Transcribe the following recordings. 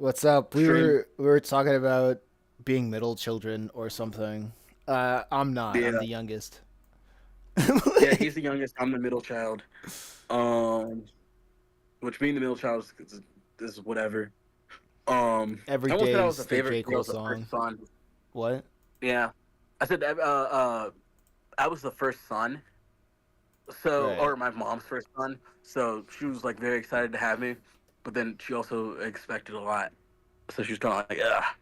What's up? We Stream. were we were talking about being middle children or something. I'm not. I'm Yeah, the youngest. yeah. He's the youngest. I'm the middle child. Um, which being the middle child is whatever. Every I almost said I was day's the the favorite J. because I Cole was the first song. son. What? Yeah, I said I was the first son. So, Right. or my mom's first son. So she was like very excited to have me, but then she also expected a lot. So she was kind of like, ah,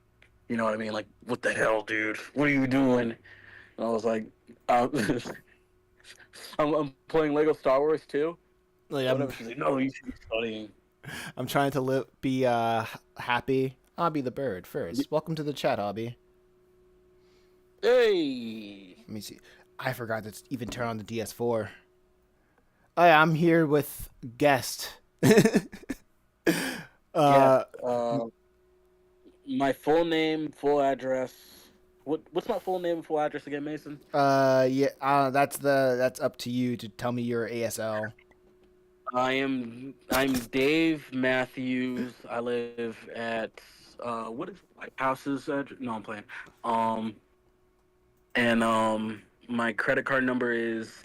you know what I mean? Like, what the hell, dude? What are you doing? And I was like, uh, I'm playing Lego Star Wars too. Like Whatever. She's like, no, you should be studying. I'm trying to be happy. I'll be the bird first. Welcome to the chat, Hobby. Hey. Let me see. I forgot to even turn on the DS4. Oh yeah, I'm here with guest. Yes. uh, My full name, full address. What's my full name and full address again, Mason? yeah. That's up to you to tell me your ASL. I'm Dave Matthews. I live at what is White House's address? No, I'm playing. Um and my credit card number is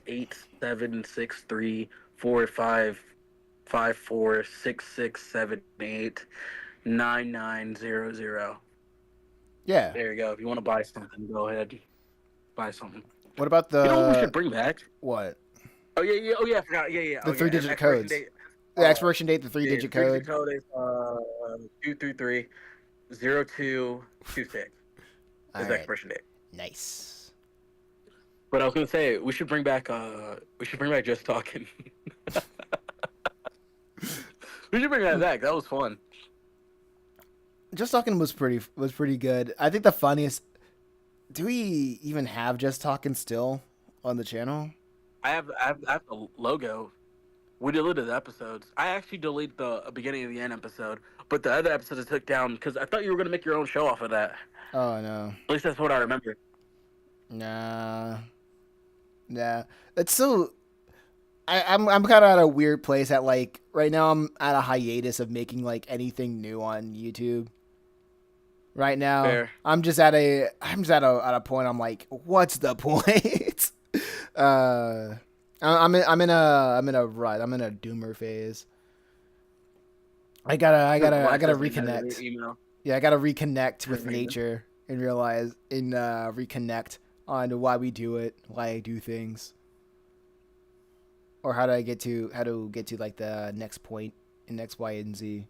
87634546678990. Yeah. There you go. If you want to buy something, go ahead. Buy something. What about You know what we should the bring back? what? Oh yeah, yeah. Oh yeah, I forgot. Yeah, yeah. The Oh three yeah. digit Expiration codes. date. The Uh, expiration date, the three yeah, digit three digit code. code is 2330226 All is the right. expiration date. Nice. But I was gonna say we should bring back just talking. We should bring that back. That was fun. Just talking was pretty good. I think the funniest. Do we even have just talking still on the channel? I have the logo. We deleted the episodes. I actually deleted the beginning of the end episode, but the other episodes I took down because I thought you were gonna make your own show off of that. Oh no. At least that's what I remember. Nah. Nah. It's so. I'm kind of at a weird place at like right now. I'm at a hiatus of making like anything new on YouTube. Right now, Fair. I'm just at a point. I'm like, what's the point? uh, I'm in a rut. I'm in a doomer phase. I Why gotta says in that reconnect. email? Yeah, I gotta reconnect with nature and reconnect on why we do it, why I do things, or how to get to like the next point in X, Y, and Z.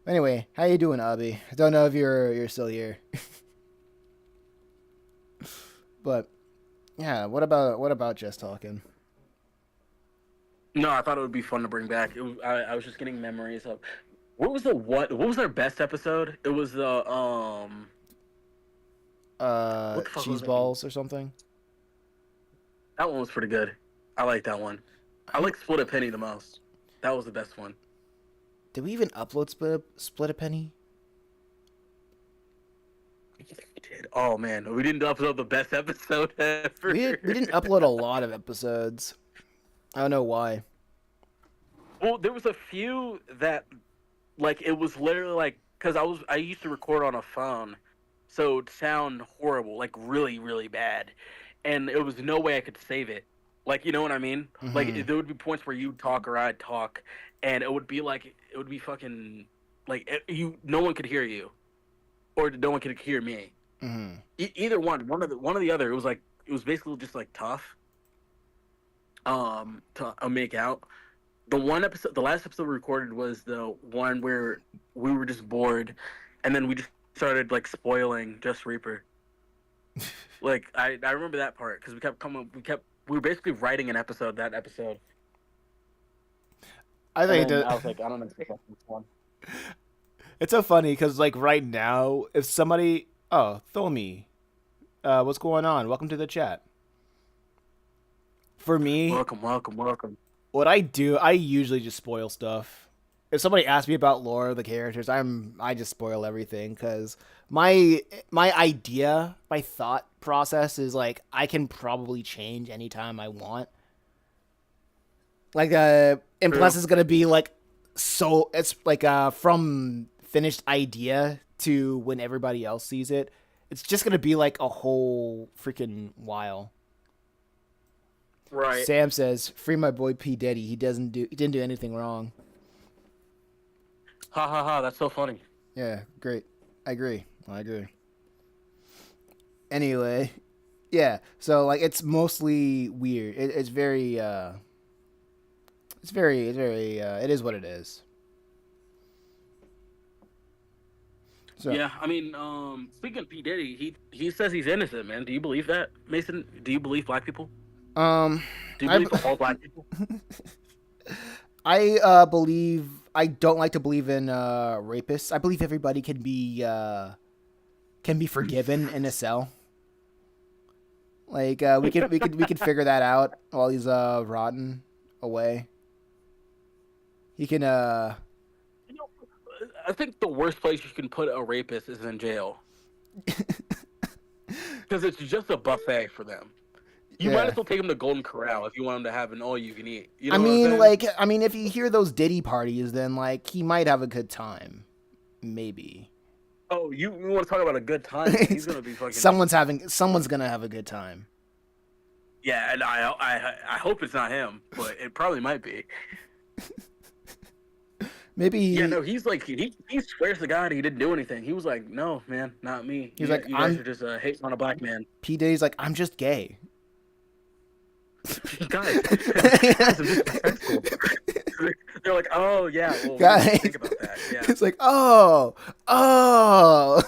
Anyway, how you doing, Abby? I don't know if you're still here, but yeah. What about just talking? No, I thought it would be fun to bring back. I was just getting memories of what was our best episode? It was the what the fuck was Cheese it? balls or something? That one was pretty good. I like that one. I I like Split a Penny the most. That was the best one. did we even upload split a penny? I think we did. Oh man, we didn't upload the best episode ever. We didn't upload a lot of episodes. I don't know why. Well, there was a few that like it was literally like because I used to record on a phone, so it would sound horrible, like really really bad, and it was no way I could save it. Like you know what I mean? Like Mm-hmm. there would be points where you talk or I'd talk, and it would be like it would be fucking like you no one could hear you or no one could hear me. Mm-hmm. Either one of the other. It was basically just like tough to make out. The last episode we recorded was the one where we were just bored, and then we just started like spoiling Just Reaper. Like I remember that part because we were basically writing an episode that episode, I and think then that I was like, I don't know if this one. it's so funny because like right now, if somebody, oh, Thomi, what's going on? Welcome to the chat. For me, Welcome, welcome, welcome. what I do, I usually just spoil stuff. If somebody asks me about lore of the characters, I just spoil everything because my thought process is like I can probably change anytime I want. Like and plus True. it's gonna be like so it's like finished idea to when everybody else sees it, it's just gonna be like a whole freaking while. Right. Sam says, "Free my boy P Diddy. He didn't do anything wrong." Ha ha ha. That's so funny. Yeah, great. I agree. Anyway, yeah. So like, it's mostly weird. It's very. It is what it is. So, Yeah, I mean, speaking of P Diddy, he says he's innocent, man. Do you believe that, Mason? Do you believe black people? um, Do you believe all black people? I believe I don't like to believe in rapists. I believe everybody can be forgiven in a cell. Like we could figure that out while he's rotting away. He can You know, I think the worst place you can put a rapist is in jail because it's just a buffet for them. You might as well take him to Golden Corral if you want him to have an all you can eat. You know I mean, if you hear those Diddy parties, then like he might have a good time, maybe. Oh, you want to talk about a good time? He's gonna be fucking. Someone's gonna have a good time. Yeah, and I hope it's not him, but it probably might be. Maybe. Yeah, no, he's like he swears to God he didn't do anything. He was like, no, man, not me. He's like, you guys are just hating on a black man. P Diddy's like, I'm just gay. Guys, I'm just bisexual. They're like, oh yeah, well, Guys, think about that. Yeah, it's like, oh,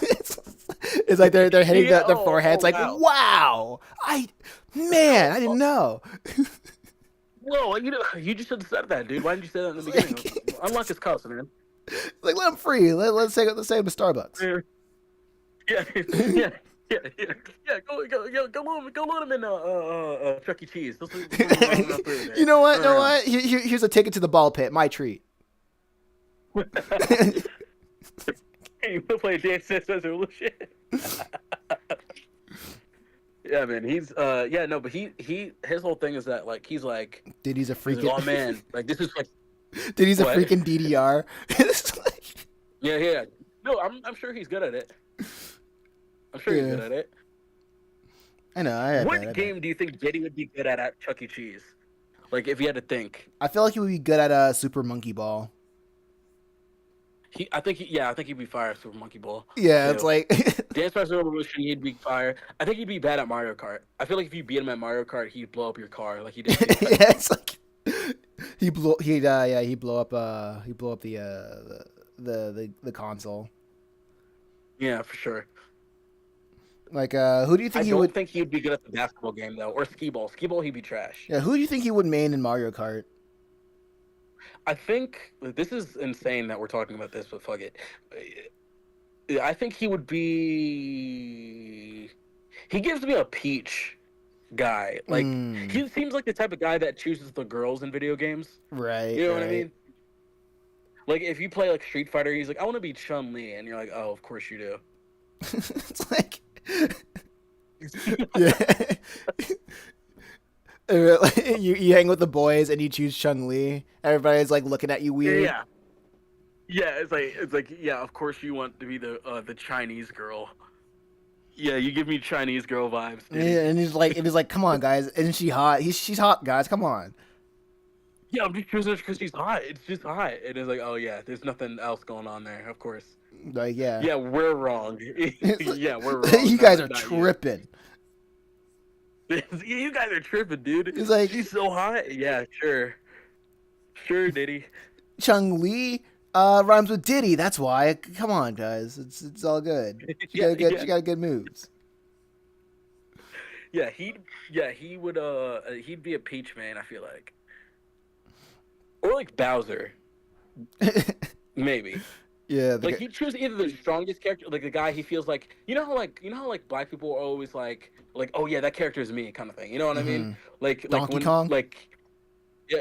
it's like they're hitting their forehead. It's like, wow, I didn't know. Whoa, you just should have said that, dude. Why didn't you say that in the beginning? Unlock his cuss, man. Like, let him free. Let's take him to Starbucks. Yeah. Go load him in Chuck E. Cheese. You know what? Here's a ticket to the ball pit. My treat. You wanna play Dance Resolution? Yeah, man. He's but his whole thing is that like he's like, dude, he's a freaking. Oh man, like this is like. Dude, he's a freaking DDR. Yeah. No, I'm sure he's good at it. I'm sure he's good at it. I know. What game do you think Diddy would be good at Chuck E. Cheese? Like, if you had to think. I feel like he would be good at a Super Monkey Ball. I think he'd be fire at Super Monkey Ball. Yeah, too. It's like Dance Dance Revolution, he'd be fire. I think he'd be bad at Mario Kart. I feel like if you beat him at Mario Kart, he'd blow up your car like he did. Yeah, it's like he'd blow up the console. Yeah, for sure. Like, who do you think I don't think he'd be good at the basketball game though, or skee ball. Skee ball, he'd be trash. Yeah, who do you think he would main in Mario Kart? I think this is insane that we're talking about this, but fuck it. I think he would be. He gives me a Peach guy. Like he seems like the type of guy that chooses the girls in video games. Right. You know what I mean? Like if you play like Street Fighter, he's like, I want to be Chun-Li, and you're like, oh, of course you do. It's like, yeah. you hang with the boys and you choose Chun-Li. Everybody's like looking at you weird. Yeah. It's like yeah. Of course you want to be the Chinese girl. Yeah, you give me Chinese girl vibes. Dude. Yeah, and he's like, come on, guys, isn't she hot? She's hot, guys. Come on. Yeah, I'm just choosing her because she's hot. It's just hot. And it's like, oh yeah, there's nothing else going on there. Of course. Like yeah. Yeah, we're wrong. Yeah, we're wrong. You guys are tripping. You guys are tripping, dude. It's like she's so hot. Yeah, sure, Diddy. Chun-Li rhymes with Diddy. That's why. Come on, guys. It's all good. She got good moves. Yeah, he would he'd be a Peach man. I feel like, or like Bowser, maybe. Yeah, like he'd choose either the strongest character, like the guy he feels like, you know how black people are always like oh yeah, that character is me kind of thing. You know what I mean? Like Donkey Kong. Like yeah,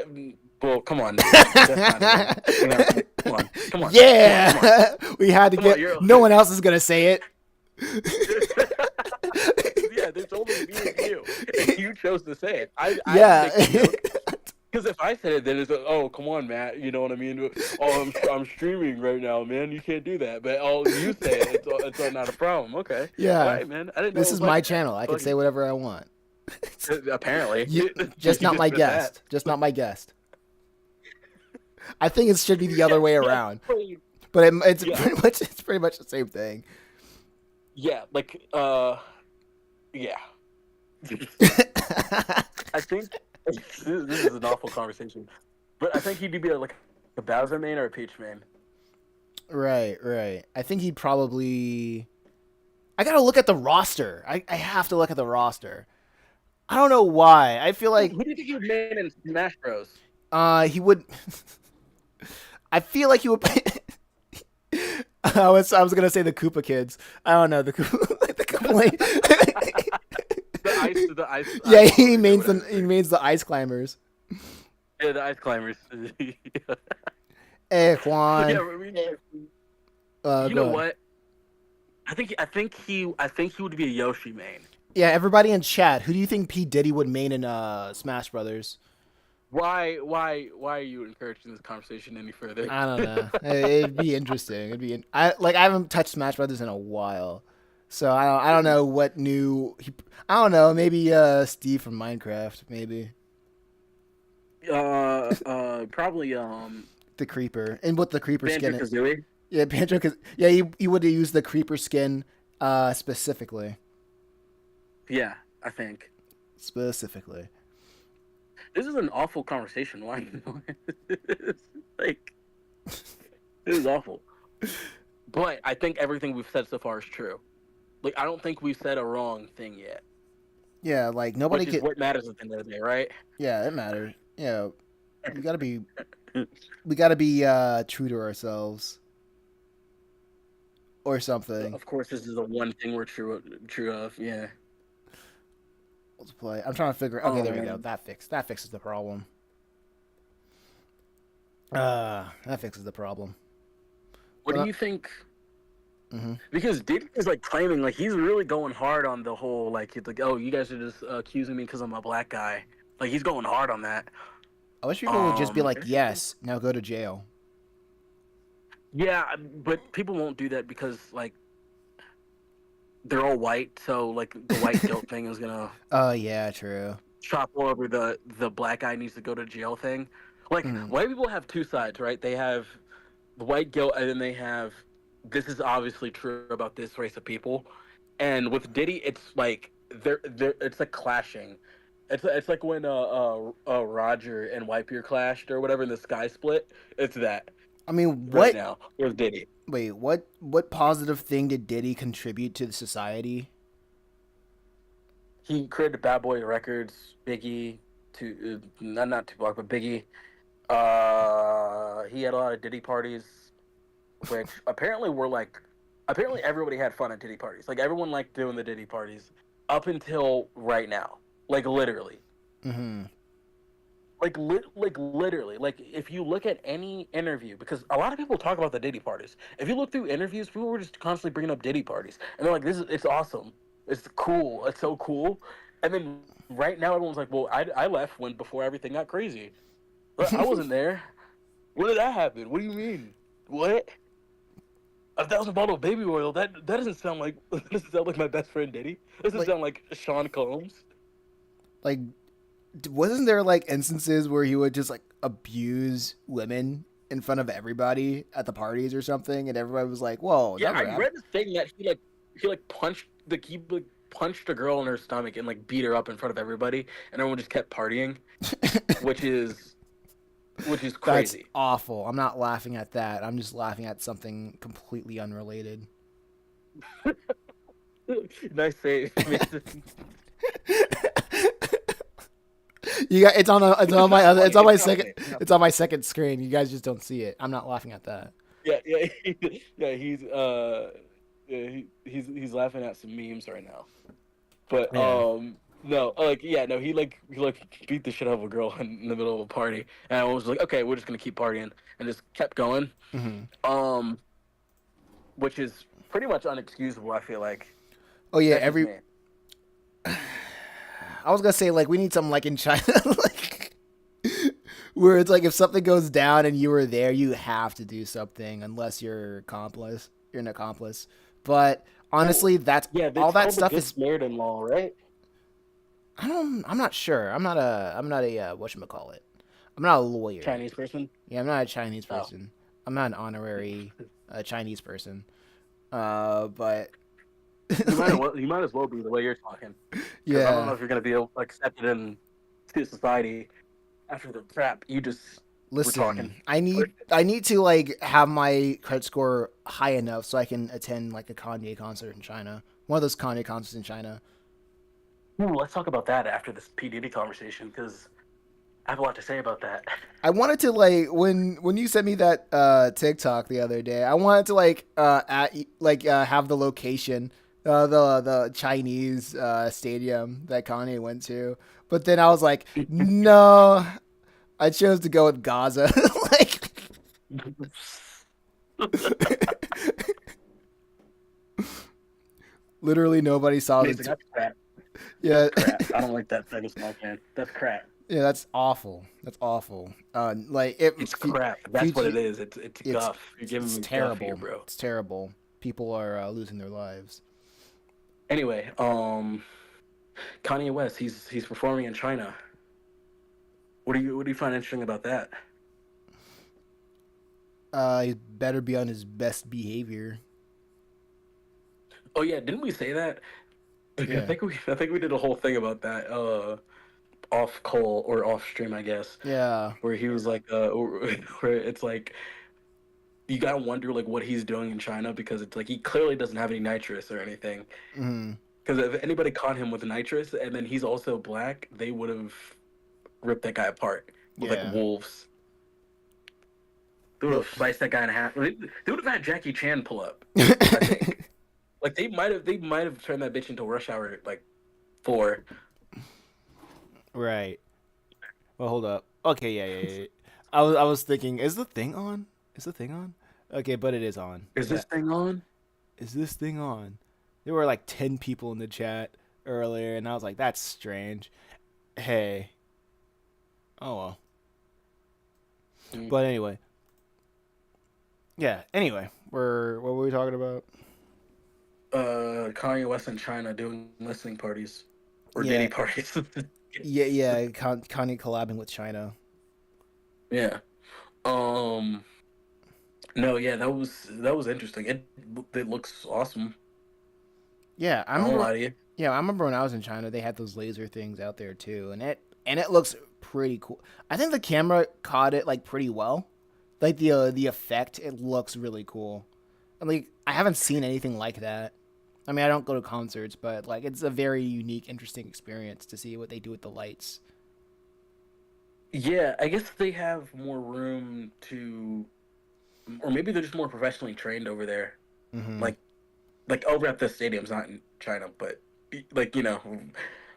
well, come on. That's not it. You know, come on. Yeah, come on. We had to get. No one else is gonna say it. Yeah, there's only me and you. And you chose to say it. Yeah. Because if I said it, then it's like, oh, come on, Matt. You know what I mean? Oh, I'm streaming right now, man. You can't do that. But oh, you say it. It's not a problem. Okay. All Yeah, right, man. I didn't know this it is was my like that. channel. I can Fuck say it. whatever I want. Apparently, You, you just not my said that. guest. Just not my guest. I think it should be the other way Yeah, around, yeah, but it's yeah, pretty much the same thing. yeah. Like, yeah. I think this is an awful conversation, but I think he'd be like a Bowser main or a Peach main. Right, right. I think he'd probably. I gotta look at the roster. I have to look at the roster. I don't know why. I feel like Who do you think he would main in Smash Bros? he would. I feel like he would. I was gonna say the Koopa kids. I don't know the Koopa the Koopa Lane. The ice. Yeah, Ice he climbers or means whatever. he means the ice climbers. Yeah, the ice climbers. Hey Yeah, Juan, you go know ahead. what? I think he would be a Yoshi main. Yeah, everybody in chat. Who do you think P Diddy would main in Smash Brothers? Why are you encouraging this conversation any further? I don't know. It'd be interesting. I haven't touched Smash Brothers in a while, so I don't know what new. I don't know. Maybe Steve from Minecraft. Maybe Probably the Creeper and what the Creeper Banjo skin. Kazooie. Yeah, Banjo. Cause yeah, he would have used the Creeper skin specifically. Yeah, I think Specifically. this is an awful conversation. Why? Like this is awful. But I think everything we've said so far is true. Like I don't think we've said a wrong thing yet, Yeah, like nobody which is could. what matters at the end of the day, right? Yeah, it matters. Yeah, we gotta be. We gotta be true to ourselves or something. Of course, this is the one thing we're true of. Yeah. Let's play. I'm trying to figure. Okay, Oh there we go. man. That fixes the problem. That fixes the problem. What do Well, you think? mm-hmm. Because Diddy is like claiming like he's really going hard on the whole like he's like, oh, you guys are just accusing me because I'm a black guy. Like he's going hard on that. I wish people would just be like, It's- "Yes, now go to jail." yeah, but people won't do that because like they're all white, so like the white guilt thing is gonna Oh yeah, true. chop over the black guy needs to go to jail thing. Like Mm. white people have two sides, right? They have the white guilt, and then they have this is obviously true about this race of people. And with Diddy, it's like they're it's like clashing. It's like when Roger and Whitebeard clashed or whatever in the Sky Split. It's that I mean, right what? now with Diddy. Wait, what positive thing did Diddy contribute to the society? He created Bad Boy Records, Biggie, to not Tupac, but Biggie. He had a lot of Diddy parties, which apparently everybody had fun at Diddy parties. Like everyone liked doing the Diddy parties up until right now. Like literally. Mm-hmm. Like literally. Like if you look at any interview, because a lot of people talk about the Diddy parties. If you look through interviews, people were just constantly bringing up Diddy parties, and they're like, it's awesome, it's cool, it's so cool." And then right now, everyone's like, "Well, I left when before everything got crazy. But I wasn't there. When did that happen? What do you mean? What? 1,000 bottle of baby oil? That doesn't sound like that doesn't sound like my best friend Diddy. That doesn't Like, sound like Sean Combs." like, wasn't there like instances where he would just like abuse women in front of everybody at the parties or something, and everybody was like, "Whoa, Yeah, never I happened." read this thing that he punched a girl in her stomach and like beat her up in front of everybody, and everyone just kept partying, which is That's crazy. awful. I'm not laughing at that. I'm just laughing at something completely unrelated. Nice save, Mason. You got it's on my other Funny, it's on my not second funny. it's on my second screen. You guys just don't see it. I'm not laughing at that. Yeah, yeah, he's laughing at some memes right now. But Yeah. no, like yeah, no, he beat the shit out of a girl in the middle of a party, and I was like, okay, we're just gonna keep partying, and just kept going. Hmm. Which is pretty much unexcusable. I feel like. Oh yeah, That's just me. I was gonna say like we need something like in China, like Where it's like if something goes down and you were there, you have to do something unless you're accomplice. You're an accomplice. But Well, honestly, that's yeah, all it's that called the stuff Good is. Samaritan law, right? I'm not sure. I'm not a whatchamacallit. I'm not a lawyer. Chinese person. Yeah, I'm not a Chinese Oh, person. I'm not an honorary Chinese person. But like, you might as well be the way you're talking, because I don't know yeah. if you're gonna be accepted into society after the crap you just were talking. Listen, I need to like have my credit score high enough so I can attend like a Kanye concert in China. One of those Kanye concerts in China. Ooh, let's talk about that after this P Diddy conversation, because I have a lot to say about that. I wanted to like when you sent me that TikTok the other day. I wanted to have the location, the Chinese stadium that Kanye went to. But then I was like, no, I chose to go with Gaza. Like, literally nobody saw the. Amazing. That's crap. That's Yeah, crap. I don't like that type of smoke, man. That's crap. yeah, that's awful. That's awful. Like it. It's crap. That's what it is. It's It's guff. You're giving it's me guff here, terrible. bro. It's terrible. People are losing their lives. Anyway, Kanye West, he's performing in China. What do you find interesting about that? He better be on his best behavior. Oh yeah, didn't we say that? Yeah, I think we did a whole thing about that off call or off stream, I guess, yeah. where he was like where it's like you gotta wonder like what he's doing in China because it's like he clearly doesn't have any nitrous or anything. Mm-hmm. Because if anybody caught him with nitrous and then he's also black, they would have ripped that guy apart with like Yeah. wolves. They would have sliced that guy in half. They would have had Jackie Chan pull up. I think. Like they might have turned that bitch into Rush Hour like 4. Right. Well, hold up. Okay, yeah. I was thinking, is the thing on? Is the thing on? Okay, but it is on. Is Yeah. this thing on? Is this thing on? There were like 10 people in the chat earlier, and I was like, that's strange. Hey. Oh well. Mm. But anyway. Yeah. Anyway, what were we talking about? Kanye West in China doing listening parties or Diddy Yeah. parties. Yeah. Kanye collabing with China. Yeah. Um. No. Yeah. That was interesting. It looks awesome. Yeah, I I won't remember. lie to you. Yeah, I remember when I was in China, they had those laser things out there too, and it looks pretty cool. I think the camera caught it like pretty well, like the effect. It looks really cool. And, like I haven't seen anything like that. I mean, I don't go to concerts, but like it's a very unique, interesting experience to see what they do with the lights. Yeah. I guess they have more room to, or maybe they're just more professionally trained over there. Mm-hmm. Like over at the stadiums, not in China, but like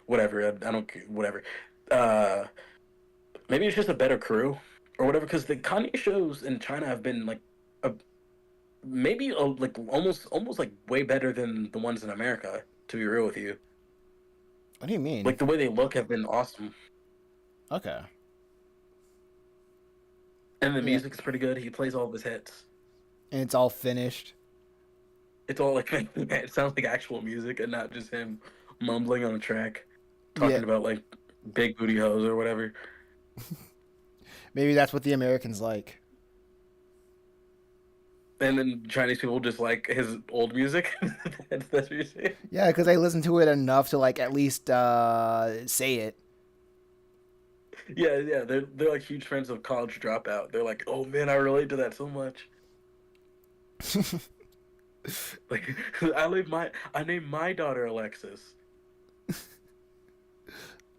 whatever. I don't whatever. Uh, Maybe it's just a better crew or whatever. Because the Kanye shows in China have been like a, maybe like almost like way better than the ones in America. To be real with you, What do you like mean? the way they look have been awesome, Okay. and the Yeah, music's pretty good. He plays all of his hits. and it's all finished. It's all like it sounds like actual music and not just him mumbling on a track, Yeah, talking about like big booty hoes or whatever. maybe that's what the Americans like. And then Chinese people just like his old music. That's what you're saying. Yeah, because I listened to it enough to like at least say it. Yeah. They're like huge fans of College Dropout. They're like, oh man, I relate to that so much. Like, I named my daughter Alexis.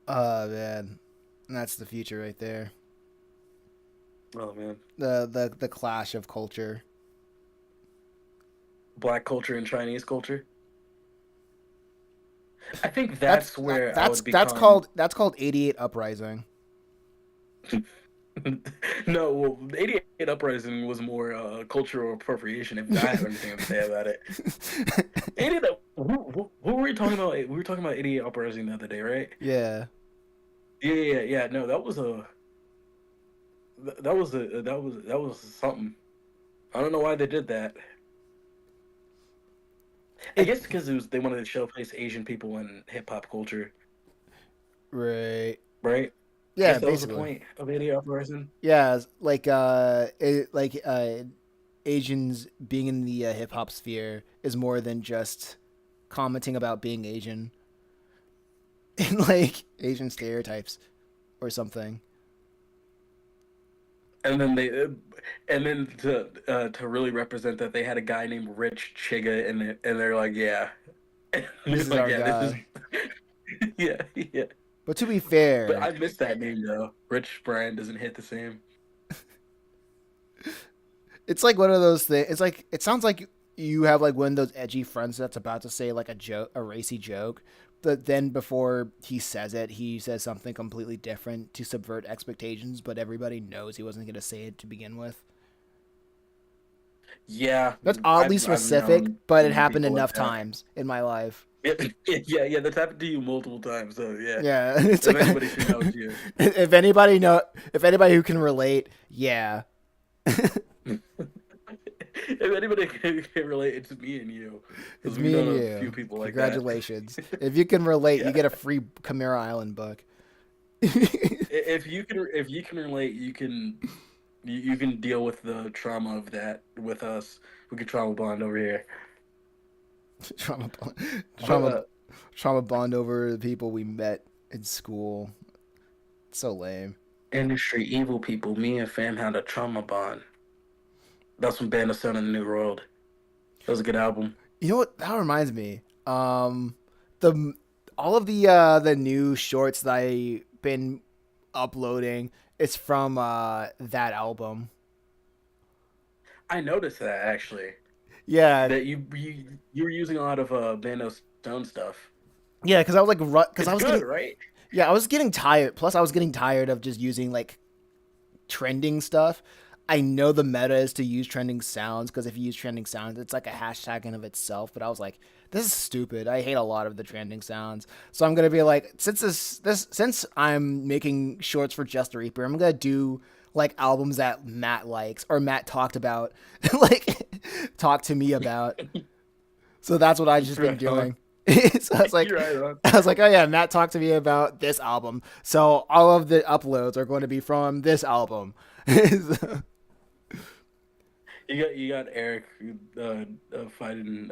Oh man, that's the future right there. Oh man, The clash of culture. Black culture and Chinese culture. I think that's where I would become. That's called 88 Uprising. No, well, 88 Uprising was more cultural appropriation. If I have anything to say about it, 88. Who were we talking about? We were talking about 88 Uprising the other day, right? Yeah. Yeah. No, that was a that was something. I don't know why they did that. I It guess because it was they wanted to showcase Asian people in hip hop culture, right. right? I Yeah, guess that was the basically. point of Idiot Uprising. Yeah, Asians being in the hip hop sphere is more than just commenting about being Asian and like Asian stereotypes or something. And then to really represent that, they had a guy named Rich Chiga in it, and they're like, yeah, and they're This is like, our yeah, this is guy. yeah, yeah. But to be But fair, I miss that name though. Rich Brian doesn't hit the same. it's like one of those things. It's like it sounds like you have like one of those edgy friends that's about to say like a joke, a racy joke, but then before he says it, he says something completely different to subvert expectations. But everybody knows he wasn't going to say it to begin with. Yeah, That's oddly I've specific, known but it many happened people like enough that. times in my life. Yeah, yeah. That's happened to you multiple times. So yeah, Yeah, it's if like anybody should know, it's you. if anybody who can relate, yeah. If anybody can relate, it's me and you, because It's we've me and known a few you. people like that. Congratulations. If you can relate, you Yeah, get a free Chimera Island book. if you can relate, you can deal with the trauma of that with us. We can trauma bond over here. trauma, But trauma, trauma bond over the people we met in school. It's so lame. industry evil people, me and fam had a trauma bond. That's from Band of Sun in the New World. That was a good album. You know what? That reminds me. The all of the new shorts that I've been uploading, it's from that album. I noticed that actually. Yeah, That you were using a lot of Band of Stone stuff. yeah, because I was like, because It's I was good, getting, right? yeah, I was getting tired. Plus, I was getting tired of just using like trending stuff. I know the meta is to use trending sounds because if you use trending sounds, it's like a hashtag in of itself. But I was like, this is stupid. I hate a lot of the trending sounds. So I'm gonna be like, since I'm making shorts for Just the Reaper, I'm gonna do like albums that Matt likes or Matt talked about, like talk to me about. So that's what I just been Right on. doing. So I was like, You're right on. oh yeah, Matt talked to me about this album. So all of the uploads are going to be from this album. You got Eric fighting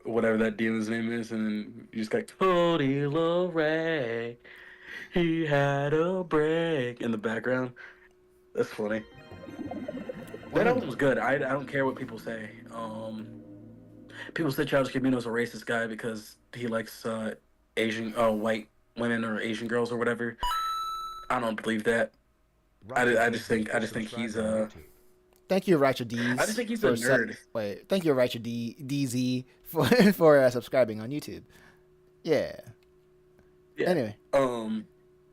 whatever that demon's name is, and then you just got Cody Lorray. He had a break in the background. That's funny. That One, album was good. I don't care what people say. People say Childish Gambino's a racist guy because he likes Asian white women or Asian girls or whatever. I don't believe that. I just think he's thank you, Rachel I just D's think he's a for nerd. wait. Thank you, Rachel DZ for for subscribing on YouTube. Yeah. Yeah. Anyway,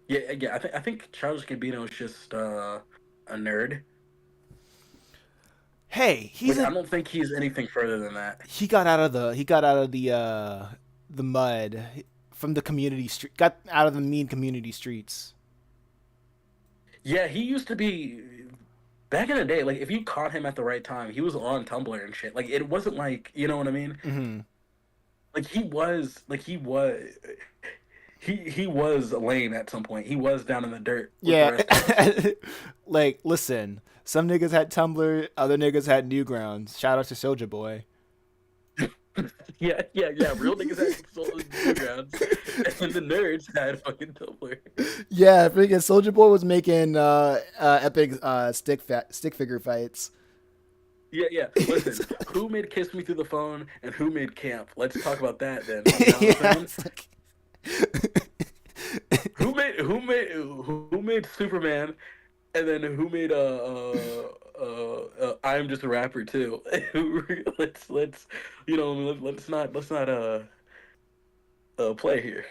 Yeah. I think Childish Gambino is just a nerd. hey, Like I don't think he's anything further than that. he got out of the mud from the community street. Got out of the mean community streets. Yeah, he used to be back in the day. Like if you caught him at the right time, he was on Tumblr and shit. Like it wasn't like you know what I mean. Hmm. Like he was lame at some point. He was down in the dirt with the Yeah. rest of us. Like, listen, some niggas had Tumblr, other niggas had Newgrounds. Shout out to Soldier Boy. Yeah. Real niggas had grounds, and the nerds had fucking Tumblr. Yeah, freaking Soldier Boy was making epic stick figure fights. Yeah. Listen, who made "Kiss Me Through the Phone" and who made "Camp"? Let's talk about that then. You know what I'm Yeah, saying? it's like Who made Superman, and then who made I'm just a rapper too. Let's you know let's not play here.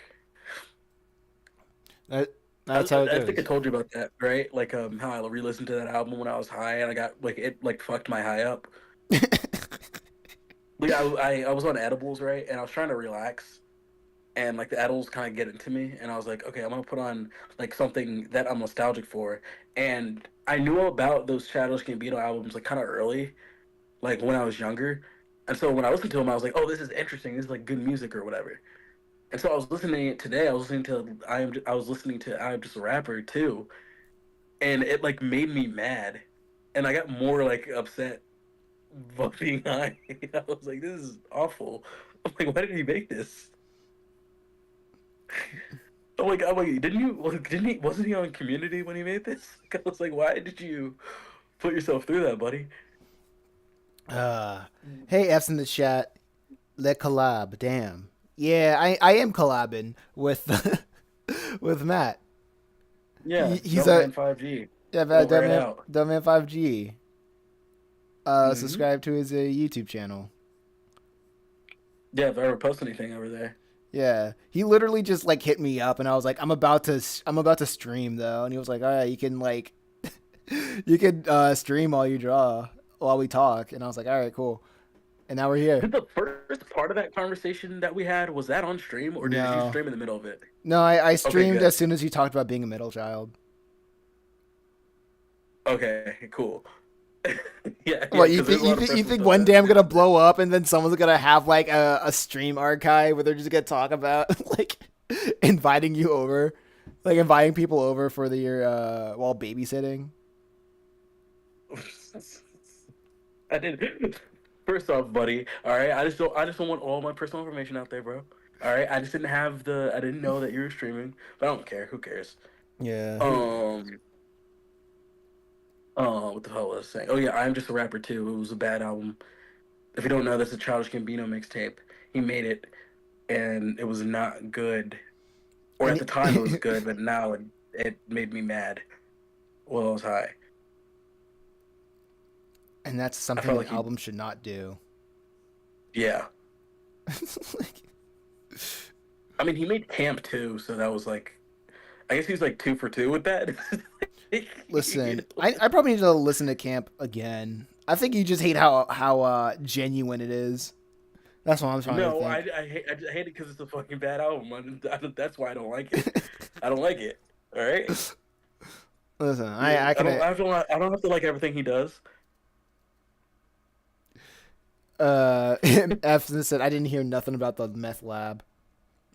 that, that's how it I think I goes. told you about that, right? Like how I re-listened to that album when I was high and I got like it like fucked my high up. Like I was on edibles, right? And I was trying to relax and like the edibles kind of get into me, and I was like, okay, I'm gonna put on like something that I'm nostalgic for, and I knew about those Childish Gambino albums like kind of early, like when I was younger, and so when I listened to them, I was like, oh, this is interesting. This is like good music or whatever. And so I was listening today. I was listening to I Am Just a Rapper too, and it like made me mad, and I got more like upset about being high. I was like, this is awful. I'm like, why did he make this? I'm like, didn't he? Wasn't he on Community when he made this? I was like, why did you put yourself through that, buddy? Uh, hey, F's in the chat. Let collab. Damn. Yeah, I am collabing with with Matt. Yeah, He's a Dumb 5G. yeah, Over and out. Dumb man 5G. Hmm. Subscribe to his YouTube channel. Yeah, if I ever post anything over there. Yeah, he literally just like hit me up, and I was like, I'm about to stream though, and he was like, all right, you can like, you can stream while you draw, while we talk, and I was like, all right, cool, and now we're here. Did the first part of that conversation that we had was that on stream, or did you No, stream in the middle of it? no, I Okay, streamed as good. soon as you talked about being a middle child. Okay, cool. Yeah, What you because there's think? a lot of You personal think stuff one that day has I'm to do gonna with it. blow up, and then someone's gonna have like a stream archive where they're just gonna talk about like inviting you over, like inviting people over for the year while babysitting. I did. First off, buddy. All right, I just don't want all my personal information out there, bro. All right, I just didn't have the. I didn't know that you were streaming, but I don't care. Who cares? Yeah. Um. What the hell was I saying? Oh yeah, I'm Just a Rapper too. It was a bad album. If you don't know, that's a Childish Gambino mixtape. He made it, and it was not good. Or at And the time, it was good, but now it made me mad. Well, I was high. and that's I something felt an like he. album should not do. Yeah. Like, I mean, he made Camp too, so that was like. I guess he was like two for two with that. You listen, know? I probably need to listen to Camp again. I think you just hate how genuine it is. That's what I'm trying to No, think. I just hate it because it's a fucking bad album. That's why I don't like it. I don't like it. All right. Listen, Yeah, I can I don't have to like everything he does. F said I didn't hear nothing about the meth lab.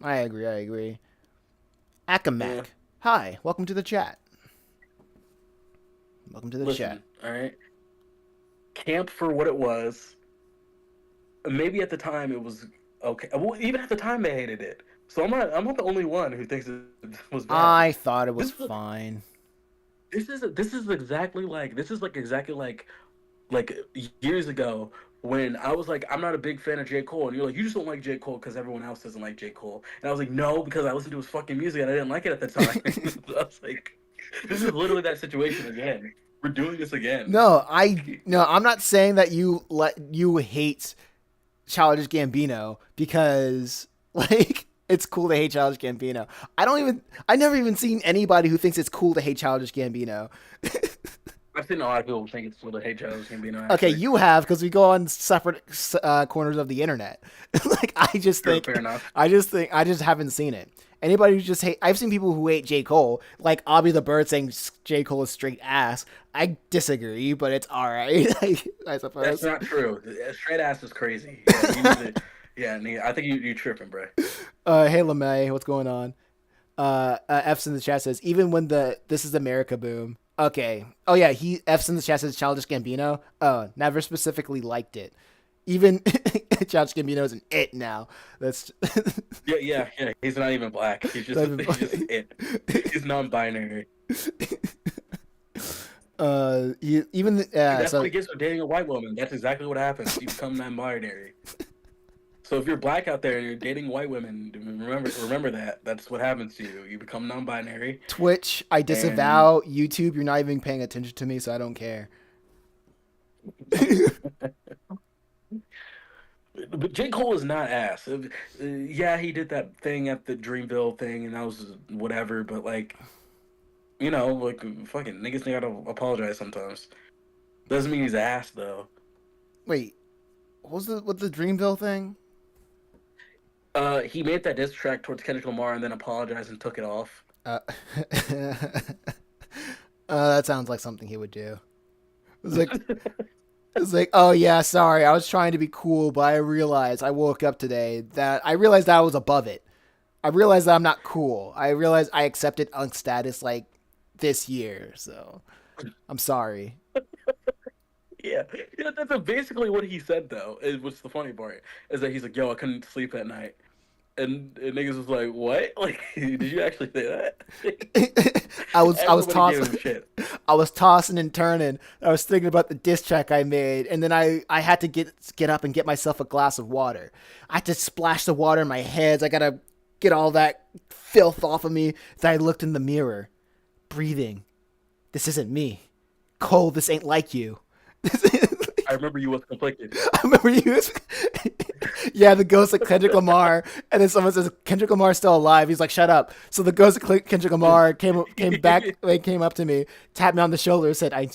I agree. I agree. Yeah. Akamak. Hi, welcome to the chat. Welcome to the chat. Listen. All right. Camp for what it was. Maybe at the time it was okay. Well, even at the time they hated it. So I'm not the only one who thinks it was bad. I thought it was This is fine. this is like exactly like years ago when I was like, I'm not a big fan of J. Cole, and you're like, you just don't like J. Cole because everyone else doesn't like J. Cole. And I was like, no, because I listened to his fucking music and I didn't like it at the time. I was like, this is literally that situation again. We're doing this again. No, I'm not saying that you hate Childish Gambino because like it's cool to hate Childish Gambino. I never even seen anybody who thinks it's cool to hate Childish Gambino. I've seen a lot of people think it's little Hey Charles Gambino Okay, actually. you have because we go on separate corners of the internet. Like True, fair enough. I just haven't seen it. Anybody who just hate, I've seen people who hate J Cole, like Obby the Bird saying J Cole is straight ass. I disagree, but it's all right. I That's suppose. not true. Straight ass is crazy. Yeah, you need to. Yeah, I think you tripping, bro. Hey Lemay, what's going on? F's in the chat says even when the This Is America boom. Okay. Oh yeah, he F's in the chat says Childish Gambino. Never specifically liked it. Even Childish Gambino is an it now. That's Yeah. He's not even black. He's just it. He's non-binary. That's what so he gets for dating a white woman. That's exactly what happens. You become non-binary. So if you're black out there and you're dating white women, remember that. That's what happens to you. You become non-binary, Twitch, I and disavow. YouTube, you're not even paying attention to me, so I don't care. but J. Cole is not ass. Yeah, he did that thing at the Dreamville thing, and that was whatever. But like, like fucking niggas gotta apologize sometimes. Doesn't mean he's ass though. Wait, what was the Dreamville thing? He made that diss track towards Kendrick Lamar and then apologized and took it off. Uh, that sounds like something he would do. It's like it's like, oh yeah, sorry, I was trying to be cool, but I realized I woke up today that I realized that I was above it. I realized that I'm not cool. I realized I accepted unk status like this year, so I'm sorry. Yeah, yeah, that's basically what he said though. What's the funny part is that he's like, "Yo, I couldn't sleep at night," and niggas was like, "What? Like, did you actually say that?" I was Everybody gave tossing him shit. I was tossing and turning. I was thinking about the diss track I made, and then I had to get up and get myself a glass of water. I had to splash the water in my head. I gotta get all that filth off of me. Then I looked in the mirror, breathing. This isn't me. Cole, this ain't like you. I remember you was conflicted. I remember you. Yeah, the ghost of Kendrick Lamar, and then someone says Kendrick Lamar's still alive. He's like, "Shut up." So the ghost of Kendrick Lamar came back, like, came up to me, tapped me on the shoulder, and said, I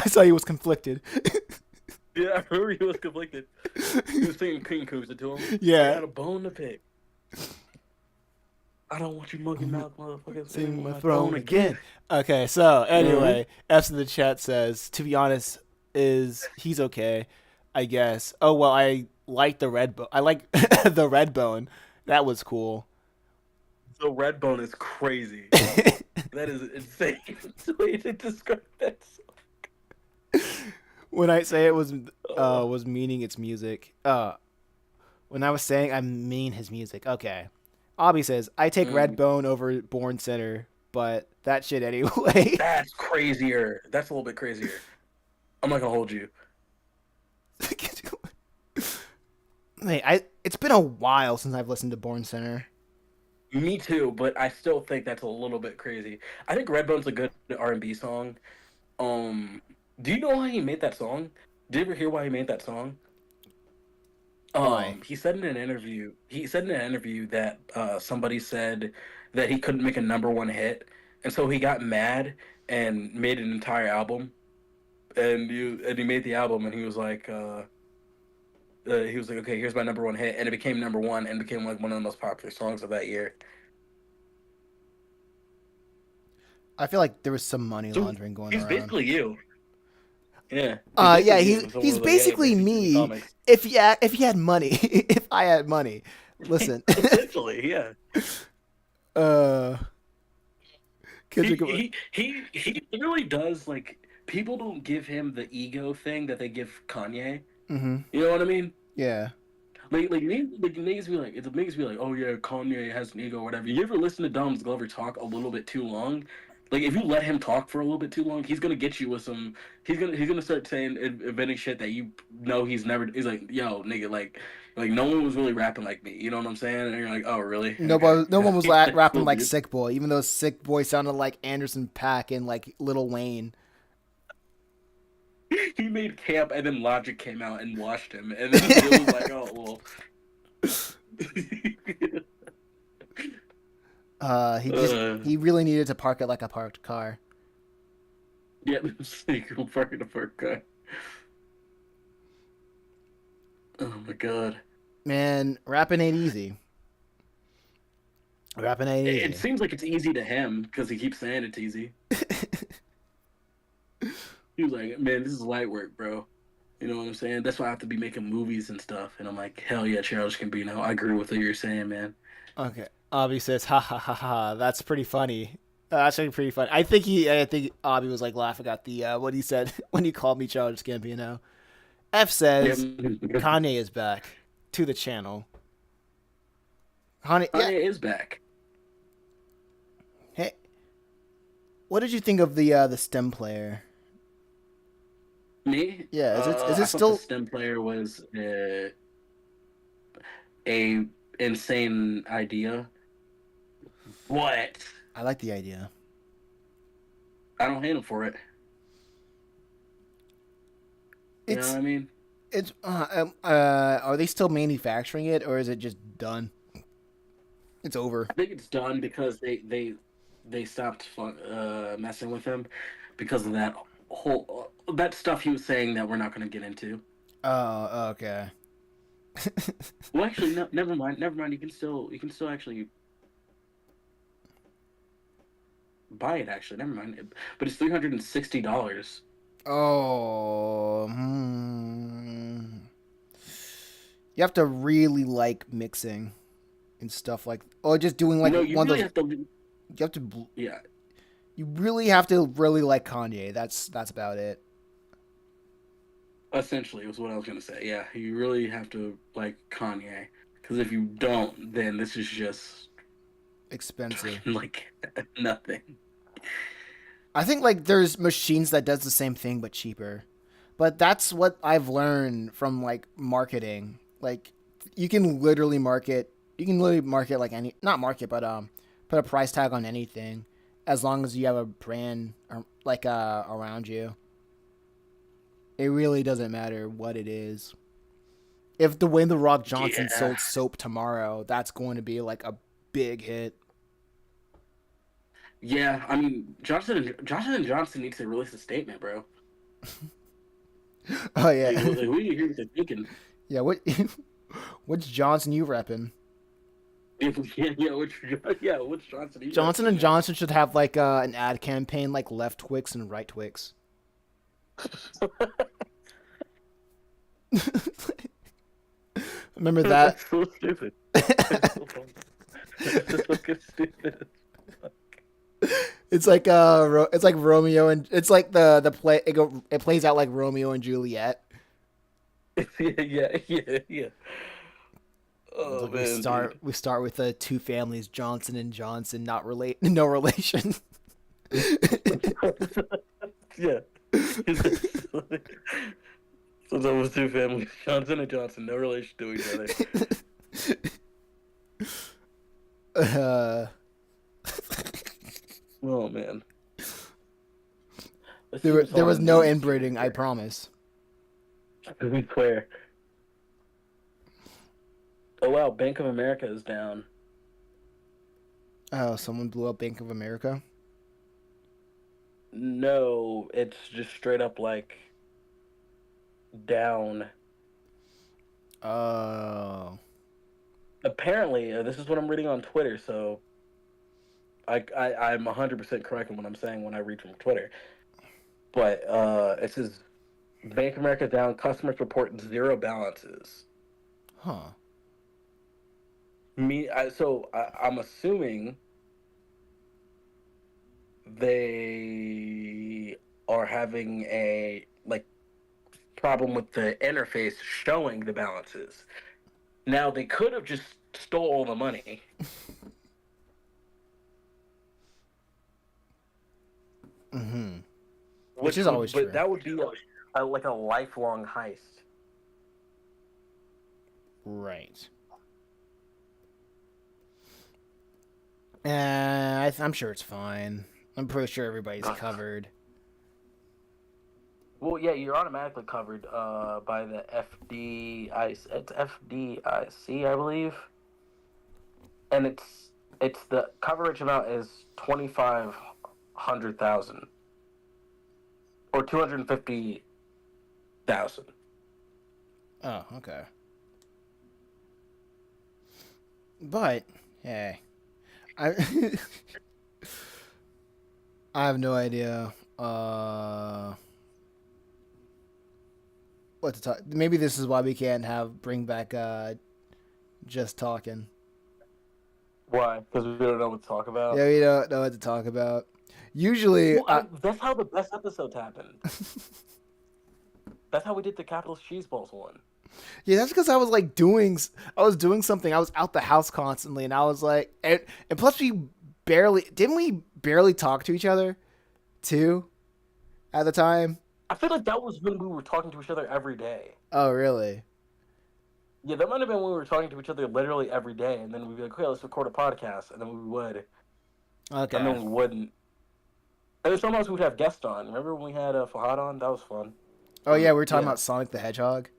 saw you was conflicted." Yeah, I remember he was conflicted. He was singing King Kuza to him. I Yeah. got a bone to pick. I don't want you monkey mouth motherfuckers Sing sitting my on my throne throne again. again. Okay, so anyway, F's in the chat says, to be honest, he's okay, I guess. Oh well, I like the red bone. I like the red bone. That was cool. So Redbone is crazy. That is insane. The way to describe that. When I say it Uh, was meaning its music. When I was saying I mean his music. Okay. Obby says I take mm, Redbone over Born Center, but that shit anyway. that's crazier. That's a little bit crazier. I'm not gonna hold you. Hey, it's been a while since I've listened to Born Center. Me too, but I still think that's a little bit crazy. I think Redbone's a good R&B song. Um, do you know why he made that song? Did you ever hear why he made that song? Why? He said in an interview. He said in an interview that somebody said that he couldn't make a number one hit, and so he got mad and made an entire album. And he made the album, and he was like, okay, here's my number one hit, and it became number one and became like one of the most popular songs of that year. I feel like there was some money So laundering going he's around. basically you. Yeah, he's Yeah, basically you. Someone he's was like, hey, basically make these me. comics. If he had money, if I had money, listen. Essentially, yeah. uh, He Kendrick. he really does like people don't give him the ego thing that they give Kanye. Mm-hmm. You know what I mean? Yeah. Niggas be like, oh yeah, Kanye has an ego or whatever. You ever listen to Donald Glover talk a little bit too long? Like if you let him talk for a little bit too long, he's gonna get you with some. He's gonna start saying inventing shit that you know he's never. He's like, yo, nigga, like no one was really rapping like me. You know what I'm saying? And you're like, oh really? Okay. No one was That's rapping cool, like dude. Sick Boy, even though Sick Boy sounded like Anderson Paak and like Lil Wayne. He made camp, and then Logic came out and washed him, and then it was like, oh well. uh, He really needed to park it like a parked car. yeah, single park in the park guy. Oh my god. Man, rapping ain't easy. Rapping ain't It easy. seems like it's easy to him because he keeps saying it's easy. He was like, man, this is light work, bro. You know what I'm saying? That's why I have to be making movies and stuff. And I'm like, hell yeah, Charles Gambino. I agree with what you're saying, man. Okay. Avi says, ha ha ha ha. That's pretty funny. That's actually pretty funny. I think Avi was like laughing at the what he said when he called me Childish Gambino. F Yeah, says Kanye is back to the channel. Kanye, yeah. Kanye is back. Hey, what did you think of the stem player? Me? Yeah, is it I thought the still? STEM player was a insane idea. What? I like the idea. I don't hate him for it. You know what It's I mean? are they still manufacturing it or is it just done? It's over. I think it's done because they stopped messing with him because of that whole that stuff he was saying that we're not going to get into. Oh, okay. Well, actually, no. Never mind. Never mind. You can still actually buy it. Actually, never mind. But it's $360. Oh, you have to really like mixing and stuff like, or just doing like No, you one of really those. have to. You have to. Yeah. You really have to really like Kanye. That's about it. Essentially, was what I was gonna say. Yeah, you really have to like Kanye, because if you don't, then this is just Expensive. like nothing. I think like there's machines that does the same thing but cheaper. But that's what I've learned from like marketing. Like you can literally market like any not market but put a price tag on anything as long as you have a brand like around you. It really doesn't matter what it is. If Dwayne the Rock Johnson Yeah, sold soap tomorrow, that's going to be like a big hit. yeah. I mean, Johnson and Johnson needs to release a statement, bro. Oh yeah. Like what do you hear what they're thinking? Yeah, what which Johnson you repping? Yeah, which Johnson are you Johnson repping, and man? Johnson should have like an ad campaign like left Twix and right Twix. Remember that? That's so stupid. It's so funny. It's so fucking stupid. It's like it's like Romeo and it's like the play it plays out like Romeo and Juliet. Yeah. It's Oh like man, dude. we start with the two families Johnson and Johnson, not relate, no relation. Yeah. So that was two families, Johnson and Johnson, no relation to each other. uh, Oh man. Let's see there what's there all was in no news inbreeding, I here. promise. To be clear. Oh wow, Bank of America is down. Oh, someone blew up Bank of America. No, it's just straight up like down. Oh, Apparently, this is what I'm reading on Twitter, so I'm 100% correct in what I'm saying when I read from Twitter. But it says Bank of America down, customers report zero balances. huh. I'm assuming they are having a like problem with the interface showing the balances. Now they could have just stole all the money, Mm-hmm. Which which is would always but true. that would be like a lifelong heist. Right. I'm sure it's fine. I'm pretty sure everybody's covered. Well, yeah, you're automatically covered by the It's FDIC, I believe, and it's the coverage amount is 2,500,000 or 250,000. Oh, okay. But hey, I I have no idea. What to talk? Maybe this is why we can't have bring back just talking. Why? Because we don't know what to talk about. Yeah, we don't know what to talk about. Usually, Well, that's how the best episodes happened. That's how we did the Capitals Cheese Balls one. yeah, that's because I was like I was doing something. I was out the house constantly, and I was like, and plus we barely talk to each other too at the time. I feel like that was when we were talking to each other every day. Oh, really? Yeah, that might have been when we were talking to each other literally every day, and then we'd be like, "Okay, let's record a podcast," and then we would, and Okay. then we wouldn't. And then sometimes we'd have guests on. Remember when we had Fahad on? That was fun. Oh yeah, we were talking Yeah, about Sonic the Hedgehog.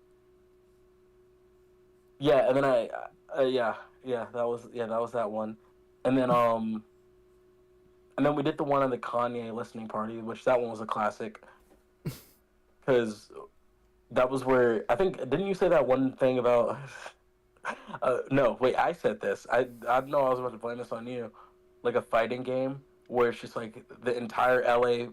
yeah, and then that was that one, and then we did the one on the Kanye listening party, which that one was a classic, because that was where I think didn't you say that one thing about? No, wait, I said this. I know I was about to blame this on you, like a fighting game where it's just like the entire LA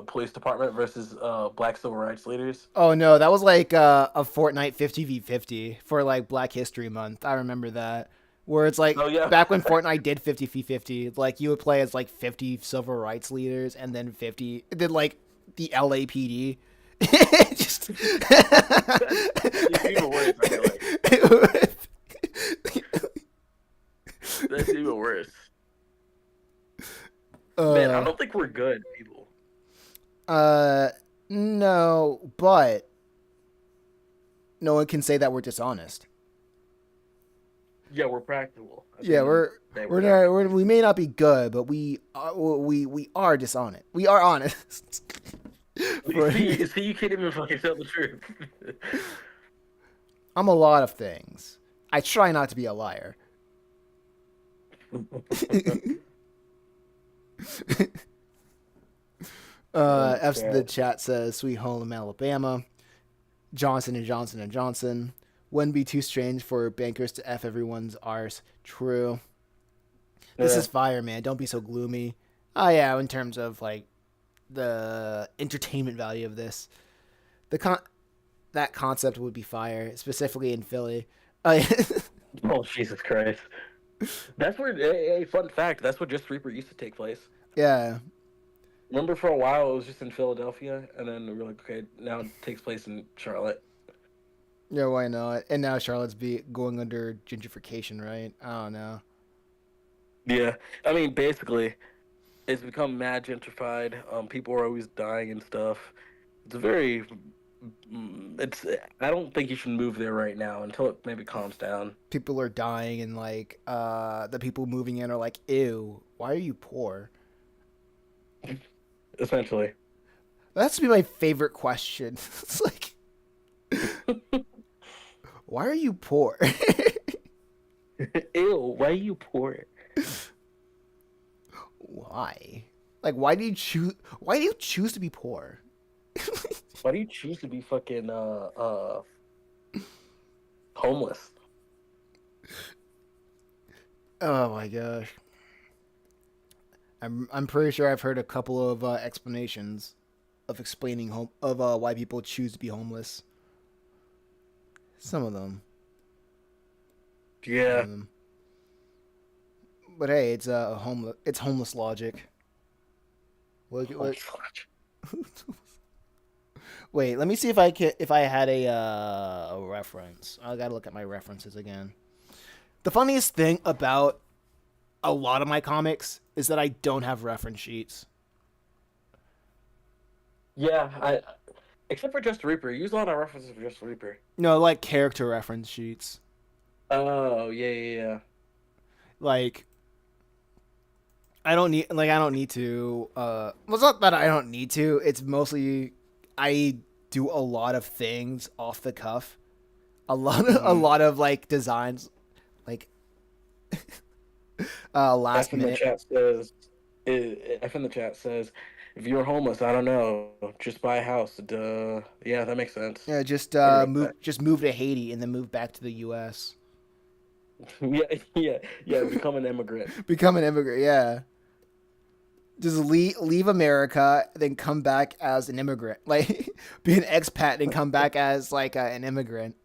police department versus black civil rights leaders. Oh no, that was like a Fortnite 50v50 for like Black History Month. I remember that. Where it's like Oh yeah, back when Fortnite did 50v50, like you would play as like 50 civil rights leaders and then 50 did like the LAPD. Just it's even worse. I feel like that's even worse. Man, I uh don't think we're good people. uh no, but no one can say that we're dishonest. Yeah, we're practical. At the Yeah, end of the we're day, we're we're not practical. we may not be good, but we are dishonest. We are honest. For, See, you can't even fucking tell the truth. I'm a lot of things. I try not to be a liar. F the Okay. chat says Sweet Home Alabama. Johnson and Johnson and Johnson. Wouldn't be too strange for bankers to F everyone's arse. True. This Yeah. is fire, man. Don't be so gloomy. Oh yeah, in terms of like the entertainment value of this. The that concept would be fire, specifically in Philly. Uh, Oh Jesus Christ. That's where. A fun fact. That's where Just Reaper used to take place. yeah. Remember, for a while it was just in Philadelphia, and then we were like, okay, now it takes place in Charlotte. Yeah, why not? And now Charlotte's be going under gentrification, right? I don't know. Yeah, I mean, basically, it's become mad gentrified. People are always dying and stuff. It's very. It's. I don't think you should move there right now until it maybe calms down. People are dying, and like the people moving in are like, ew, why are you poor? Essentially. That's to be my favorite question. It's like, why are you poor? Ew, why are you poor? Why? Like, why do you choose? Why do you choose to be poor? Why do you choose to be fucking homeless? Oh my gosh. I'm pretty sure I've heard a couple of explanations of explaining home of why people choose to be homeless. Some of them. Some Yeah. of them. But hey, it's homeless. It's homeless logic. What? Wait, let me see if I can. If I had a reference, I gotta look at my references again. The funniest thing about a lot of my comics is that I don't have reference sheets. Yeah, I except for Just Reaper, you use a lot of references for Just Reaper. No, like character reference sheets. Oh, yeah, yeah, yeah. Like I don't need to well, it's not that I don't need to. It's mostly I do a lot of things off the cuff. A Mm-hmm. lot of like designs like last F in the minute. chat says, F in the chat says, if you're homeless, I don't know, just buy a house. Duh. Yeah, that makes sense. Yeah, I agree with that. just move to Haiti and then move back to the US. Yeah, yeah, yeah. Become an immigrant. Become an immigrant, yeah. Just leave America, then come back as an immigrant. Like be an expat and come back as like an immigrant.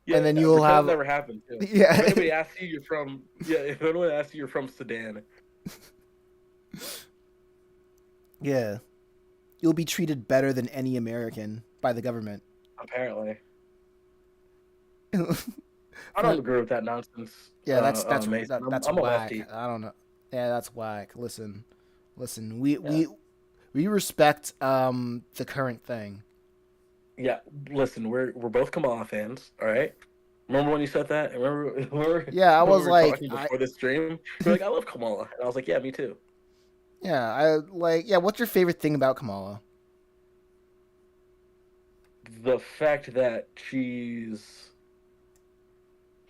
Yeah, And then you'll pretend it have never happened too. If yeah. anybody asks you, you're from. Yeah, if anyone asks you, you're from Sudan. Yeah. You'll be treated better than any American by the government. Apparently, I don't But agree with that nonsense, yeah, Mason. that's I'm a whack. lefty. I don't know. Yeah, that's whack. Listen. Yeah, We respect the current thing. yeah. Listen, we're both Kamala fans. All right. Remember when you said that? Remember Yeah, I when we was were like talking before the stream? You're like, I love Kamala, and I was like, yeah, me too. what's your favorite thing about Kamala? The fact that she's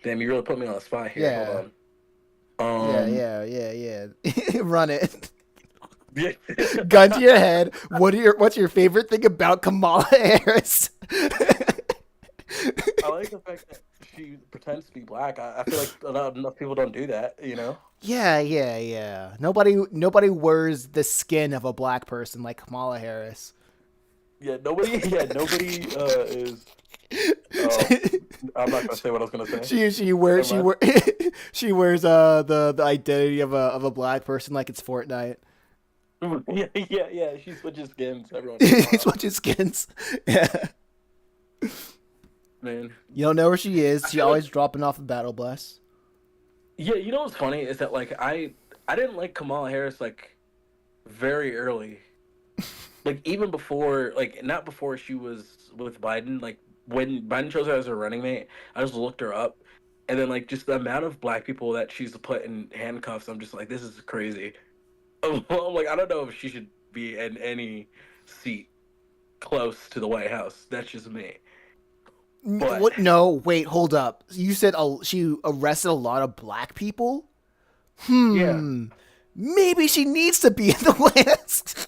damn, you really put me on the spot here. Yeah. Hold on. Yeah. Run it. Yeah. Gun to your head. What's your favorite thing about Kamala Harris? I like the fact that she pretends to be black. I feel like enough people don't do that, you know? Yeah. Nobody wears the skin of a black person like Kamala Harris. Nobody is. Oh, I'm not gonna say what I was gonna say. She wears Never mind. she wears the identity of a black person like it's Fortnite. Yeah. She switches skins every once in a while. Switches skins. Yeah. Man, You don't know where she is. I She feel like always dropping off a battle blast. yeah. You know what's funny is that like I didn't like Kamala Harris like very early. Like even before like not before she was with Biden. Like when Biden chose her as her running mate, I just looked her up, and then like just the amount of black people that she's put in handcuffs, I'm just like this is crazy. I'm like I don't know if she should be in any seat close to the White House. That's just me. But What? No, wait, hold up. You said she arrested a lot of black people. yeah. Maybe she needs to be in the West.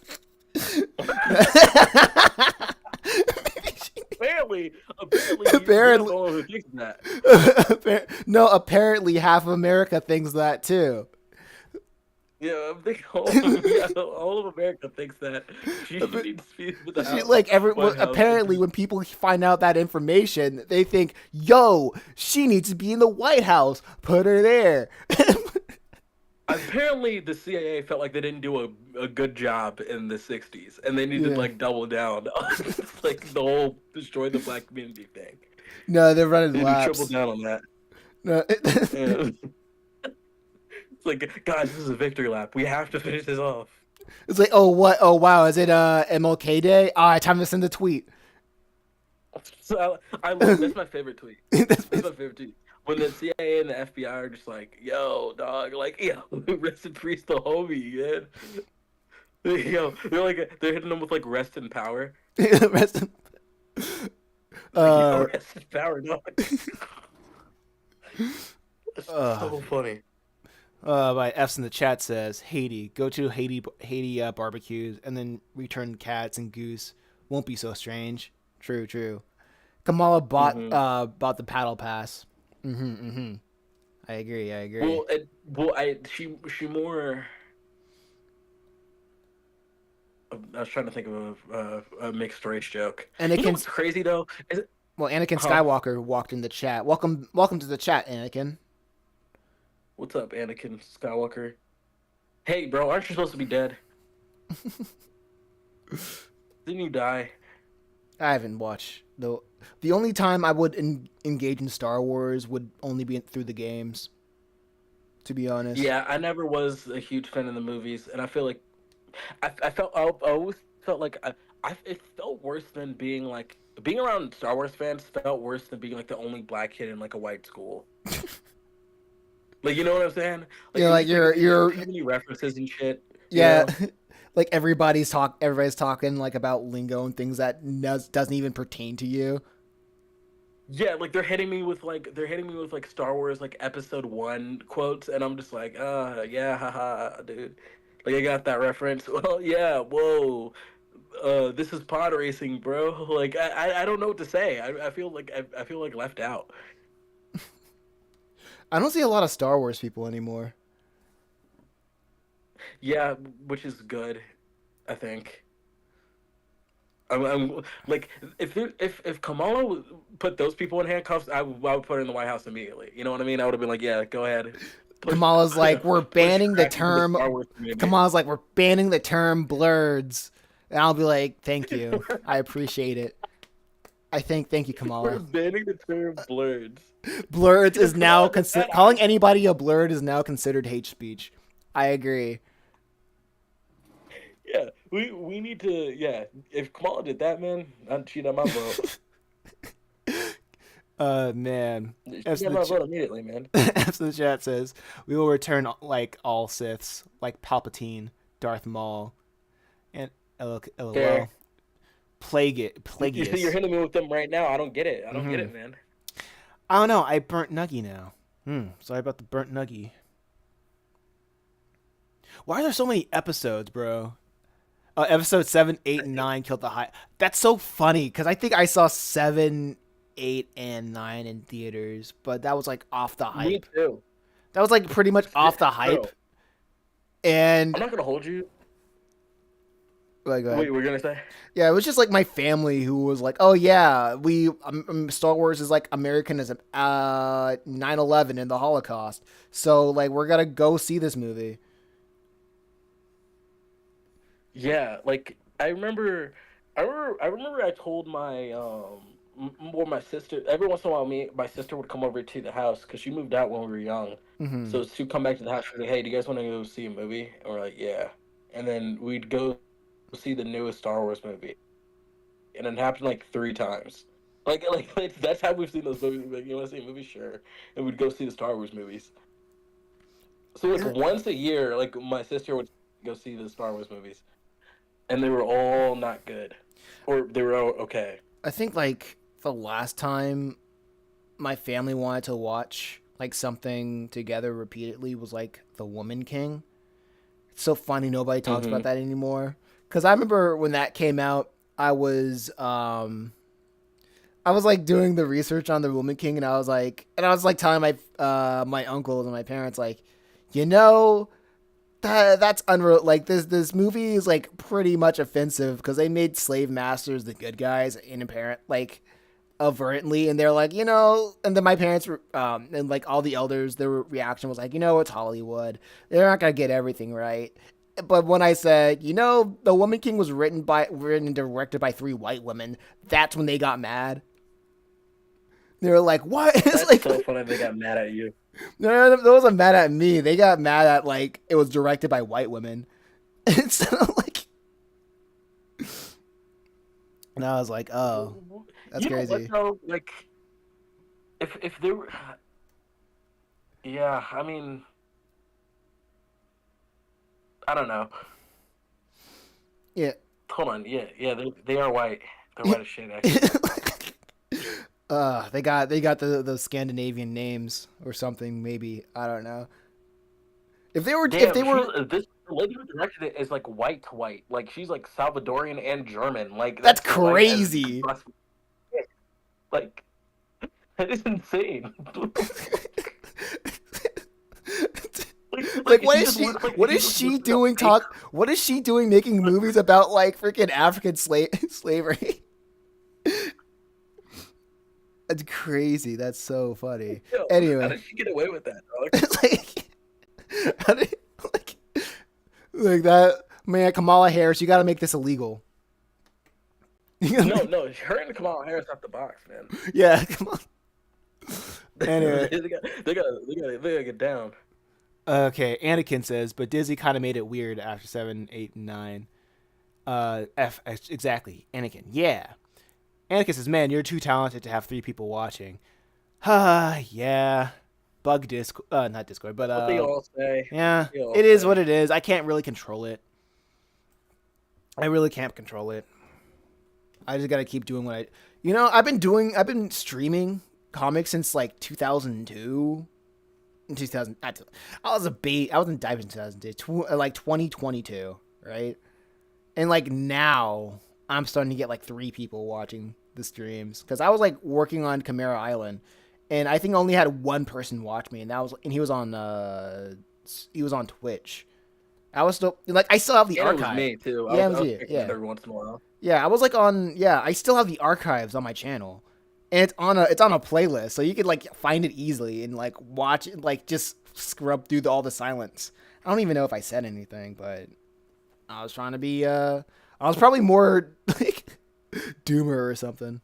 Apparently, you're not Apparently, the only one who thinks that. no. Apparently, half of America thinks that too. Yeah, I think all of America thinks that she needs to be with the She, house, like White House. apparently, when people find out that information, they think, "Yo, she needs to be in the White House. Put her there." Apparently, the CIA felt like they didn't do a good job in the '60s, and they need to Yeah. like double down on like the whole destroy the black community thing. No, they're running They need to triple laps. down on that. No. Yeah. It's like, guys, this is a victory lap. We have to finish this off. It's like, oh what? Oh wow, is it MLK Day? All right, time to send a tweet. So I love that's my favorite tweet. That's That's my favorite tweet. When the CIA and the FBI are just like, yo, dog, like, yo, rest in peace the homie, man. Yo, they're hitting them with like rest in power. Rest in- Yo, rest in power, dog. It's uh, so funny. my F's in the chat says Haiti. Go to Haiti barbecues and then return cats and goose. Won't be so strange. True. Kamala bought bought the paddle pass. I agree. She more. I was trying to think of a mixed race joke. And You know what's crazy though? Is it, well, Anakin huh? Skywalker walked in the chat. Welcome to the chat, Anakin. What's up, Anakin Skywalker? Hey, bro, aren't you supposed to be dead? Didn't you die? I haven't watched though. The only time I would engage in Star Wars would only be through the games. To be honest. Yeah, I never was a huge fan of the movies, and I feel like I always felt like it felt worse than being around Star Wars fans felt worse than being like the only black kid in like a white school. Like you know what I'm saying? Like, Yeah, like you're so many references and shit. yeah. You know? Like everybody's talking like about lingo and things that doesn't even pertain to you. Yeah, like they're hitting me with like Star Wars like Episode 1 quotes, and I'm just like, yeah, haha, dude. Like I got that reference. Well, yeah, whoa. This is pod racing, bro. Like I don't know what to say. I feel like I feel like left out. I don't see a lot of Star Wars people anymore. Yeah, which is good, I think. I'm like if Kamala put those people in handcuffs, I would put her in the White House immediately. You know what I mean? I would have been like, yeah, go ahead. Kamala's like, we're banning the crack into term. Star Wars community. Kamala's like, we're banning the term blurs, and I'll be like, thank you, I appreciate it. Thank you, We're Kamala. banning the term blurs. Blurs is now Kamala did that, calling anybody a blurred is now considered hate speech. I agree. Yeah, we need to. Yeah, if Kamala did that, man, I'd cheat on my vote. Man. Cheat on my vote immediately, man. After the chat says, we will return like all Siths, like Palpatine, Darth Maul, and LOL. Fair. Plagueis. You're hitting me with them right now. I don't get it. I don't get it, man. I don't know. I burnt Nuggy now. Sorry about the burnt Nuggy. Why are there so many episodes, bro? Episode 7, 8, and 9 killed the hype. That's so funny because I think I saw 7, 8, and 9 in theaters, but that was like off the Me hype. too. That was like pretty much off the hype. Bro, I'm And not gonna hold you. like, go ahead. Wait, we're gonna say? Yeah, it was just like my family who was like, "Oh yeah, we Star Wars is like Americanism, 9/11 and the Holocaust. So like we're gonna go see this movie." Yeah, like I remember I told my well, my sister, every once in a while my sister would come over to the house because she moved out when we were young. Hmm. So she'd come back to the house. She'd be like, "Hey, do you guys want to go see a movie?" And we're like, "Yeah." And then we'd go see the newest Star Wars movie, and it happened like 3 times. Like that's how we've seen those movies. We'd be like, "You want to see a movie? Sure." And we'd go see the Star Wars movies. So like once a year, like my sister would go see the Star Wars movies, and they were all not good, or they were all okay. I think like the last time my family wanted to watch like something together repeatedly was like The Woman King. It's so funny nobody talks Mm-hmm. about that anymore. Cause I remember when that came out, I was like doing the research on The Woman King, and I was like telling my my uncles and my parents like, you know, that's unreal. Like this movie is like pretty much offensive because they made slave masters the good guys in apparent like overtly, and they're like, and then my parents and like all the elders, their reaction was like, it's Hollywood, they're not gonna get everything right. But when I said, The Woman King was written and directed by 3 white women, that's when they got mad. They were like, what? It's That's like, so funny. They got mad at you. no, they wasn't mad at me. They got mad at like it was directed by white women. Instead of like, and I was like, oh, that's You know what crazy. though? Like, if there were, yeah, I mean, I don't know. Yeah. Hold on, yeah, they are white. They're white as shit, actually. They got the Scandinavian names or something, maybe. I don't know. If they Damn, were the lady who directed it is like white to white. Like she's like Salvadorian and German. Like that's that's white as you could crazy. possibly get. Like that is insane. Like Like she just looks like what she is just she looks like a doing fake. what is she doing making movies about like freaking African slavery? That's crazy. That's so funny. Yo, how Anyway, did she get away with that, dog? it's like how did like like that man Kamala Harris, you got to make this illegal. No, her and Kamala Harris off the box, man. Yeah, come on. Anyway, They gotta get down. okay, Anakin says, but Disney kind of made it weird after 7, 8, and 9. Exactly. Anakin. Yeah. Anakin says, man, you're too talented to have 3 people watching. Yeah. Bug Discord. Not Discord, but, What they all say. yeah. They all It is say. what it is. I can't really control it. I really can't control it. I just gotta keep doing what I've been streaming comics since like 2002. In 2000, I was I was in dive in 2002, like 2022, right? And like now, I'm starting to get like 3 people watching the streams because I was like working on Chimera Island, and I think I only had one person watch me, and he was on Twitch. I was still like I still have the And it was archive. me too. Yeah, it I was was you. picking it Yeah, every once in a while. yeah. I was like I still have the archives on my channel, and it's on a playlist, so you could like find it easily and like watch it, like just scrub through all the silence. I don't even know if I said anything, but I was trying to be I was probably more like doomer or something.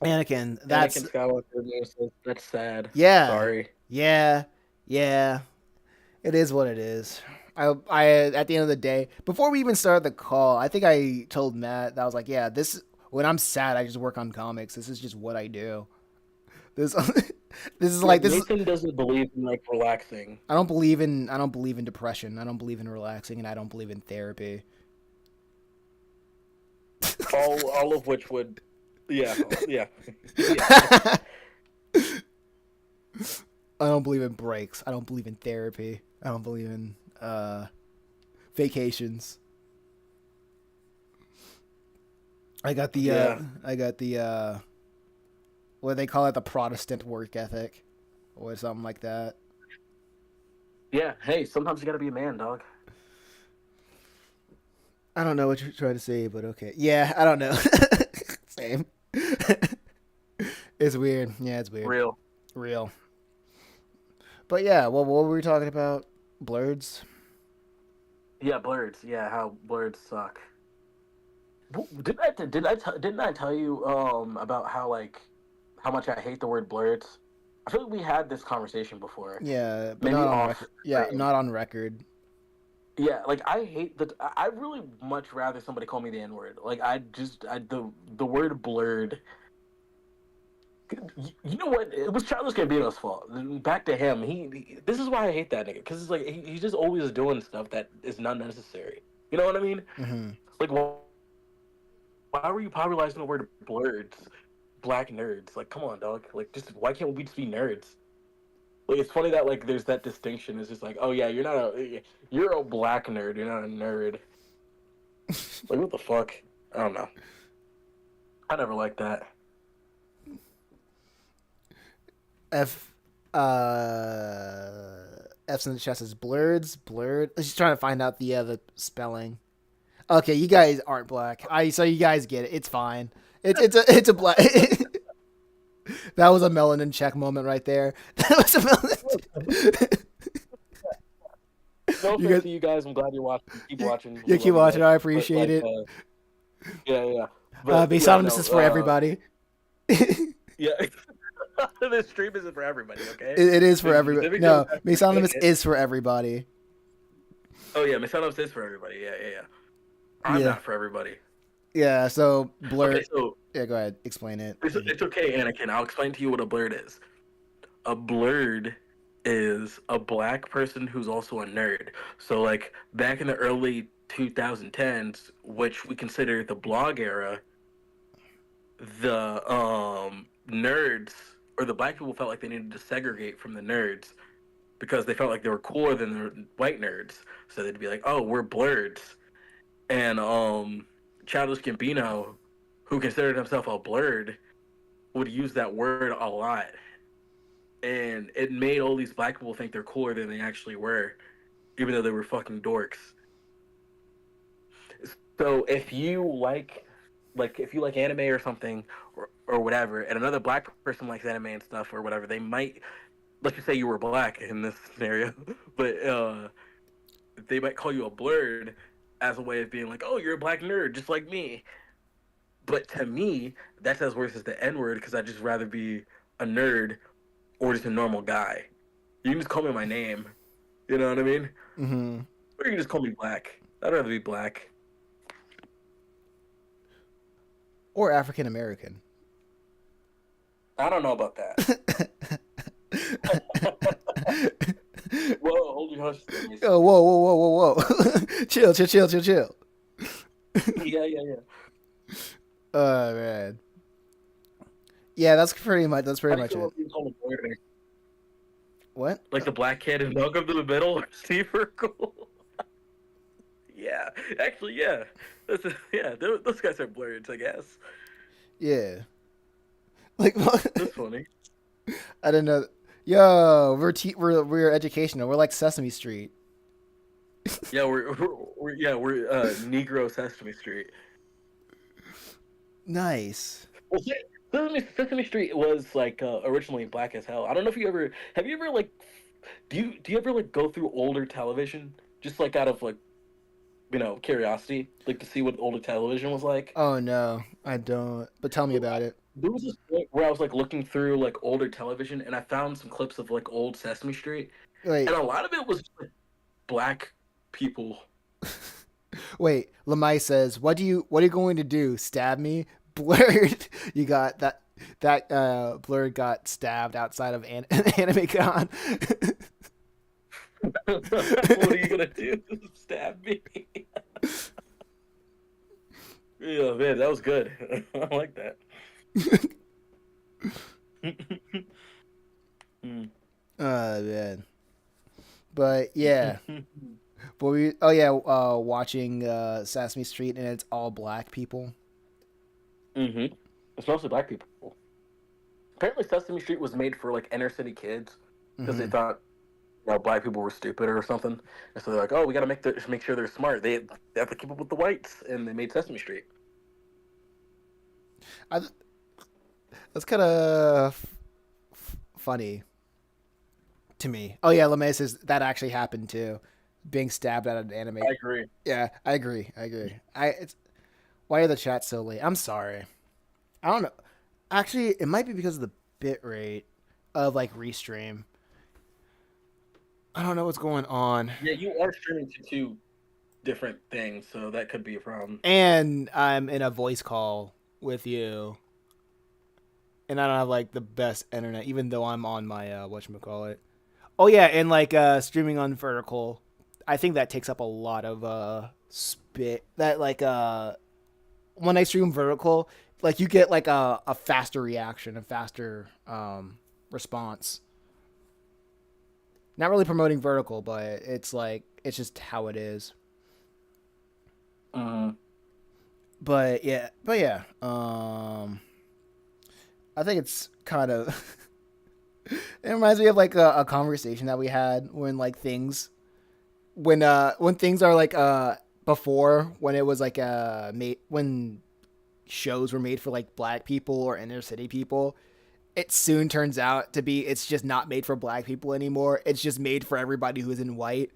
Anakin, Anakin Skywalker says, that's sad. yeah, Sorry. yeah, yeah. It is what it is. I at the end of the day, before we even started the call, I think I told Matt that I was like, yeah, this when I'm sad, I just work on comics. This is just what I do. This this is like this. Nathan doesn't believe in like relaxing. I don't believe in depression. I don't believe in relaxing, and I don't believe in therapy. All of which would, yeah. Yeah. I don't believe in breaks. I don't believe in therapy. I don't believe in vacations. Yeah. I got the what they call it, the Protestant work ethic, or something like that. Yeah. Hey, sometimes you gotta be a man, dog. I don't know what you're trying to say, but okay. Yeah, I don't know. Same. It's weird. Yeah, it's weird. Real. Real. But yeah, well, what were we talking about? Blurs. Yeah, blurs. Yeah, how blurs suck. Didn't I tell you about how like how much I hate the word blurs? I feel like we had this conversation before. Yeah, but not Maybe on off record. Yeah, stream. not on record. Yeah, like I hate that. I really much rather somebody call me the N word. Like the word blurred. You know what? It was Childish Gambino's fault. Back to him. This is why I hate that nigga because it's like he's just always doing stuff that is not necessary. You know what I mean? Mm-hmm. Like why were you popularizing the word blurred? Black nerds. Like, come on, dog. Like, just why can't we just be nerds? Like, it's funny that like there's that distinction. It's just like, oh yeah, you're a black nerd. You're not a nerd. Like, what the fuck? I don't know. I never liked that. F F's in the chest is blurred. Blurred. She's trying to find out the spelling. Okay, you guys aren't black. So you guys get it. It's fine. It's a black. That was a melanin check moment right there. That was a melanin. No You offense guys, to you guys. I'm glad you're watching. Keep watching. you We keep love you watching. guys. I But appreciate like, it. yeah, yeah. But yeah, Masonimous no. is for everybody. Yeah. This stream isn't for everybody. Okay. It is for There's a everybody. specific No, demographic who's getting Masonimous it. is for everybody. Oh yeah, Masonimous is for everybody. Yeah, yeah, yeah. I'm Yeah, not for everybody. yeah. So Okay, blur. so Yeah, go ahead. Explain it. it's okay, Anakin. I'll explain to you what a blurred is. A blurred is a black person who's also a nerd. So like back in the early 2010s, which we consider the blog era, the nerds or the black people felt like they needed to segregate from the nerds because they felt like they were cooler than the white nerds. So they'd be like, "Oh, we're blurreds." And Childish Gambino, who considered himself a blurred, would use that word a lot, and it made all these black people think they're cooler than they actually were, even though they were fucking dorks. So if you like anime or something or whatever, and another black person likes anime and stuff or whatever, they might, let's just say you were black in this scenario, but they might call you a blurred as a way of being like, oh, you're a black nerd just like me. But to me, that's as worse as the N word because I'd just rather be a nerd or just a normal guy. You can just call me my name. You know what I mean? Mm-hmm. Or you can just call me black. I'd rather be black. Or African American. I don't know about that. Whoa, hold your horses. Oh, whoa, whoa, whoa, whoa, whoa! Chill, chill, chill, chill, chill. Yeah, yeah, yeah. Oh man. Yeah, that's pretty much. That's How pretty do you much feel it. about being called a blurred? What? Like the black kid in Welcome to the Middle or Steve Urkel? Yeah, actually, yeah. Yeah, those guys are blurred, I guess. Yeah. Like, That's funny. I didn't know. Yo, we're educational. We're like Sesame Street. Yeah, we're Negro Sesame Street. Nice. Well, Sesame Street was like originally black as hell. I don't know if you ever like do you ever like go through older television just like out of like curiosity, like to see what older television was like? Oh no, I don't. But tell me about it. There was this point where I was like looking through like older television and I found some clips of like old Sesame Street, and Wait, a lot of it was like, black people. wait. Lamai says, What are you going to do? Stab me?" Blurred. You got that. Blurred got stabbed outside of Anime Con. What are you gonna do? Stab me? Yeah, man, that was good. I like that. Mm. Man. But yeah. But watching Sesame Street and it's all black people. Mm-hmm. It's mostly black people. Apparently, Sesame Street was made for like inner city kids because they Mm-hmm. thought black people were stupid or something, and so they're like, oh, we got to make sure they're smart. They have to keep up with the whites, and they made Sesame Street. I, that's kind of funny to me. Oh yeah, LeMay says that actually happened too, being stabbed at an anime. I agree. Yeah, I agree. I agree. Why are the chats so late? I'm sorry. I don't know. Actually, it might be because of the bit rate of like restream. I don't know what's going on. Yeah, you are streaming to two different things, so that could be a problem. And I'm in a voice call with you, and I don't have like the best internet, even though I'm on my whatchamacallit. Oh yeah, and like streaming on vertical, I think that takes up a lot of spit. That like when I stream vertical, like you get like a faster reaction, a faster response. Not really promoting vertical, but it's like it's just how it is. Uh, But yeah. I think it's kind of. It reminds me of like a conversation that we had when like things, when things are like before when it was like made when shows were made for like black people or inner city people. It soon turns out to be it's just not made for black people anymore. It's just made for everybody who isn't white.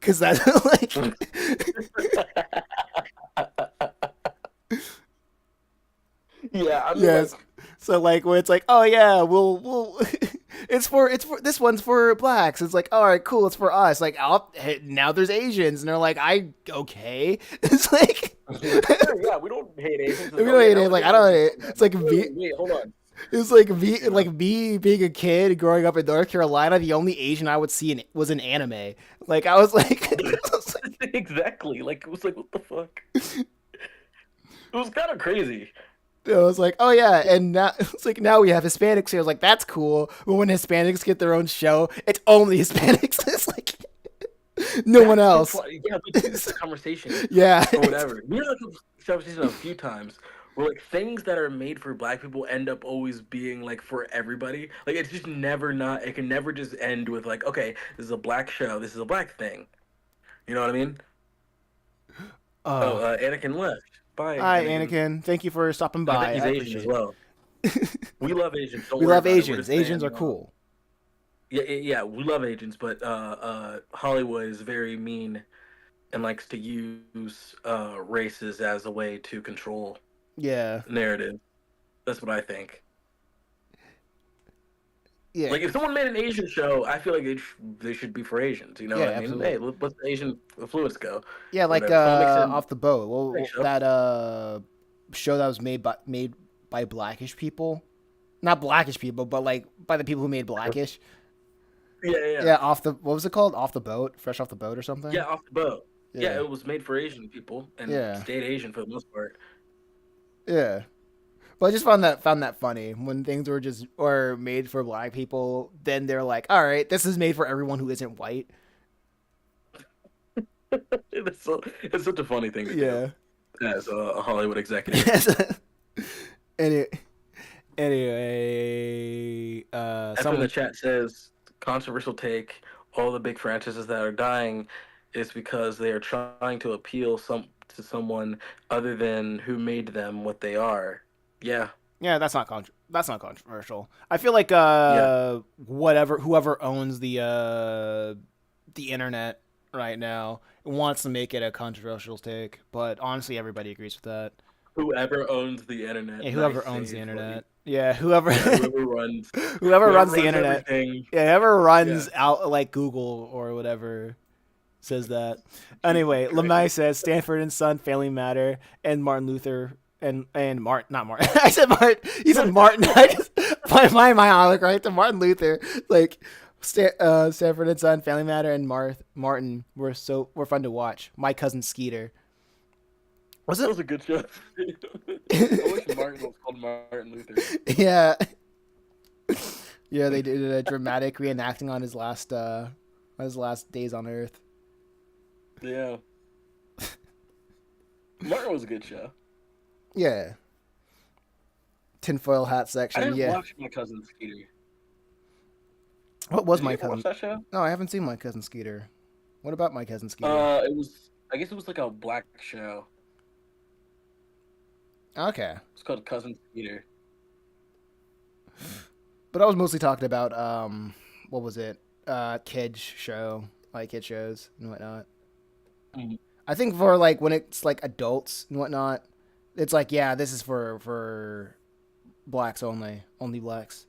Cause that's like yeah, I mean, yes. like, So like when it's like, oh yeah, we'll it's for this one's for blacks. It's like, all right, cool, it's for us. Like, oh, hey, now there's Asians, and they're like, I okay. It's like yeah, we don't hate Asians. we Like, don't oh yeah, hate now it. we're Like I getting don't. into Hate it. It's like wait, hold on. it's like me You know, like me being a kid growing up in North Carolina. The only Asian I would see was an anime. Like I was like, exactly. Like it was like, what the fuck? It was kind of crazy. I was like, oh yeah, and now it's like now we have Hispanics here. I was like, that's cool. But when Hispanics get their own show, it's only Hispanics. It's like no one That's so else. funny. Yeah, we had this conversation Yeah. or whatever. We had like this conversation a few times where like things that are made for black people end up always being like for everybody. Like it's just never not. It can never just end with like, okay, this is a black show. This is a black thing. You know what I mean? Oh, Oh, Anakin left. Bye, hi Anakin. Anakin. Thank you for stopping I bet by. he's I Asian as appreciate well. We love Asians. Don't We worry love about it. We're Asians. just Asians saying. are cool. Yeah, we love Asians, but Hollywood is very mean and likes to use races as a way to control Yeah. narrative. That's what I think. Yeah. Like if someone made an Asian show, I feel like they should be for Asians. You know Yeah, what I mean? Hey, absolutely. let the Asian influence go Yeah, or like whatever. Someone makes it off the boat. a Well, show. that show that was made by blackish people. Not blackish people, but like by the people who made blackish. Yeah. Yeah, off the what was it called? Off the boat, fresh off the boat or something. Yeah, off the boat. Yeah, Yeah. it was made for Asian people and Yeah. stayed Asian for the most part. Yeah. But I just found that funny when things were just or made for black people. Then they're like, all right, this is made for everyone who isn't white. It's such a funny thing to do Yeah. as a Hollywood executive. Any, anyway, After in the chat says controversial take, all the big franchises that are dying is because they are trying to appeal to someone other than who made them what they are. Yeah, yeah, that's not controversial. I feel like yeah. whoever owns the internet right now wants to make it a controversial take, but honestly, everybody agrees with that. Whoever owns the internet, Yeah, nice whoever owns the save, buddy. internet. Yeah, whoever Yeah, whoever runs, whoever whoever runs the runs internet. everything. Yeah, whoever Yeah, runs out like Google or whatever says that. Jesus Anyway, Christ. Lemay says Stanford and Son, Family Matter, and Martin Luther and Martin, not Martin. I said Martin. He said Martin. I just my autocorrect to Martin Luther. Like Stanford and Son, Family Matter, and Martin were fun to watch. My cousin Skeeter. Was That it? was a good show. I wish Martin was called Martin Luther. Yeah. Yeah, they did a dramatic reenacting on his last days on Earth. Yeah, Martin was a good show. Yeah. tinfoil hat I section. didn't Yeah. watch My Cousin Skeeter. What was Did you My ever watch Cousin? that show? No, I haven't seen My Cousin Skeeter. What about My Cousin Skeeter? It was. I guess it was like a black show. Okay. It's called Cousin Skeeter. But I was mostly talking about what was it? Kids show, like kid shows and whatnot. Mhm. I think for like when it's like adults and whatnot, it's like yeah, this is for blacks only blacks.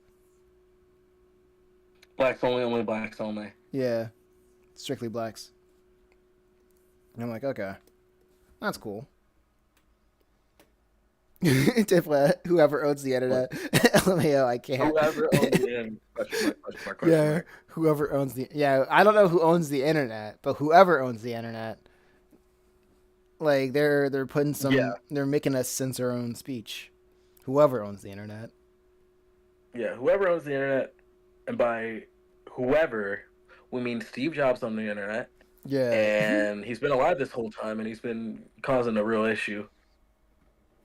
Blacks only, only blacks only. Yeah, strictly blacks. And I'm like, okay, that's cool. Whoever owns the internet, LMAO, I can't. Whoever owns the internet. Question mark. Yeah, whoever owns the I don't know who owns the internet, but whoever owns the internet, like they're putting some, Yeah. they're making us censor our own speech. Whoever owns the internet. Yeah, whoever owns the internet, and by whoever, we mean Steve Jobs on the internet, Yeah. and he's been alive this whole time, and he's been causing a real issue.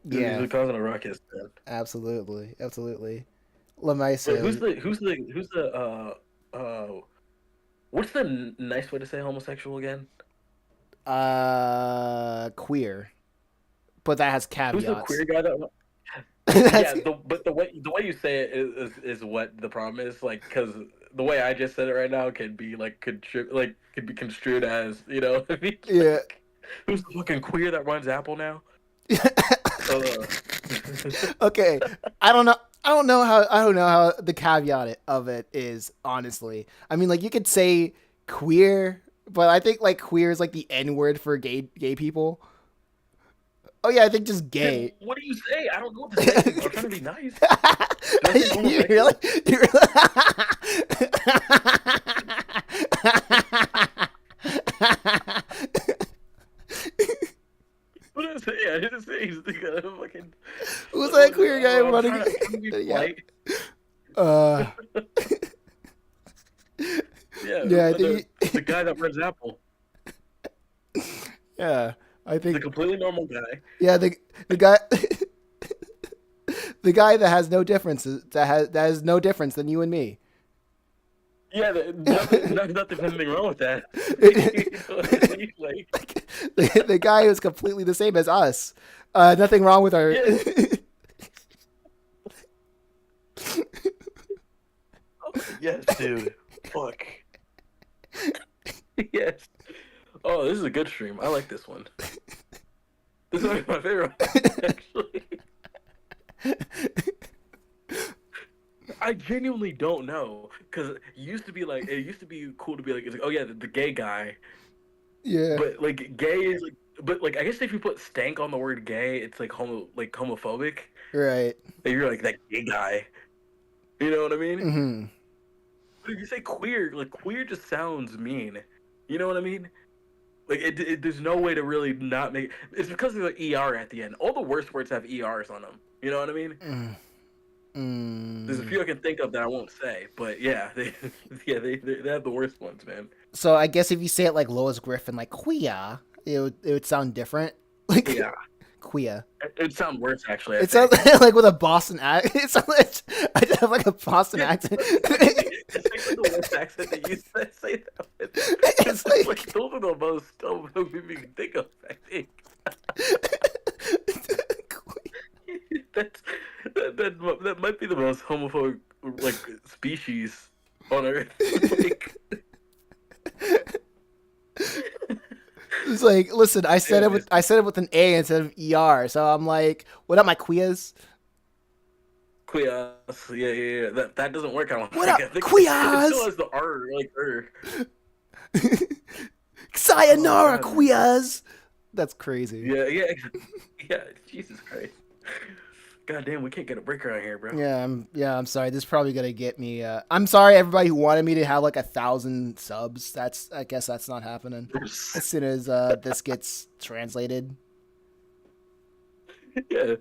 He's Yeah. been causing a ruckus, man. Absolutely. Let me But say. who's the what's the nice way to say homosexual again? Queer, but that has Who's the caveats. queer guy that? That's- Yeah, but the way you say it is what the problem is. Like, because the way I just said it right now could be like could be construed as, you know what I mean? Yeah. Who's the fucking queer that runs Apple now? Okay, I don't know how the caveat of it is, honestly. I mean, like you could say queer, but I think like queer is like the N word for gay people. Oh yeah, I think just gay. What do you say? I don't know what to say. I'm trying to be nice. You really? What did I say? I didn't say he's the guy fucking. Who's that queer guy I'm running? trying to be Yeah. polite. Yeah, I think the guy that runs Apple. yeah, I He's a think completely normal guy. yeah, the guy the guy that has no differences that has no difference than you and me. Yeah, nothing wrong with that. Like, The guy who's completely the same as us. Nothing wrong with our. Yeah. Yes, dude. Fuck. Yes. Oh, this is a good stream. I like this one. This is one of my favorite ones, actually. I genuinely don't know, because it used to be cool to be like, it's like, oh yeah, the gay guy. Yeah. But like gay is like, but like I guess if you put stank on the word gay, it's like homophobic. Right. Like, you're like that gay guy. You know what I mean? Mm-hmm. But if you say queer, like queer just sounds mean. You know what I mean? Like there's no way to really not make. It's because of the er at the end. All the worst words have ers on them. You know what I mean? There's a few I can think of that I won't say, but yeah, they have the worst ones, man. So I guess if you say it like Lois Griffin, like queer, it would sound different. Like Yeah, queer. it'd sound worse actually. It sounds like with a Boston accent. It sounds like I have like a Boston accent. It's like the worst accent that you say that with. It's like Those are the most people you can think of, I think. That might be the most homophobic like species on Earth. Like, it's like, listen, I said it with an A instead of ER, so I'm like, what up, my queers? queers, yeah. That doesn't work. I don't What think. up, I think queers? it still has the R, like R. Sayonara, Oh, God. queers. That's crazy. Yeah. Jesus Christ. God damn, we can't get a break around here, bro. I'm sorry. This is probably gonna get me. I'm sorry, everybody who wanted me to have like 1,000 subs. I guess that's not happening. As soon as this gets translated. Yeah.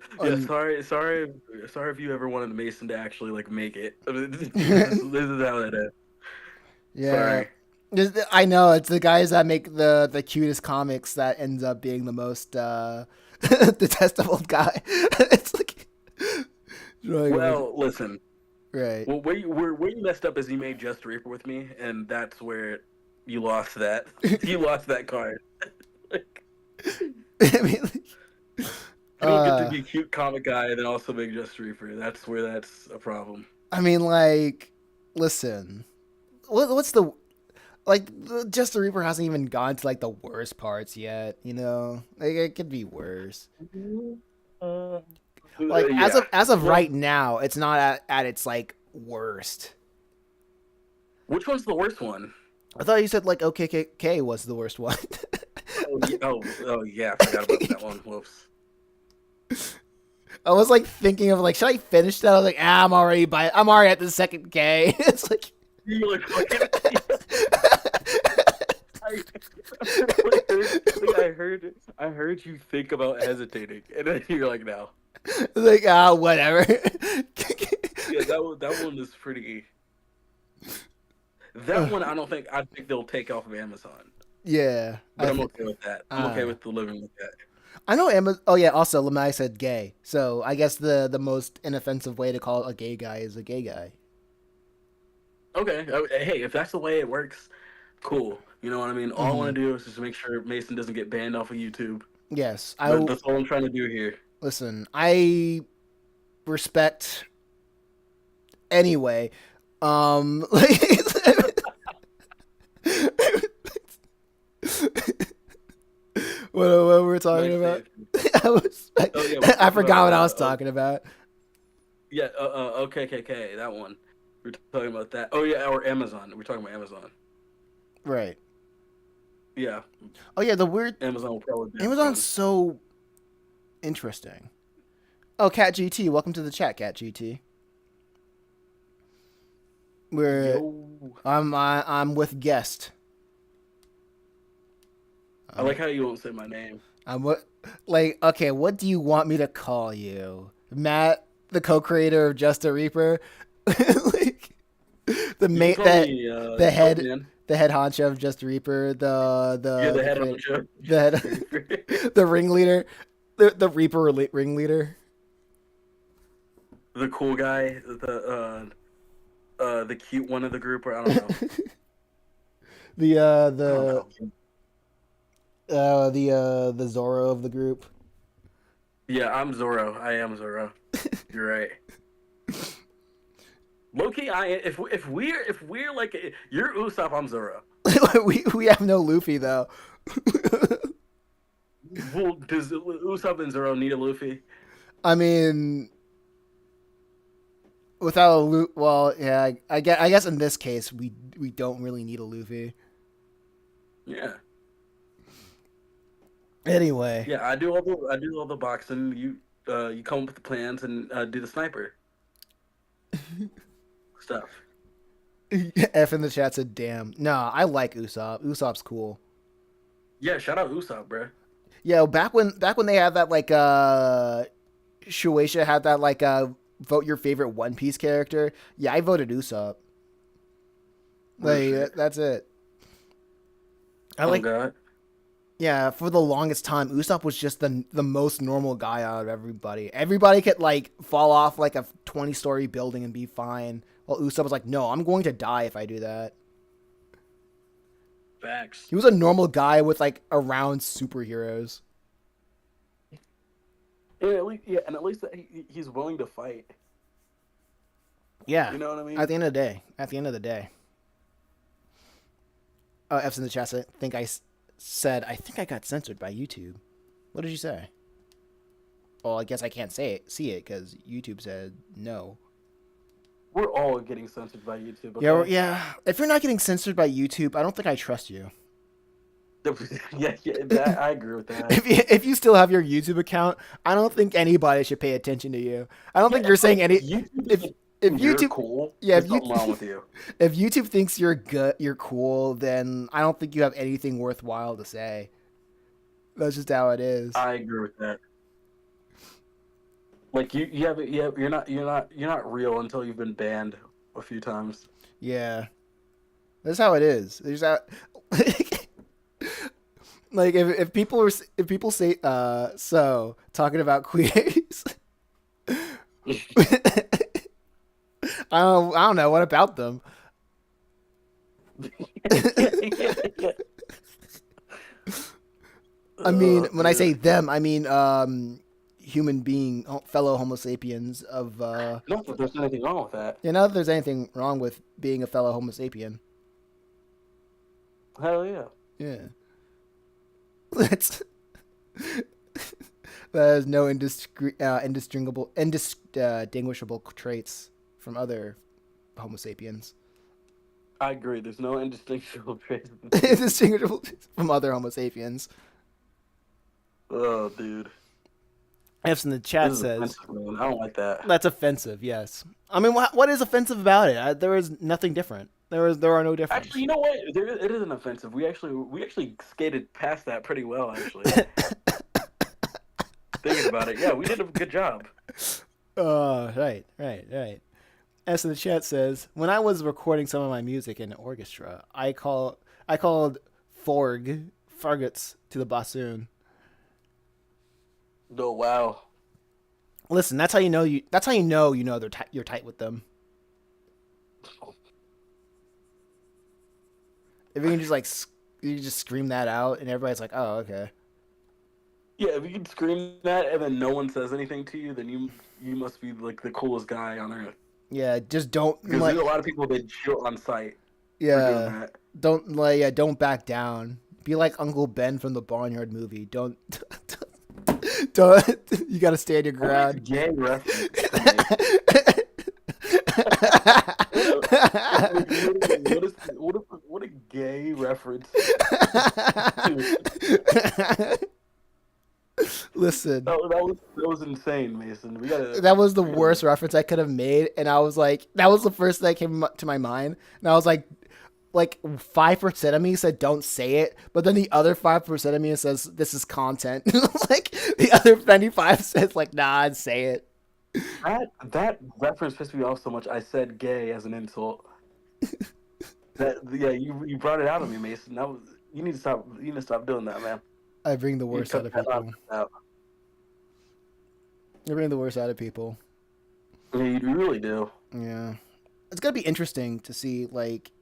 Sorry if you ever wanted Mason to actually like make it. This is how that is. Yeah. Sorry. I know it's the guys that make the cutest comics that ends up being the most detestable guy. It's like Well, listen. Right. Well, where you messed up is you made Just Reaper with me, and that's where you lost that. You lost that card. Like, I mean, like, you don't get to be cute comic guy and then also make Just Reaper. That's where that's a problem. I mean, like, listen, what's the like? Just the Reaper hasn't even gone to like the worst parts yet. You know, like it could be worse. Uh, Like yeah. as of Well, right now, it's not at its like worst. which one's the worst one? I thought you said like OKKK was the worst one. Oh yeah, I forgot about that one. Whoops. I was like thinking of like, should I finish that? I was like, I'm already at the second K. It's like You were like, I, I heard you think about hesitating, and then you're like, no. like whatever. Yeah, that one is pretty. That one, I think they'll take off of Amazon, Yeah, but I'm okay with that. I'm okay with the living with that. I know Amazon. Oh yeah, also Lemai said gay, so I guess the most inoffensive way to call a gay guy is a gay guy. Okay, hey, if that's the way it works, cool. You know what I mean? All I Mm-hmm. want to do is just make sure Mason doesn't get banned off of YouTube. Yes, That's all I'm trying to do here. listen. I respect anyway. Like, what were we talking Nice about? save. Oh yeah, I forgot what I was talking about. yeah. OKKK, that one. We're talking about that. Oh yeah, or Amazon. We're talking about Amazon. Right. Yeah, Oh yeah, the weird Amazon will probably be Amazon's fun. so interesting. Oh, Cat GT, welcome to the chat, Cat GT. We're Yo. I'm with guest. I like how you won't say my name. I'm what like okay, what do you want me to call you? Matt, the co-creator of Just a Reaper? Like the You can mate call that me the Dope head Man. the head honcho of Just a Reaper, You're the the head creator, honcho. the head, the ringleader, the Reaper ringleader. The cool guy, the cute one of the group, or I don't know. The I don't know. the Zorro of the group. Yeah, I'm Zorro. I am Zorro. You're right. Loki, if we're like you're Usopp, I'm Zorro. we have no Luffy though. Well, does Usopp and Zoro need a Luffy? I mean, without a Luffy, well, yeah, I guess in this case we don't really need a Luffy. Yeah. Anyway, Yeah, I do all the boxing. You come up with the plans and do the sniper stuff. F in the chat said, "Damn, nah, I like Usopp. Usopp's cool." Yeah, shout out Usopp, bro. Yeah, back when they had that like Shueisha had that like vote your favorite One Piece character. Yeah, I voted Usopp. Like that's it. I Oh like God. yeah, for the longest time, Usopp was just the most normal guy out of everybody. Everybody could like fall off like a 20-story building and be fine. Well, Usopp was like, "No, I'm going to die if I do that." Facts. He was a normal guy with like around superheroes. Yeah, and at least he's willing to fight. Yeah. You know what I mean? At the end of the day. At the end of the day. Oh, F's in the chat. I think said I think I got censored by YouTube. What did you say? Well, I guess I can't see it because YouTube said no. We're all getting censored by YouTube. Okay? Yeah. If you're not getting censored by YouTube, I don't think I trust you. Yeah, that, I agree with that. If you still have your YouTube account, I don't think anybody should pay attention to you. I don't think you're saying any. If You're YouTube, cool, yeah, there's something wrong with you. If YouTube thinks you're good, you're cool, then I don't think you have anything worthwhile to say. That's just how it is. I agree with that. Like you're not real until you've been banned a few times. Yeah, that's how it is. There's that. Like if people say so talking about queers, I don't know. What about them? I mean, when I say Dude. them, I mean human being, fellow Homo sapiens of. Not that there's anything wrong with that. Not that there's anything wrong with being a fellow Homo sapien. Hell yeah. Yeah. That's that has no indistinguishable traits from other Homo sapiens. I agree. There's no indistinguishable trace. Indistinguishable from other Homo sapiens. Oh, dude. F's in the chat This is says offensive, man. I don't like that. that's offensive. Yes, I mean, what is offensive about it? There is nothing different. There are no difference. Actually, you know what? It isn't offensive. We actually skated past that pretty well. Actually, thinking about it, yeah, we did a good job. Right. S in the chat says, when I was recording some of my music in an orchestra, I called Farguts to the bassoon. Oh wow. Listen, that's how you know you're tight with them. If you can just you just scream that out and everybody's like, oh, okay. Yeah, if you can scream that and then no one says anything to you, then you must be like the coolest guy on earth. Yeah, just don't. Because there's a lot of people that chill on site. Yeah, don't back down. Be like Uncle Ben from the Barnyard movie. Don't. You gotta stand your ground. Gay reference. What a gay reference. Listen, that was insane, Mason. That was the worst reference I could have made, and I was like, that was the first thing that came to my mind, and I was like 5% of me said don't say it, but then the other 5% of me says this is content. Like the other 95 says like, nah, I'd say it. That reference pissed me off so much. I said "gay" as an insult. You brought it out of me, Mason. You need to stop. You need to stop doing that, man. I bring the worst out of people. I bring the worst out of people. Yeah, you really do. Yeah, it's gonna be interesting to see. Like,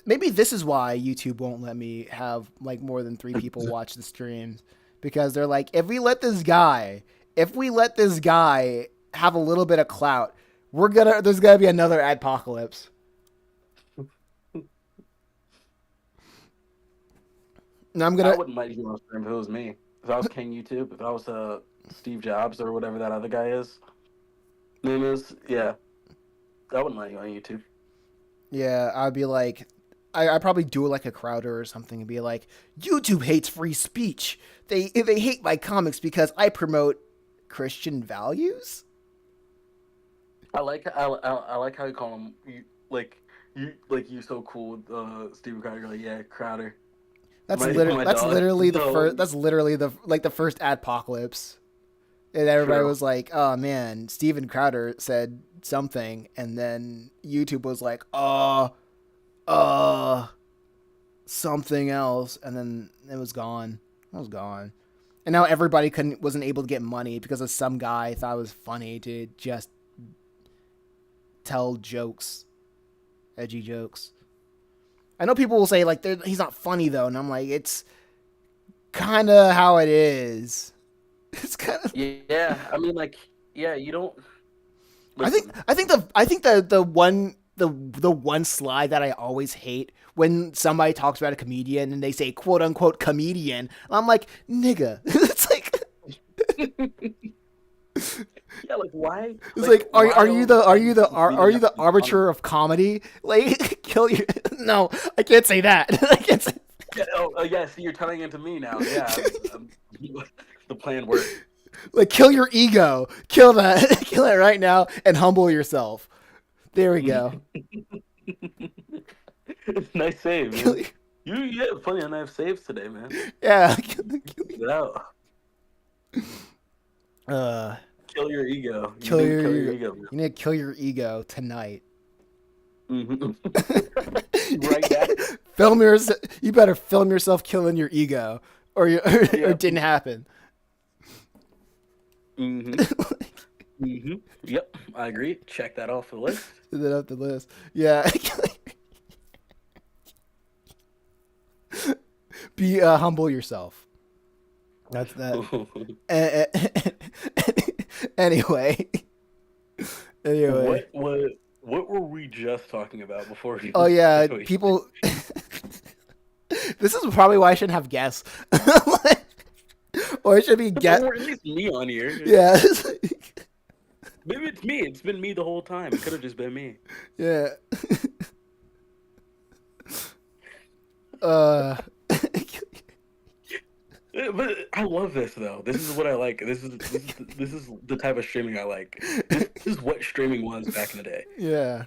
maybe this is why YouTube won't let me have like more than 3 people watch the streams, because they're like, if we let this guy have a little bit of clout, there's gonna be another adpocalypse. I wouldn't mind you on stream if it was me. If I was King YouTube, if I was Steve Jobs or whatever that other guy name is, yeah, I wouldn't mind you on YouTube. Yeah, I'd be like, I'd probably do it like a Crowder or something and be like, YouTube hates free speech. They hate my comics because I promote Christian values. I like how you call him you're so cool with Steve Crowder. You're like, yeah, Crowder. That's literally the first adpocalypse, and everybody was like, "Oh man, Steven Crowder said something," and then YouTube was like, something else," and then it was gone. It was gone, and now everybody wasn't able to get money because of some guy thought it was funny to just tell jokes, edgy jokes. I know people will say like he's not funny though, and I'm like, it's kind of how it is. It's kind of I mean, like, yeah, you don't. Listen. I think the one slide that I always hate when somebody talks about a comedian and they say quote unquote comedian, I'm like, nigga. It's like. Yeah, like why? It's like, are you the arbiter of comedy? Like, kill you? No, I can't say that. I can't say. Yeah. See, you're telling it to me now. Yeah, the plan worked. Like, kill your ego. Kill that. Kill it right now and humble yourself. There we go. Nice save, man. You had plenty of nice saves today, man. Yeah. Get it out. Kill your ego. Kill your ego. You need to kill your ego tonight. Mm-hmm. Right now. You better film yourself killing your ego, or it didn't happen. Mm-hmm. Yep, I agree. Check that off the list. Is it up the list? Yeah. Be humble yourself. That's that. Anyway, anyway. What were we just talking about before we Oh went to yeah, situation? people. This is probably why I shouldn't have guests. Or it should be get. Or at least me on here. Yeah. Maybe it's me. It's been me the whole time. It could have just been me. Yeah. Uh. But I love this though. This is what I like. This is the type of streaming I like. This is what streaming was back in the day. Yeah.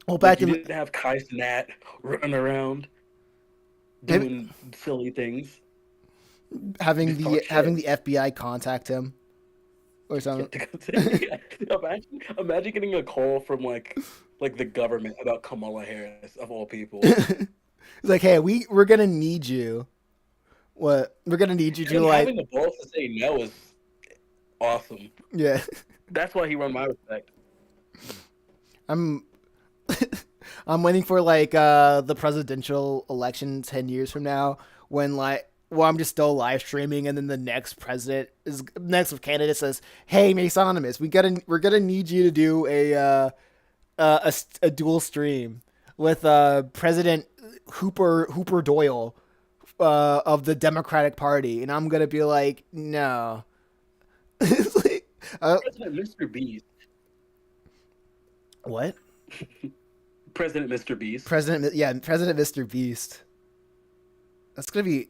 Well, Like back you in didn't have Kai Snat running around maybe doing silly things. having Just talk the shit. FBI contact him or something. Imagine getting a call from like the government about Kamala Harris of all people. It's like, hey, we're gonna need you. What? We're gonna need you And to then like. having the balls to say no is awesome. Yeah. That's why he won my respect. I'm. I'm waiting for like the presidential election 10 years from now when like well I'm just still live streaming and then the next candidate says, "Hey, Masonimous, we're gonna need you to do a dual stream with President Hooper Doyle of the Democratic Party," and I'm gonna be like, "No." It's like, President Mr. Beast. what? President Mr. Beast. President Mr. Beast. That's gonna be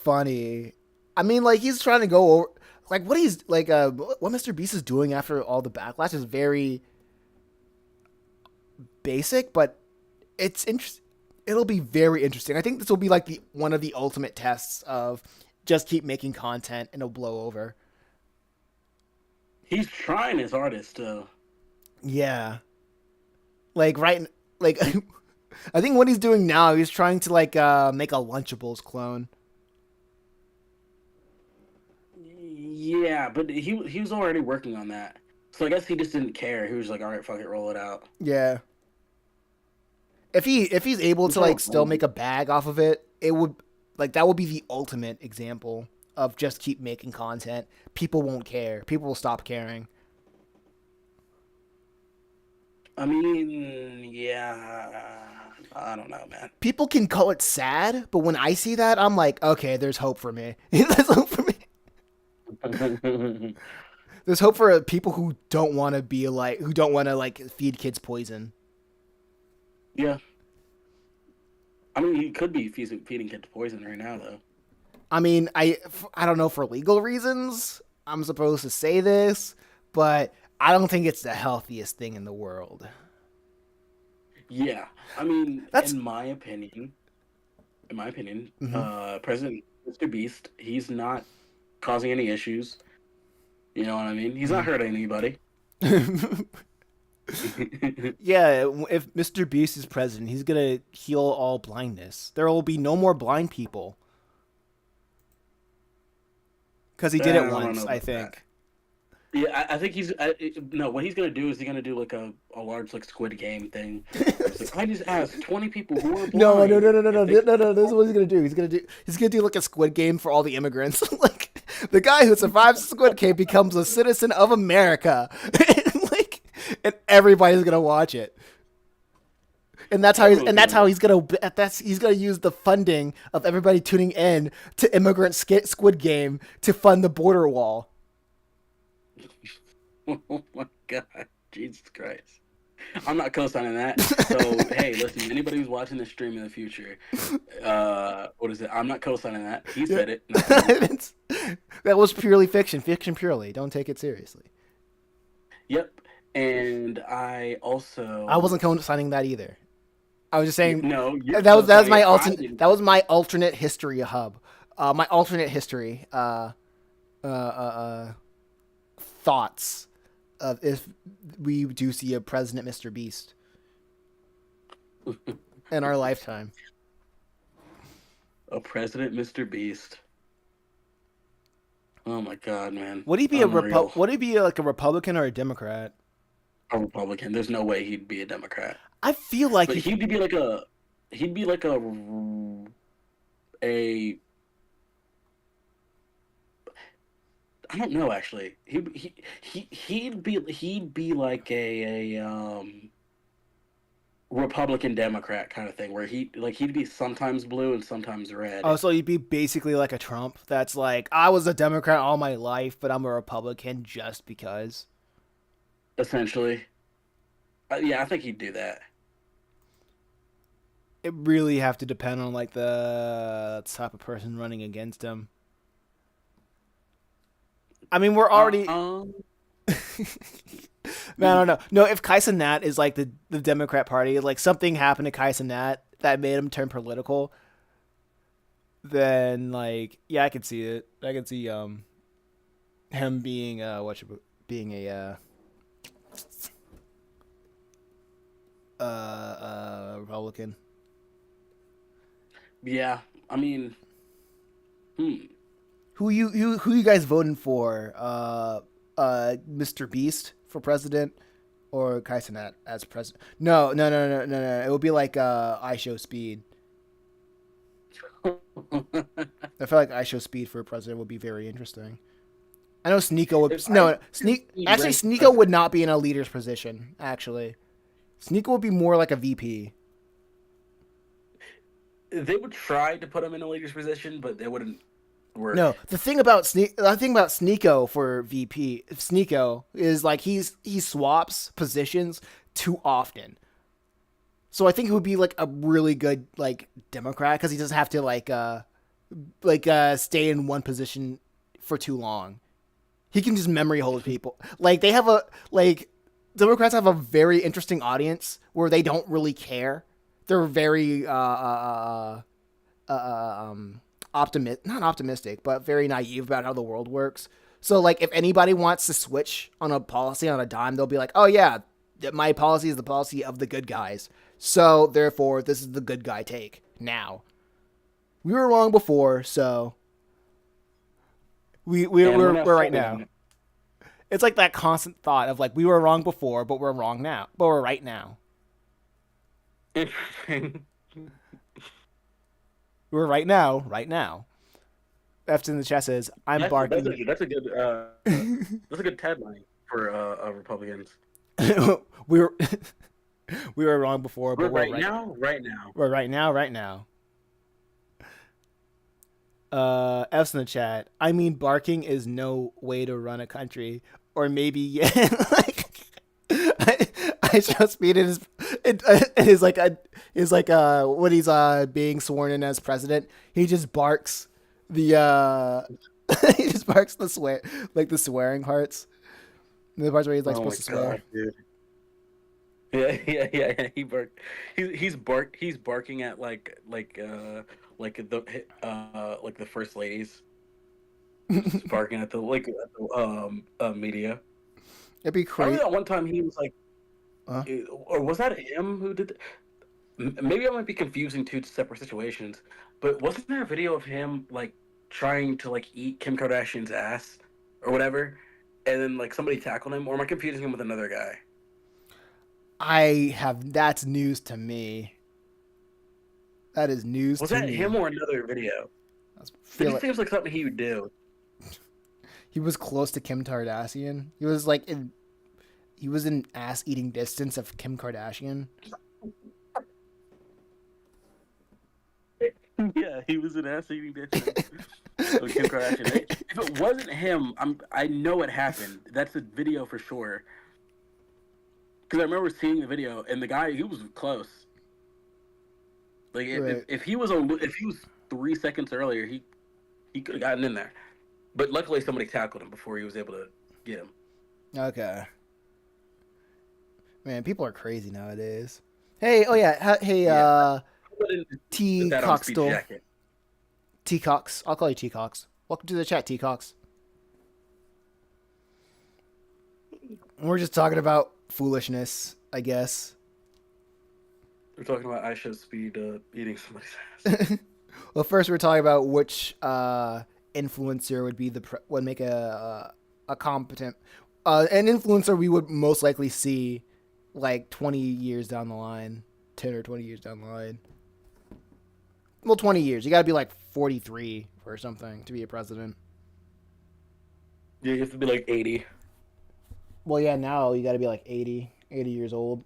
funny. I mean, like he's trying to go over, like what he's like, what Mr. Beast is doing after all the backlash is very basic, but it's interesting. It'll be very interesting. I think this will be like the one of the ultimate tests of just keep making content and it'll blow over. He's trying his hardest to. Yeah, like like I think what he's doing now, he's trying to like make a Lunchables clone. Yeah, but he was already working on that. So I guess he just didn't care. He was like, all right, fuck it, roll it out. Yeah. If he's able Which to I like don't still blame make him. a bag off of it, it would like that would be the ultimate example of just keep making content. People won't care. People will stop caring. I mean, yeah, I don't know, man. People can call it sad, but when I see that, I'm like, okay, there's hope for me. There's hope for me. There's hope for people who don't want to be like who don't want to like feed kids poison. Yeah, I mean, he could be feeding kids poison right now, though. I mean, I don't know for legal reasons. I'm supposed to say this, but I don't think it's the healthiest thing in the world. Yeah, I mean, That's in my opinion, mhm. President Mr. Beast, he's not causing any issues. You know what I mean? He's not hurting anybody. Yeah, if Mr. Beast is president, he's gonna heal all blindness. There will be no more blind people because he did it I don't know once, I about that. think. Yeah, I think no. What he's gonna do is he's gonna do like a large like Squid Game thing. Where it's like I just asked 20 people who are No, no, blind no, no, no, if no, they. no, no. This is what he's gonna do. He's gonna do like a Squid Game for all the immigrants. Like the guy who survives Squid Game becomes a citizen of America, and, like, and everybody's gonna watch it. Everyone's And gonna that's how watch. he's gonna use the funding of everybody tuning in to immigrant Squid Game to fund the border wall. Oh my god, Jesus Christ! I'm not co-signing that. So hey, listen, anybody who's watching this stream in the future, what is it? I'm not co-signing that. He Yeah. said it, not me. That was purely fiction purely. Don't take it seriously. Yep. And I wasn't co-signing that either. I was just saying no, you're co-signing it. I didn't. that was my alternate history hub. My alternate history uh, thoughts of if we do see a President Mr. Beast in our lifetime. A President Mr. Beast. Oh my god, man. Would he be Unreal. Would he be like a Republican or a Democrat? A Republican. There's no way he'd be a Democrat. I feel like But he could. he'd be like a I don't know actually. He'd be like a Republican Democrat kind of thing where he'd be sometimes blue and sometimes Oh, red. so he'd be basically like a Trump. That's like I was a Democrat all my life, but I'm a Republican just because. Essentially. Yeah, I think he'd do that. It really have to depend on like the type of person running against him. I mean, we're already. Um, No, no, no, no. If Kaisa Nat is like the Democrat Party, like something happened to Kaisa Nat that made him turn political, then like yeah, I could see it. I could see him being being a Republican. yeah, I mean, hmm. Who you guys voting for? Mr. Beast for president or Kaisa Nat as president? No, no, no, no, no, no. It would be like I Show Speed. I feel like I Show Speed for president would be very interesting. I know Sneeko would If I no Sneak he actually ran for Sneeko would president, not be in a leader's position. Actually, Sneeko would be more like a VP. they would try to put him in a leader's position, but they wouldn't work. No, the thing about Sneeko for VP Sneeko is like he swaps positions too often. So I think it would be like a really good like Democrat because he doesn't have to stay in one position for too long. He can just memory hold people. Like they have a like Democrats have a very interesting audience where they don't really care. They're very not optimistic, but very naive about how the world works. So like if anybody wants to switch on a policy on a dime, they'll be like, "Oh yeah, my policy is the policy of the good guys. So therefore, this is the good guy take now. We were wrong before, so And we're not we're right folding now." on it. It's like that constant thought of like we were wrong before, but we're wrong now. But we're right now. Interesting. We're right now, right now. F in the chat says, "I'm barking." That's a good tagline for Republicans. we were we were wrong before, We're but we're right now, right now. we're right now, right now. F's in the chat. I mean, barking is no way to run a country, or maybe yeah. Like, I show speed it is like a is like when he's being sworn in as president. He just barks the he just barks the swearing parts. The parts where he's like Oh my supposed to swear. god, dude. Yeah. He's barking at like the first ladies. Just barking at the media. It'd be I remember crazy. that one time he was like, Uh, or was that him who did? Maybe I might be confusing two separate situations, but wasn't there a video of him like trying to like eat Kim Kardashian's ass or whatever, and then like somebody tackled him, or am I confusing him with another guy? that's news to me. That is news Was to that him me. or another video? I It feel just it. seems like something he would do. He was close to Kim Kardashian. He was in ass eating distance of Kim Kardashian. Yeah, he was an ass eating bitch. Of Kim Kardashian. If it wasn't him, I know it happened. That's a video for sure. Because I remember seeing the video, and the guy he was close. Like Right. if he was 3 seconds earlier, he could have gotten in there. But luckily, somebody tackled him before he was able to get him. Okay. Man, people are crazy nowadays. Hey, oh yeah, hey, Yeah. Put T that on speed Coxtel, jacket. T Cox. I'll call you T Cox. Welcome to the chat, T Cox. We're just talking about foolishness, I guess. We're talking about Aisha Speed eating somebody's ass. Well, first we're talking about which influencer would make a competent an influencer we would most likely see like 20 years down the line, 10 or 20 years down the line. Well, 20 years. You got to be like 43 or something to be a president. Yeah, you have to be like 80. Well, yeah, now you got to be like 80 years old,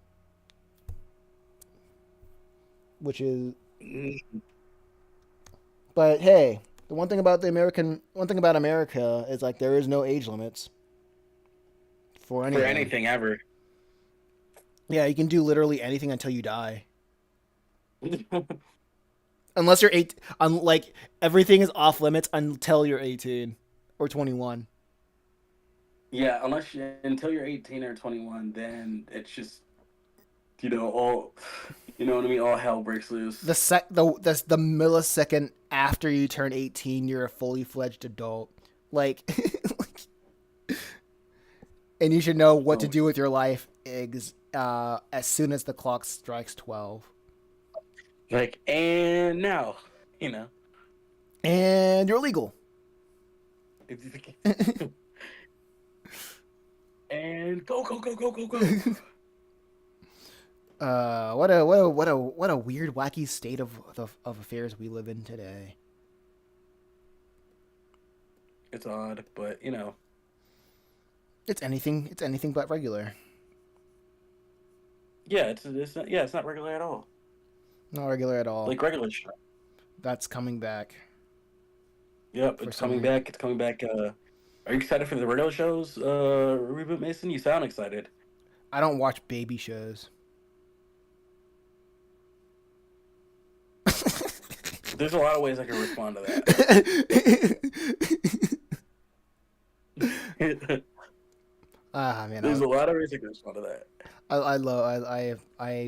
which is. But hey, the one thing about America is like there is no age limits for anything. For anything ever. Yeah, you can do literally anything until you die. Unless you're like everything is off limits until you're 18 or 21. Yeah, until you're 18 or 21, then it's just all you know what I mean. All hell breaks loose. The millisecond after you turn 18, you're a fully fledged adult. Like, and you should know what to do with your life as soon as the clock strikes 12. Like, and now, and you're legal. And go. What a weird, wacky state of affairs we live in today. It's odd, but it's anything but regular. Yeah, it's not regular at all. Not regular at all. Like regular show. That's coming back. Yep, it's coming back. It's coming back. Are you excited for the regular shows? Reboot, Mason. You sound excited. I don't watch baby shows. There's a lot of ways I can respond to that. Man, there's a lot of ways I can respond to that. I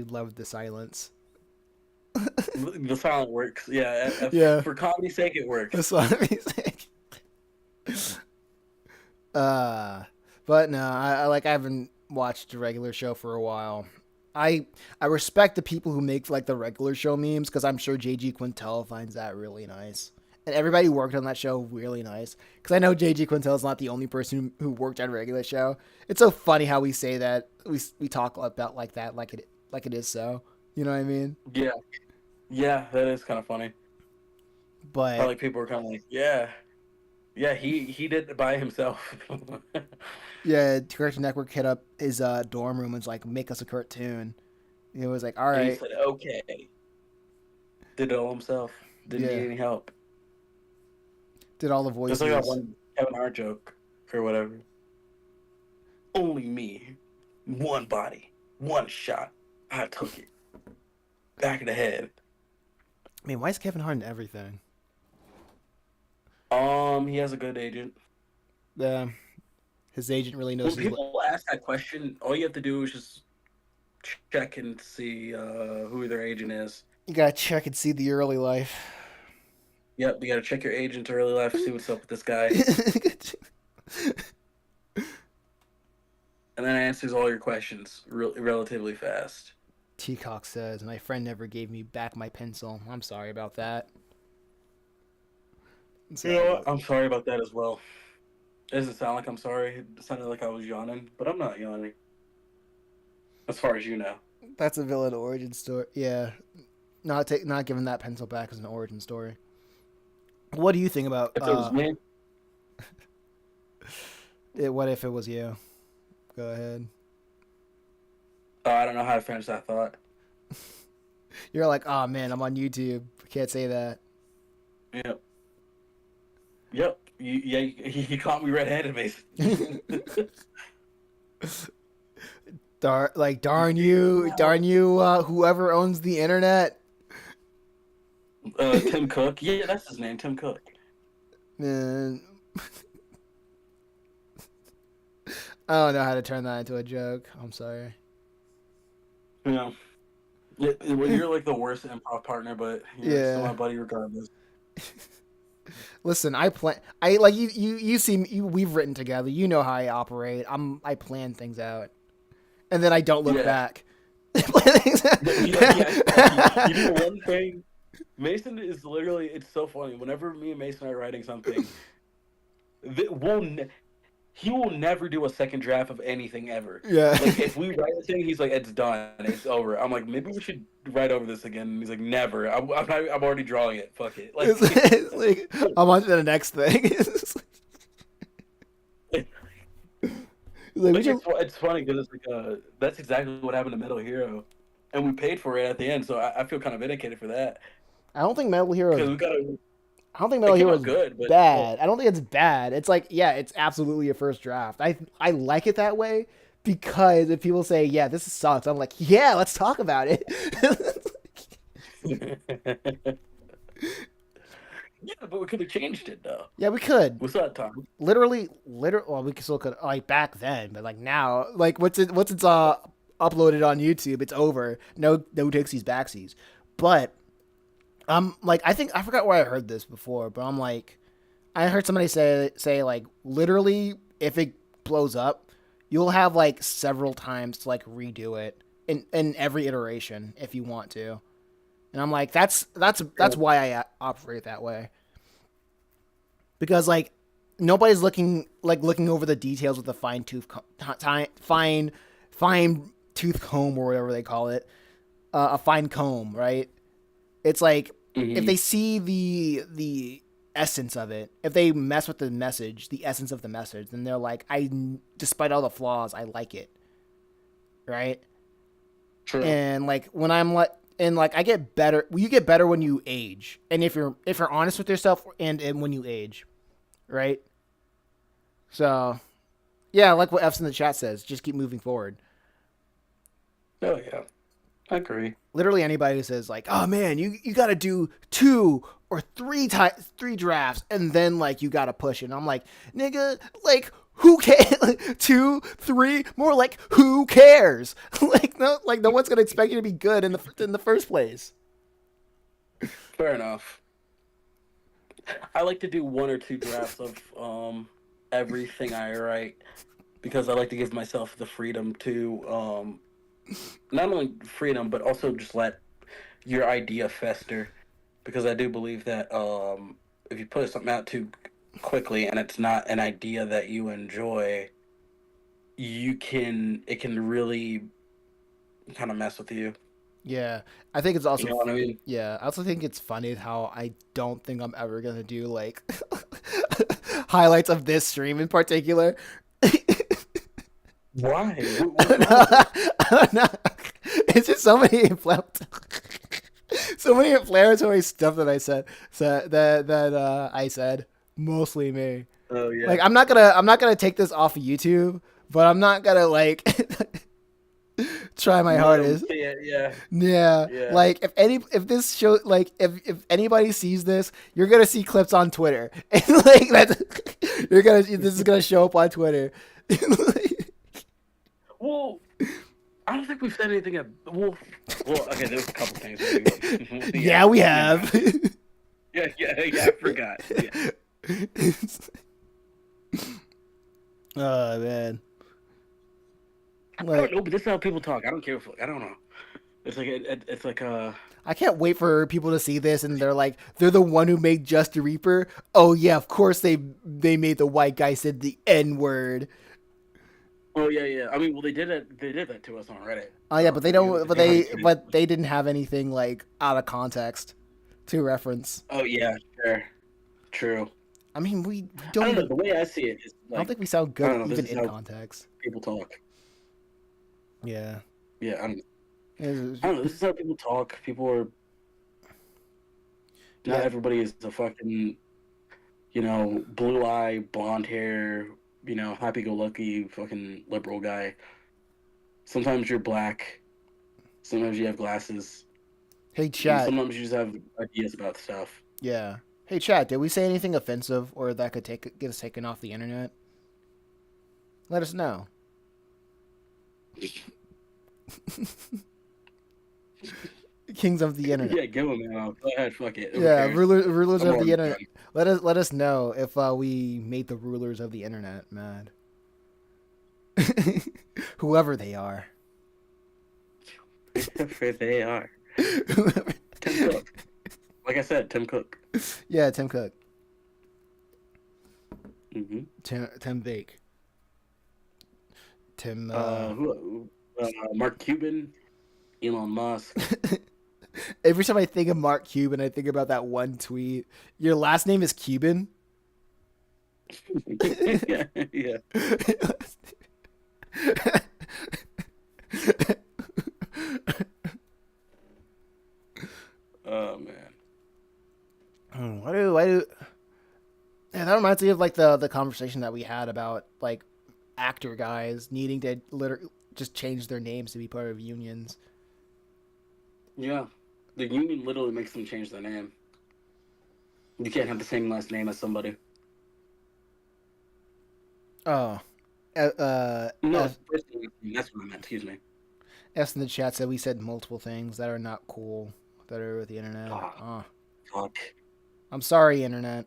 love the silence. The silent works. Yeah. Yeah. For comedy's sake, it works. That's what I mean. But no, I haven't watched a regular show for a while. I respect the people who make like the regular show memes because I'm sure JG Quintel finds that really nice. And everybody who worked on that show really nice. Because I know JG Quintel is not the only person who worked on a regular show. It's so funny how we say that. We talk about like that like it is so. You know what I mean? Yeah. Yeah, that is kind of funny. But like people are kind of like, yeah, he did it by himself. Yeah, Cartoon Network hit up his dorm room and was like, make us a cartoon. It was like, all right. And he said, okay. Did it all himself. Didn't need any help. Did all the voices. Just like that one Kevin Hart joke or whatever. Only me. One body. One shot. I took it. Back of the head. I mean, why is Kevin Hart in everything? He has a good agent. Yeah. His agent really knows. When people ask that question, all you have to do is just check and see who their agent is. You gotta check and see the early life. Yep, you gotta check your agent's early life, see what's up with this guy. And then it answers all your questions relatively fast. Teacock says, my friend never gave me back my pencil. I'm sorry about that. You know what? I'm sorry about that as well. It doesn't sound like I'm sorry. It sounded like I was yawning, but I'm not yawning. As far as you know. That's a villain origin story. Yeah. Not giving that pencil back as an origin story. What do you think about... If it was me? What if it was you? Go ahead. I don't know how to finish that thought. You're like, oh man, I'm on YouTube. Can't say that. Yep. Yep. He caught me red-handed, Mason. Darn you, whoever owns the internet. Tim Cook. Yeah, that's his name, Tim Cook. Man. I don't know how to turn that into a joke. I'm sorry. Yeah. Well, you're like the worst improv partner, but you're still my buddy regardless. Listen, you see we've written together. You know how I operate. I plan things out. And then I don't look back. You do one thing, Mason is literally. It's so funny. Whenever me and Mason are writing something, we'll he will never do a second draft of anything ever. Yeah. Like if we write a thing, he's like, "It's done, it's over." I'm like, "Maybe we should write over this again." And he's like, "Never. I'm already drawing it. Fuck it." Like, It's like I'm on to the next thing. Like, it's funny because it's like that's exactly what happened to Metal Hero, and we paid for it at the end. So I feel kind of vindicated for that I don't think Metal Hero because is. we got I don't think it Metal came Hero out is good, but bad. I don't think it's bad. It's like, yeah, it's absolutely a first draft. I like it that way because if people say, yeah, this sucks, I'm like, yeah, let's talk about it. yeah, but we could have changed it though. Yeah, we could. We still had time. Literally. Well, we still could like back then, but like now, like once it's uploaded on YouTube, it's over. No takesies backsies. But like I think I forgot where I heard this before, but I'm like I heard somebody say like literally if it blows up, you'll have like several times to like redo it in every iteration if you want to. And I'm like that's why I operate that way. Because like nobody's looking over the details with a fine tooth comb or whatever they call it, a fine comb, right? It's like if they see the essence of it, if they mess with the message, the essence of the message, then they're like, despite all the flaws, I like it, right? True. And like when I'm like. And like I get better, you get better when you age, and if you're honest with yourself, and when you age, right? So, yeah, like what F's in the chat says, just keep moving forward. Oh yeah, I agree. Literally anybody who says like, "Oh man, you got to do 2 or 3 drafts, and then like you got to push it." And I'm like, nigga, like who cares? 2, 3, more like who cares? like no one's gonna expect you to be good in the first place. Fair enough. I like to do 1 or 2 drafts of everything I write because I like to give myself the freedom to not only freedom but also just let your idea fester because I do believe that if you put something out too quickly and it's not an idea that you enjoy, it can really kind of mess with you. Yeah, I think it's also You know what I mean? yeah. I also think it's funny how I don't think I'm ever gonna do like highlights of this stream in particular. Why? I don't know. It's just so many inflammatory stuff that I said that I said. Mostly me. Oh yeah. Like I'm not gonna take this off of YouTube, but I'm not gonna like try my hardest. Yeah. Like if this show like if anybody sees this, you're gonna see clips on Twitter. And like this is gonna show up on Twitter. Well, I don't think we've said anything. Well, okay. There's a couple things. Yeah, we have. Yeah. I forgot. Yeah. Oh man. I don't know, but this is how people talk. I don't care if I don't know. It's like I can't wait for people to see this and they're the one who made Just a Reaper. Oh yeah, of course they made the white guy said the N-word. Oh yeah. I mean, well they did it. They did that to us on Reddit. Oh yeah, but they don't. But they didn't have anything like out of context to reference. Oh yeah, sure, true. I mean, we don't. I don't know. The way I see it is like, I don't think we sound good even in context. People talk. Yeah. Yeah, I don't know. This is how people talk. People are. Not everybody is a fucking, blue eye, blonde hair, happy-go-lucky fucking liberal guy. Sometimes you're black. Sometimes you have glasses. Hey, chat. Sometimes you just have ideas about stuff. Yeah. Hey, chat. Did we say anything offensive or that could get us taken off the internet? Let us know. Kings of the internet. Yeah, give them out. Go ahead, fuck it. Yeah, rulers of the internet. Let us know if we made the rulers of the internet mad. Whoever they are. Whoever they are. said, Tim Cook. Yeah, Tim Cook. Mm-hmm. Tim Bake. Tim. Mark Cuban, Elon Musk. Every time I think of Mark Cuban, I think about that one tweet. Your last name is Cuban? Yeah, yeah. Oh man. Why do yeah, that reminds me of like the conversation that we had about like actor guys needing to literally just change their names to be part of unions. Yeah, the union literally makes them change their name. You can't have the same last name as somebody. Oh, No, F, it's personal. That's what I meant. Excuse me. S in the chat said we said multiple things that are not cool that are with the internet. Oh, Oh, fuck. I'm sorry, internet.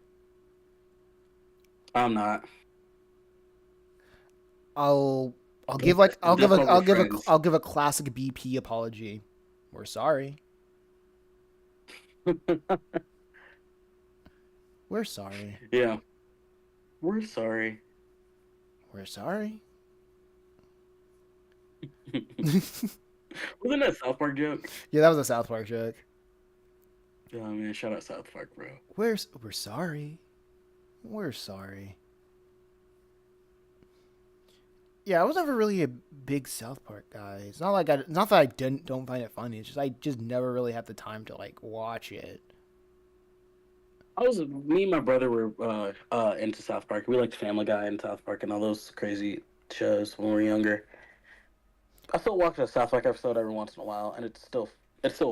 I'm not. I'll I'll give Duck, like I'll give duck a over I'll friends. give a classic BP apology. We're sorry. We're sorry. Yeah, we're sorry. We're sorry. Wasn't that a South Park joke? Yeah, that was a South Park joke. Oh man, shout out South Park, bro. We're sorry. We're sorry. Yeah, I was never really a big South Park guy. It's not like not that I don't find it funny. It's just I just never really had the time to like watch it. Me and my brother were into South Park. We liked Family Guy and South Park and all those crazy shows when we were younger. I still watch a South Park episode every once in a while, and it still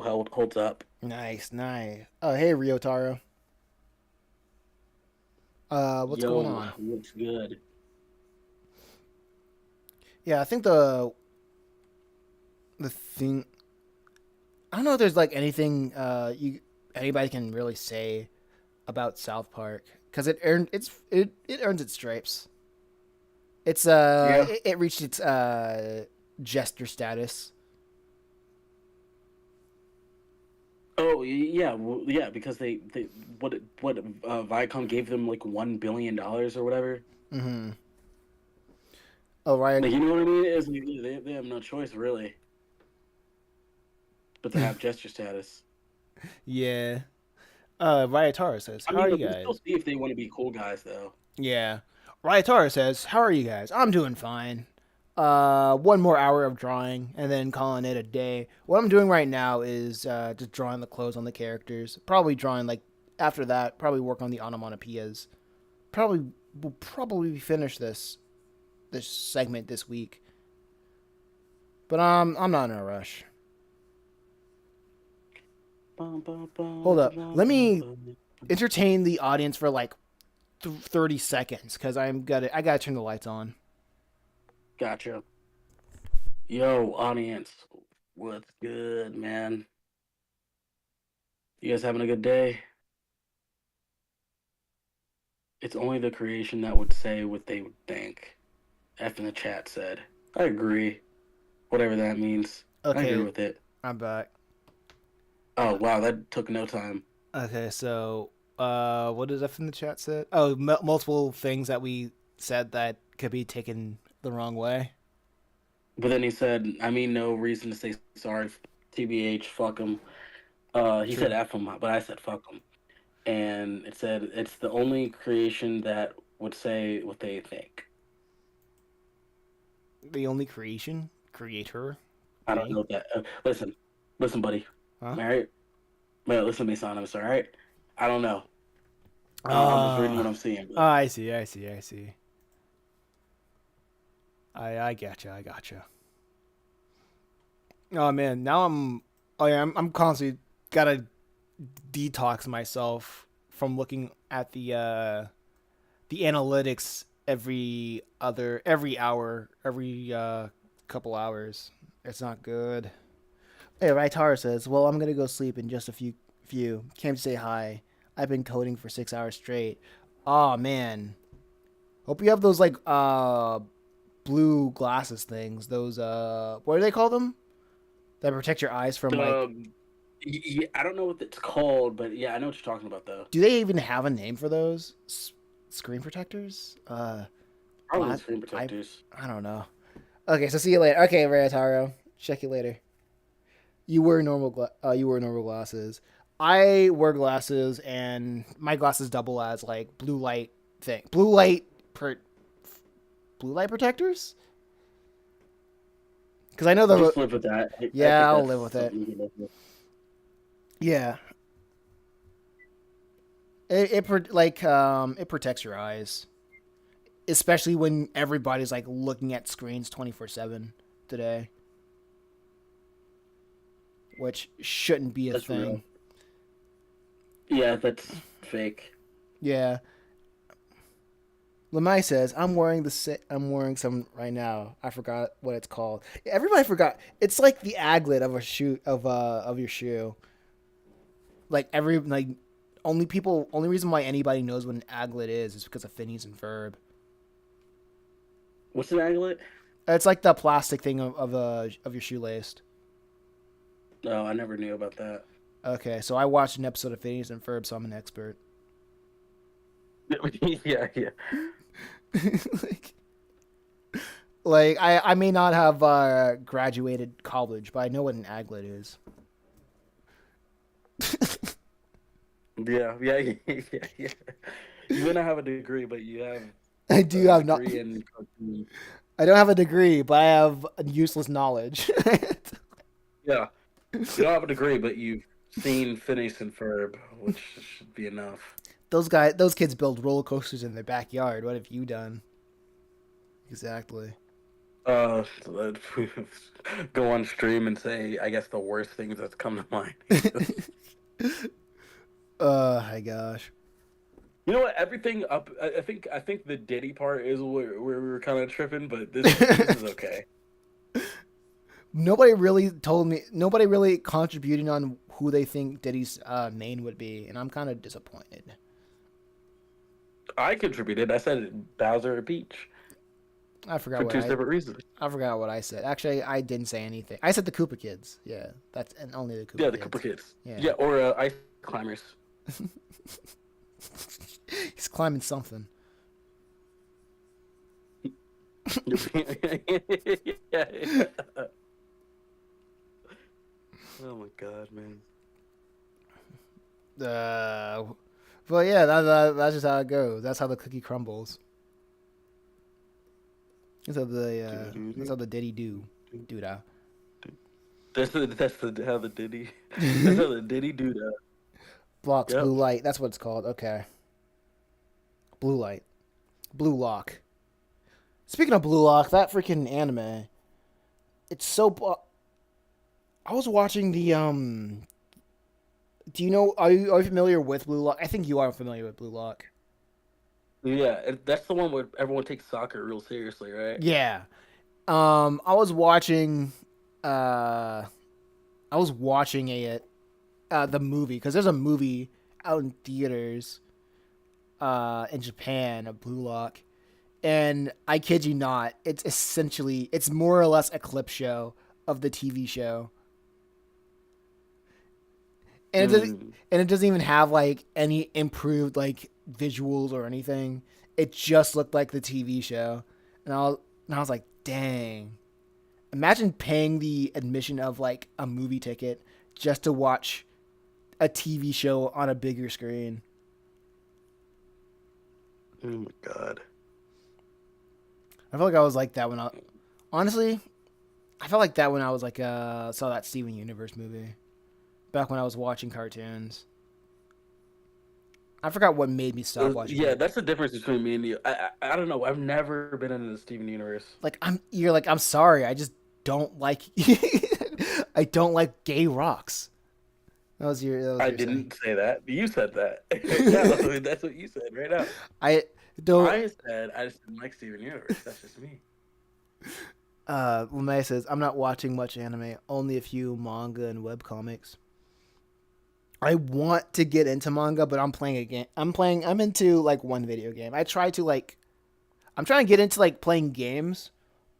holds up. Nice, nice. Oh, hey Ryotaro. What's going Yo, on? looks good. Yeah, I think the thing I don't know if there's like anything you anybody can really say about South Park because it earns its stripes. Yeah. It reached its jester status. Oh yeah, well, yeah, because they what Viacom gave them like $1 billion or whatever. Mm-hmm. Oh right. Like you know what I mean? It's like, they have no choice really, but to have gesture status. Yeah. Ryotaro says, I "How are mean, you but we still guys?" see if they want to be cool guys though. Yeah. Ryotaro says, "How are you guys?" I'm doing fine. One more hour of drawing and then calling it a day. What I'm doing right now is just drawing the clothes on the characters. Probably drawing like after that. Probably work on the onomatopoeias. Probably finish this segment this week. But I'm not in a rush. Hold up. Let me entertain the audience for like 30 seconds because I gotta turn the lights on. Gotcha. Yo, audience, what's good, man? You guys having a good day? It's only the creation that would say what they would think. F in the chat said. I agree. Whatever that means. I agree Okay, with it. I'm back. Oh, wow, that took no time. Okay, so what did F in the chat said? Oh, multiple things that we said that could be taken the wrong way. But then he said, I mean, no reason to say sorry. TBH, fuck him. He True. said F him, but I said fuck him. And it said, it's the only creation that would say what they think. The only creator. I don't know that. Listen, buddy. Huh? All right? Man, listen to me, Masonimous, all right? I don't know. I'm just reading what I'm seeing. Oh, I see. I gotcha. Oh man, now I'm constantly gotta detox myself from looking at the analytics every hour, every couple hours. It's not good. Hey, Raitar says, "Well, I'm gonna go sleep in just a few. Came to say hi. I've been coding for 6 hours straight. Oh man, hope you have those like blue glasses things. Those what do they call them? That protect your eyes from like I don't know what it's called, but yeah, I know what you're talking about though. Do they even have a name for those screen protectors? Probably Glass. screen I protectors. I don't know. Okay, so see you later. Okay, Rayataro. Check you later. You wear normal glasses. I wear glasses, and my glasses double as like blue light per, blue light protectors. Because I know the Just live with that. I yeah, think I'll that's live with it. something you can live with. Yeah, it protects your eyes, especially when everybody's like looking at screens 24/7 today, which shouldn't be a That's real. thing. Yeah, that's fake. Yeah, Lemai says, I'm wearing some right now. I forgot what it's called. Everybody forgot. It's like the aglet of a shoe of your shoe. Like only reason why anybody knows what an aglet is because of Phineas and Ferb. What's an aglet? It's like the plastic thing of your shoelace. No, I never knew about that. Okay, so I watched an episode of Phineas and Ferb, so I'm an expert. Yeah, yeah. like, I may not have graduated college, but I know what an aglet is. Yeah, yeah, yeah, yeah. You may not have a degree, but you have I do a have not. degree in cartoon. I don't have a degree, but I have useless knowledge. Yeah, you don't have a degree, but you've seen Phineas and Ferb, which should be enough. Those kids build roller coasters in their backyard. What have you done? Exactly. So go on stream and say, I guess the worst things that's come to mind. My gosh. You know what? Everything up. I think the Diddy part is where we were kind of tripping, but this is okay. Nobody really told me. Nobody really contributed on who they think Diddy's main would be, and I'm kind of disappointed. I contributed. I said Bowser or Peach I forgot for what two separate reasons. I forgot what I said. Actually, I didn't say anything. I said the Koopa Kids. Yeah, that's and only the Koopa Yeah, the Kids. Koopa Kids. Yeah. Yeah, or Ice Climbers. He's climbing something. Yeah, yeah. Oh my god, man. But yeah, that's just how it goes. That's how the cookie crumbles. That's how the Diddy do that. That's how the Diddy. That's how the Diddy do that. Blocks Yep. blue light. That's what it's called. Okay. Blue light. Blue lock. Speaking of blue lock, that freaking anime. It's so. I was watching the Do you know? Are you familiar with Blue Lock? I think you are familiar with Blue Lock. Yeah, that's the one where everyone takes soccer real seriously, right? Yeah. I was watching. Uh, I was watching the movie because there's a movie out in theaters. In Japan, of Blue Lock, and I kid you not, it's more or less a clip show of the TV show, and Mm. it doesn't even have like any improved like visuals or anything. It just looked like the TV show, and I was like, dang! Imagine paying the admission of like a movie ticket just to watch a TV show on a bigger screen. Oh my god. I feel like I was like that when honestly, I felt like that when I was like saw that Steven Universe movie back when I was watching cartoons. I forgot what made me stop watching Yeah, it. that's the difference between me and you. I don't know. I've never been into the Steven Universe. Like I'm sorry, I just don't like I don't like gay rocks. That was I your saying. didn't say that. You said that. Yeah, that's what you said right now. I don't I said I just didn't like Steven Universe. That's just me. Lemay says I'm not watching much anime, only a few manga and webcomics. I want to get into manga, but I'm playing a game. I'm into like one video game. I'm trying to get into like playing games,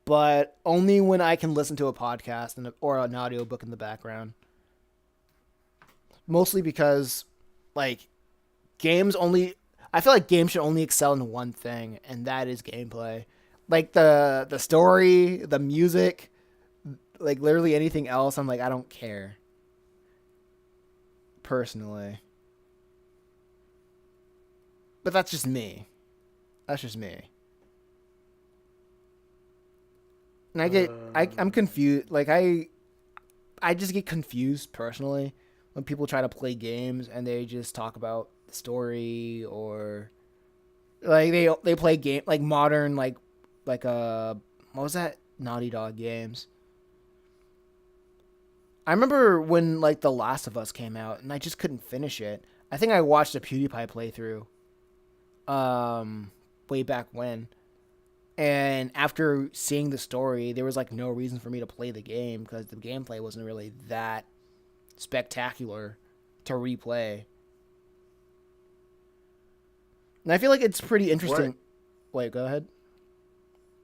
but only when I can listen to a podcast or an audiobook in the background. mostly because like games only. I feel like games should only excel in one thing, and that is gameplay. Like the story, the music, like literally anything else. I'm like, I don't care personally, but that's just me. That's just me. And I'm confused. Like I just get confused personally when people try to play games and they just talk about the story or like they play game like modern like what was that Naughty Dog games. I remember when like The Last of Us came out and I just couldn't finish it. I think I watched a PewDiePie playthrough way back when. And after seeing the story, there was like no reason for me to play the game because the gameplay wasn't really that spectacular to replay. And I feel like it's pretty interesting. What? Wait, go ahead.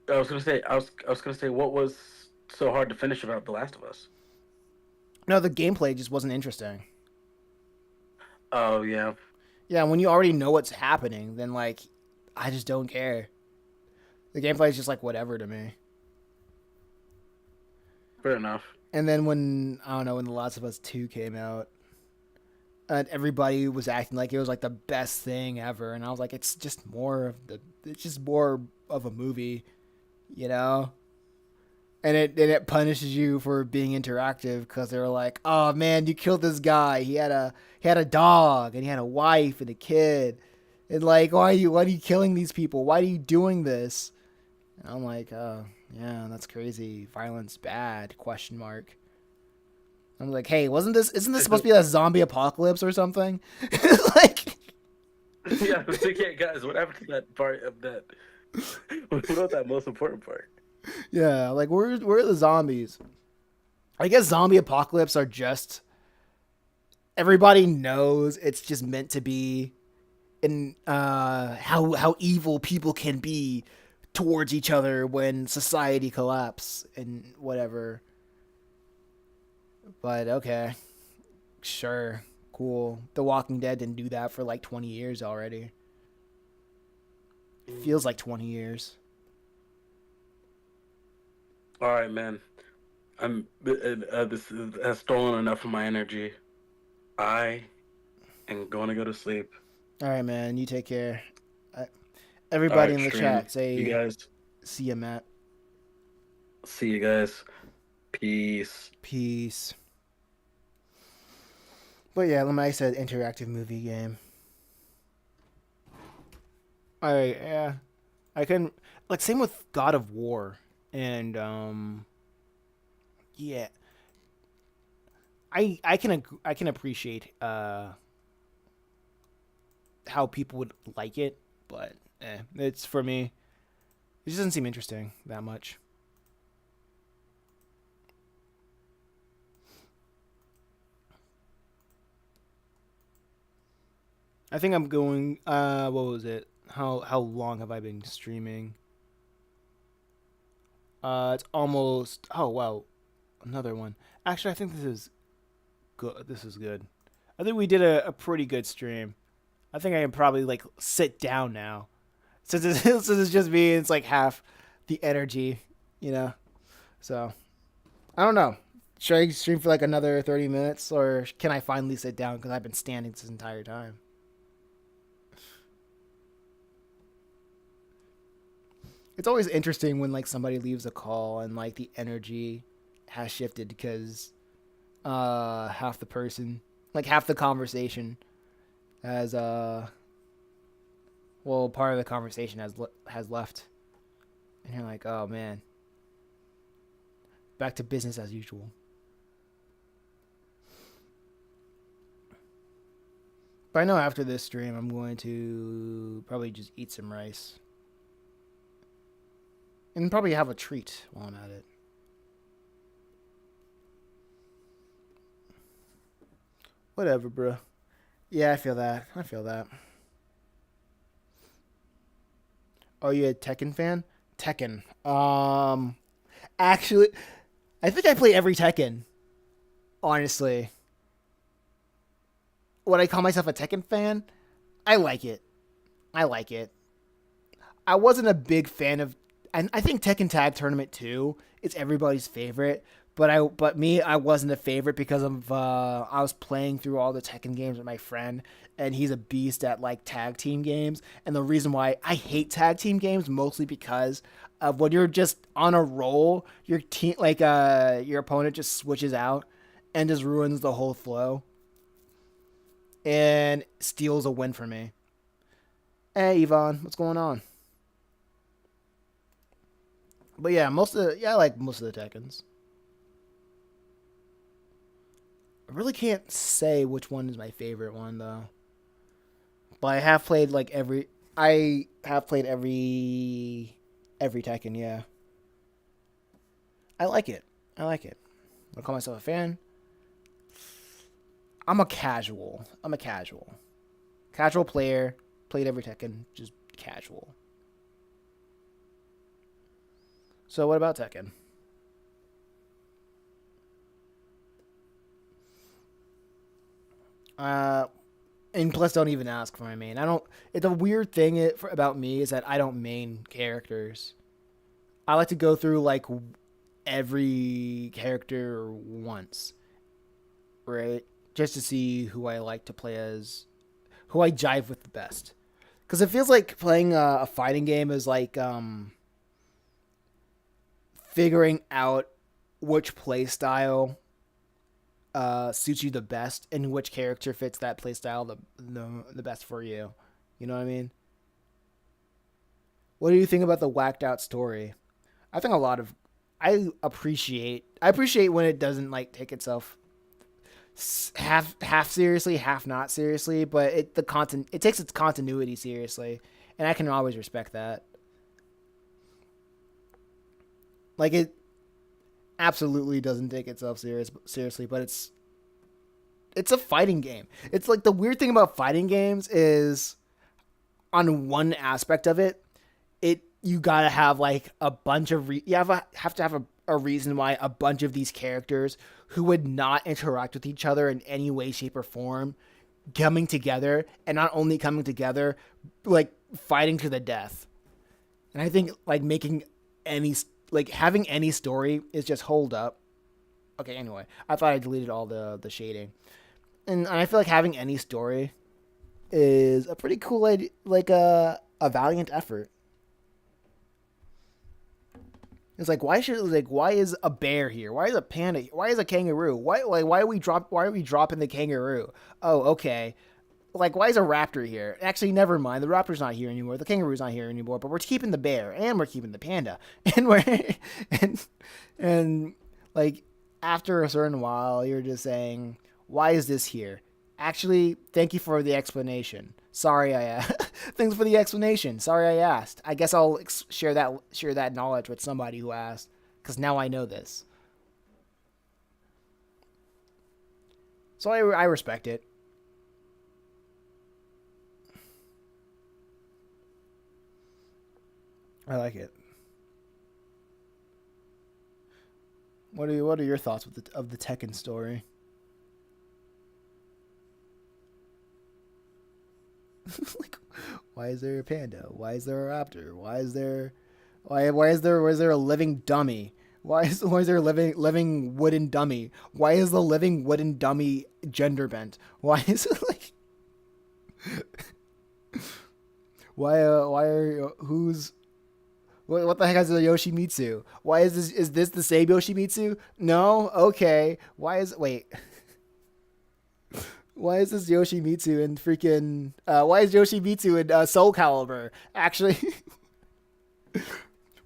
I was gonna say, what was so hard to finish about The Last of Us? No, the gameplay just wasn't interesting. Oh yeah, Yeah, when you already know what's happening, then like I just don't care. The gameplay is just like whatever to me. fair enough. And then when I don't know when The Last of Us 2 came out, and everybody was acting like it was like the best thing ever, and I was like, it's just more of a movie, you know. And it punishes you for being interactive because they were like, oh man, you killed this guy. He had a dog and he had a wife and a kid, and like why are you killing these people? Why are you doing this? And I'm like, oh yeah, that's crazy. Violence bad? Question mark. I'm like, hey, isn't this supposed to be a zombie apocalypse or something? Like, Yeah, I was thinking, guys, what happened to that part of that? What about that most important part? yeah, like where are the zombies? I guess zombie apocalypse are just everybody knows it's just meant to be in how evil people can be towards each other when society collapse and whatever. But okay, sure, cool. The Walking Dead didn't do that for like 20 years already. Feels like 20 years. All right, man. This has stolen enough of my energy. I am going to go to sleep. All right, man. You take care. I, All everybody right, in the stream. chat You say guys. see you, Matt. See you guys. Peace. Peace. But yeah, like I said, interactive movie game. All right, yeah. I can like same with God of War and yeah. I can appreciate how people would like it, but it's for me. It just doesn't seem interesting that much. I think I'm going. What was it? How long have I been streaming? It's almost. Oh wow, another one. Actually, I think this is good. This is good. I think we did a pretty good stream. I think I can probably like sit down now. Since it's just me, it's like half the energy, you know. So I don't know. Should I stream for like another 30 minutes, or can I finally sit down because I've been standing this entire time? It's always interesting when like somebody leaves a call and like the energy has shifted because half the person, like half the conversation has well part of the conversation has left, and you're like, oh man, back to business as usual. But I know after this stream I'm going to probably just eat some rice and probably have a treat while I'm at it. Whatever, bro. Yeah, I feel that. I feel that. Are you a Tekken fan? Tekken. Actually, I think I play every Tekken. Honestly, would I call myself a Tekken fan? I like it. I like it. I wasn't a big fan of, and I think Tekken Tag Tournament 2 is everybody's favorite. But I wasn't a favorite because of I was playing through all the Tekken games with my friend, and he's a beast at like tag team games. And the reason why I hate tag team games mostly because of when you're just on a roll, your team your opponent just switches out and just ruins the whole flow and steals a win for me. Hey Yvonne, what's going on? But yeah, I like most of the Tekkens. I really can't say which one is my favorite one though. But I have played like every. I have played every Tekken. Yeah, I like it. I like it. I call myself a fan. I'm a casual. I'm a casual. Casual player. Played every Tekken. Just casual. So what about Tekken? Uh, and plus, don't even ask for my main. I don't. It's a weird thing about me is that I don't main characters. I like to go through like every character once, right? Just to see who I like to play as, who I jive with the best. Because it feels like playing a fighting game is like figuring out which play style suits you the best and which character fits that playstyle the best for you. You know what I mean? What do you think about the whacked out story? I think a lot of I appreciate when it doesn't like take itself half seriously, half not seriously, but it takes its continuity seriously, and I can always respect that. Like it absolutely doesn't take itself seriously, but it's a fighting game. It's like the weird thing about fighting games is on one aspect of it, you gotta have like a bunch of have to have a reason why a bunch of these characters who would not interact with each other in any way, shape, or form coming together, and not only coming together, like fighting to the death. And I think like making any like having any story is just hold up. Okay, anyway, I thought I deleted all the shading, and I feel like having any story is a pretty cool idea, like a valiant effort. It's like why is a bear here? Why is a panda? Why is a kangaroo? Why are we dropping the kangaroo? Oh, okay. Like why is a raptor here? Actually, never mind. The raptor's not here anymore. The kangaroo's not here anymore. But we're keeping the bear and we're keeping the panda. And we're and and like after a certain while, you're just saying, why is this here? Actually, thank you for the explanation. Sorry, thanks for the explanation. Sorry, I asked. I guess I'll share that knowledge with somebody who asked, because now I know this. So I respect it. I like it. What are your thoughts with of the Tekken story? Like, why is there a panda? Why is there a raptor? Why is there a living dummy? Why is there a living wooden dummy? Why is the living wooden dummy gender bent? Why is it like why are who's what the heck is a Yoshimitsu? Why is this the same Yoshimitsu? No? Okay. Why is this Yoshimitsu in freaking why is Yoshimitsu in Soul Calibur? Actually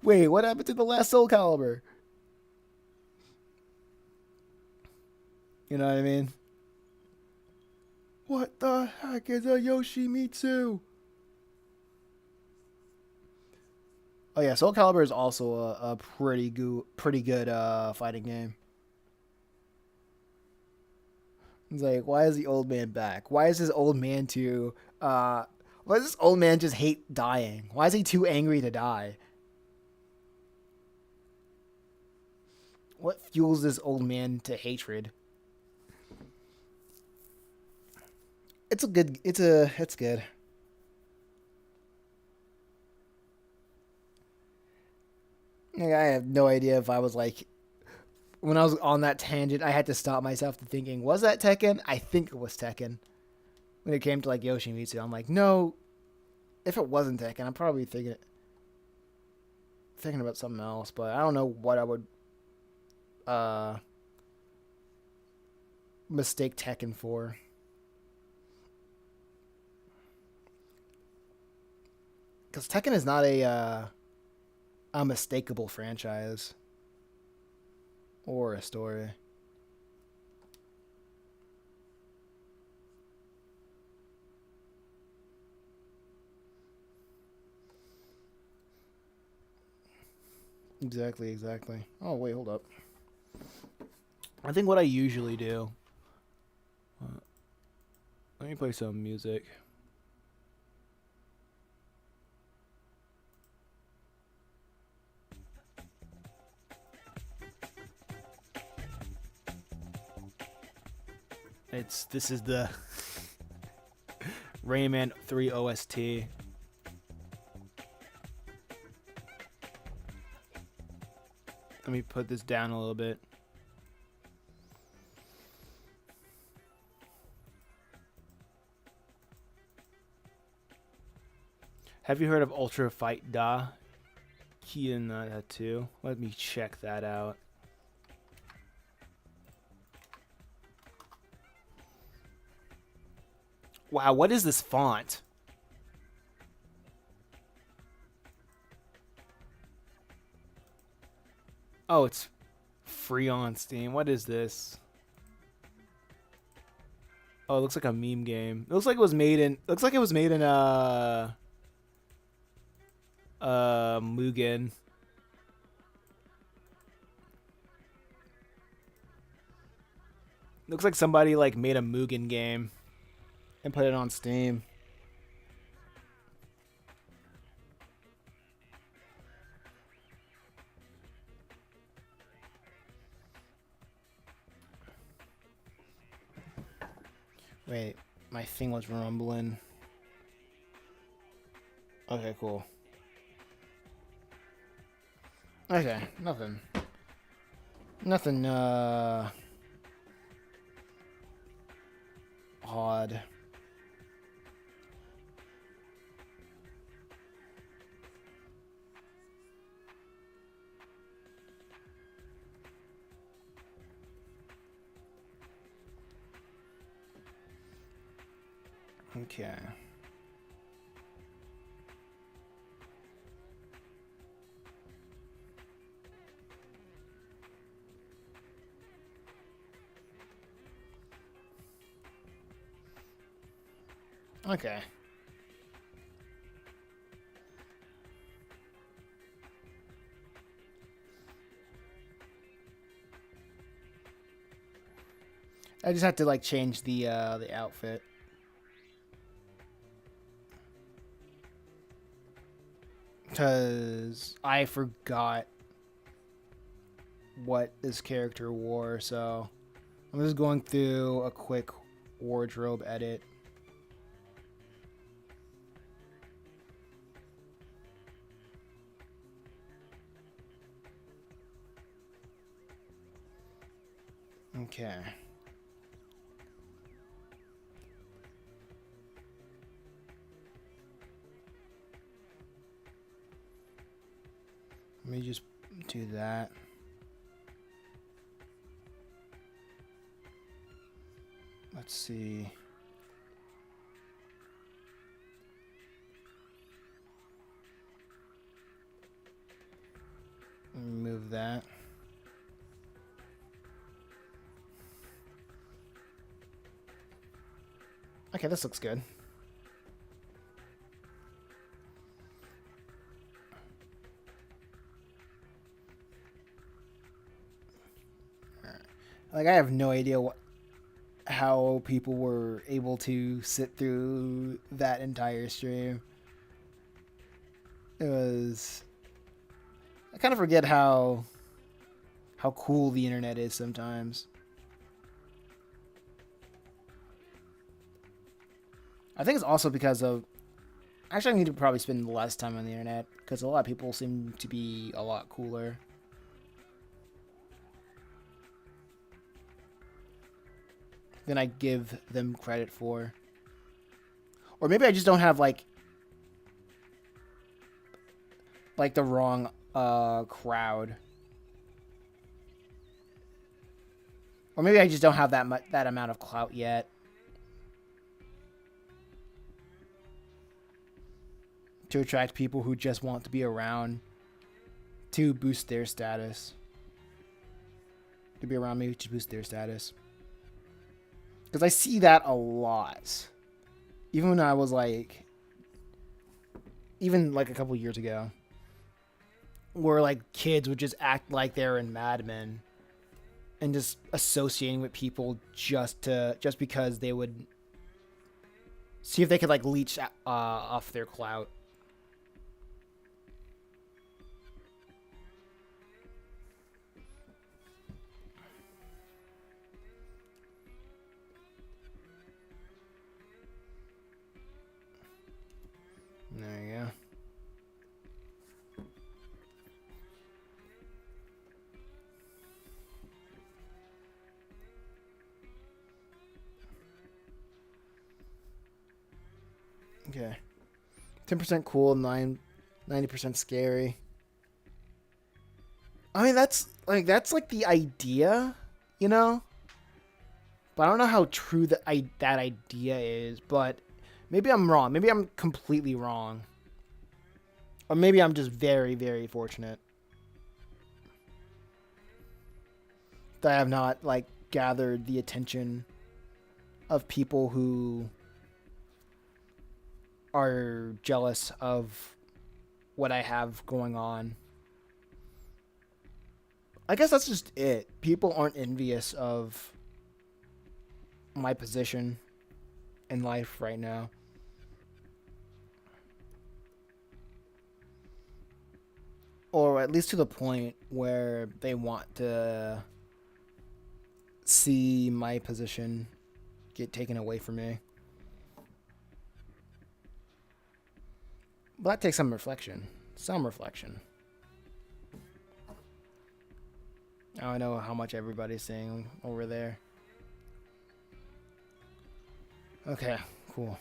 wait, what happened to the last Soul Calibur? You know what I mean? What the heck is a Yoshimitsu? Oh yeah, Soul Calibur is also a pretty good fighting game. It's like, why is the old man back? Why is this old man too? Why does this old man just hate dying? Why is he too angry to die? What fuels this old man to hatred? it's a good. It's good. Like, I have no idea if I was like when I was on that tangent. I had to stop myself to thinking, was that Tekken? I think it was Tekken. When it came to like Yoshimitsu, I'm like, no. If it wasn't Tekken, I'm probably thinking about something else. But I don't know what I would uh mistake Tekken for. Because Tekken is not a unmistakable franchise or a story. Exactly. Oh, wait, hold up. I think what I usually do. Let me play some music. This is the Rayman 3 OST. Let me put this down a little bit. Have you heard of Ultra Fight Da? Key in that too. Let me check that out. Wow, what is this font? Oh, it's free on Steam. What is this? Oh, it looks like a meme game. It looks like it was made in. Looks like it was made in Mugen. Looks like somebody like made a Mugen game and put it on Steam. Wait, my thing was rumbling. Okay, cool. Okay, nothing. Nothing, odd. Okay. Okay. I just have to like change the outfit. Cause I forgot what this character wore, so I'm just going through a quick wardrobe edit. Okay. Let me just do that. Let's see. Move that. Okay, this looks good. Like, I have no idea how people were able to sit through that entire stream. It was. I kind of forget how cool the internet is sometimes. I think it's also because of. Actually, I need to probably spend less time on the internet because a lot of people seem to be a lot cooler. Than I give them credit for. Or maybe I just don't have like the wrong crowd. Or maybe I just don't have that amount of clout yet. To attract people who just want to be around to boost their status. To be around me to boost their status. Because I see that a lot. Even when I was like... Even like a couple years ago. Where like kids would just act like they're in Mad Men. And just associating with people just because they would... See if they could like leech off their clout. There you go. Okay. 10% cool, 90% scary. I mean, that's like the idea, you know? But I don't know how true that idea is, but maybe I'm wrong. Maybe I'm completely wrong. Or maybe I'm just very, very fortunate that I have not like gathered the attention of people who are jealous of what I have going on. I guess that's just it. People aren't envious of my position in life right now. Or at least to the point where they want to see my position get taken away from me. But that takes some reflection. I don't know how much everybody's saying over there. Okay, cool.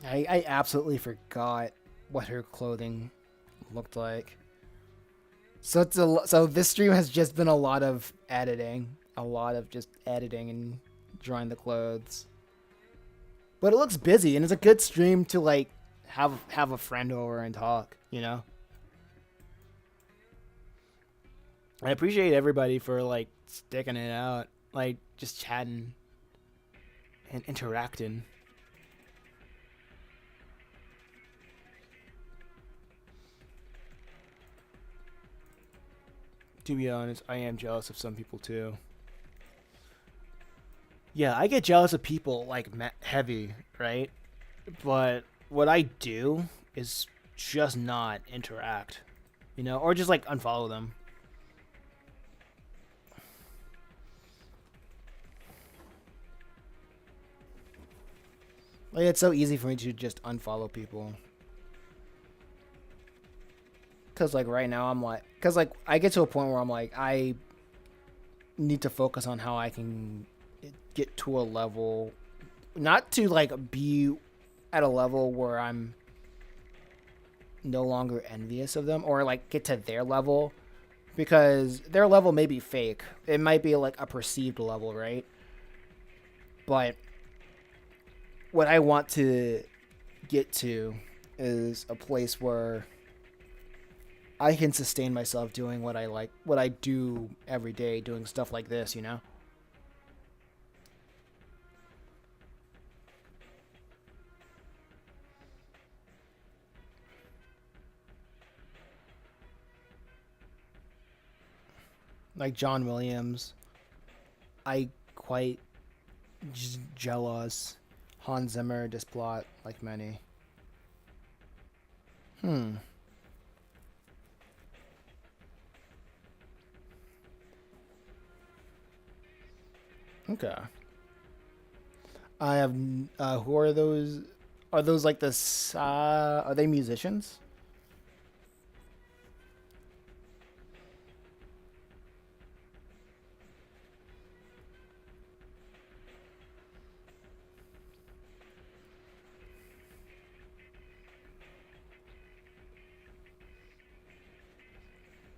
I absolutely forgot what her clothing looked like. So so this stream has just been a lot of editing, and drawing the clothes. But it looks busy, and it's a good stream to like have a friend over and talk, you know? I appreciate everybody for like sticking it out, like just chatting and interacting. To be honest, I am jealous of some people too. Yeah, I get jealous of people like heavy, right? But what I do is just not interact, you know, or just like unfollow them. Like, it's so easy for me to just unfollow people. Because, like, right now I'm like... Because, like, I get to a point where I'm like, I need to focus on how I can get to a level... Not to, like, be at a level where I'm no longer envious of them. Or, like, get to their level. Because their level may be fake. It might be, like, a perceived level, right? But what I want to get to is a place where I can sustain myself doing what I like, what I do every day, doing stuff like this, you know? Like John Williams, I quite jealous. Hans Zimmer, Displot, like many. Hmm. Okay. I have. Who are those? Are those like the? Are they musicians?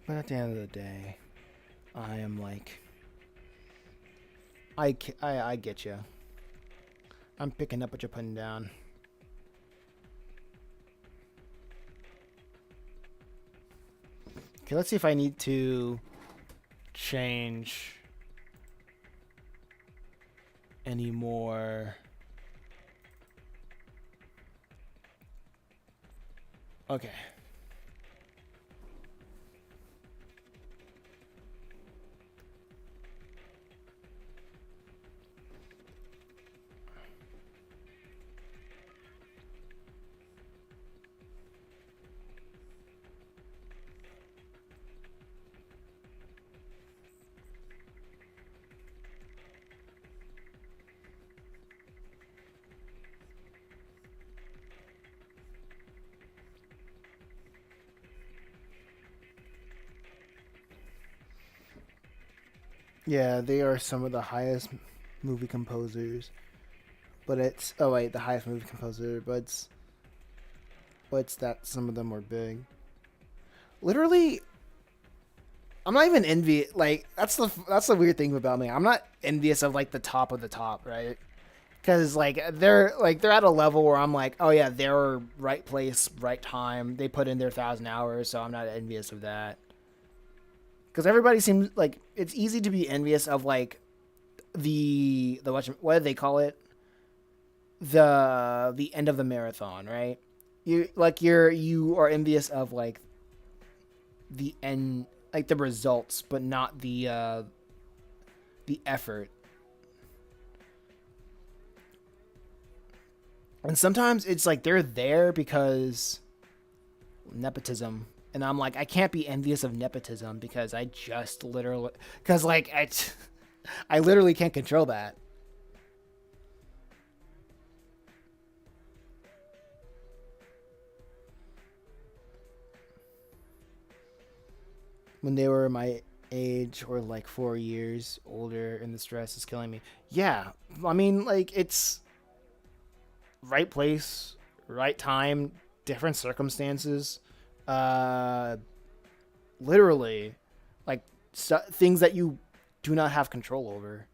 But at the end of the day, I am like, I get you. I'm picking up what you're putting down. Okay, let's see if I need to change any more. Okay. Yeah, they are some of the highest movie composers. But it's oh wait, the highest movie composer, but it's that some of them were big. Literally, I'm not even envious. Like that's the weird thing about me. I'm not envious of like the top of the top, right? Because they're at a level where I'm like, oh yeah, they're right place, right time. They put in their 1,000 hours, so I'm not envious of that. Because everybody seems like it's easy to be envious of like the what do they call it? The end of the marathon, right? You are envious of like the end, like the results, but not the effort. And sometimes it's like they're there because nepotism. And I'm like, I can't be envious of nepotism because I just literally, because like I literally can't control that. When they were my age or like 4 years older and the stress is killing me. Yeah, I mean, like it's right place, right time, different circumstances. Uh, literally, like things that you do not have control over,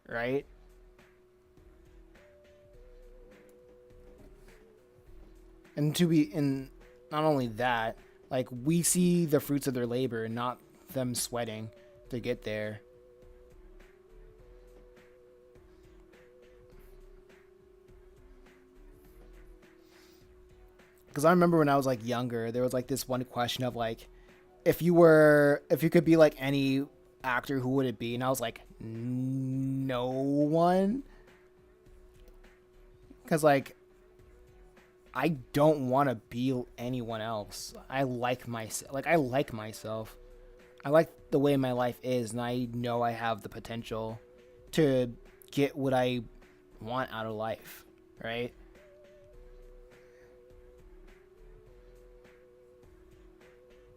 right? And to be in, not only that, like we see the fruits of their labor and not them sweating to get there. Because I remember when I was like younger, there was like this one question of like, if you could be like any actor, who would it be? And I was like, no one, because like I don't want to be anyone else. I like myself. Like I like myself. I like the way my life is, and I know I have the potential to get what I want out of life, right?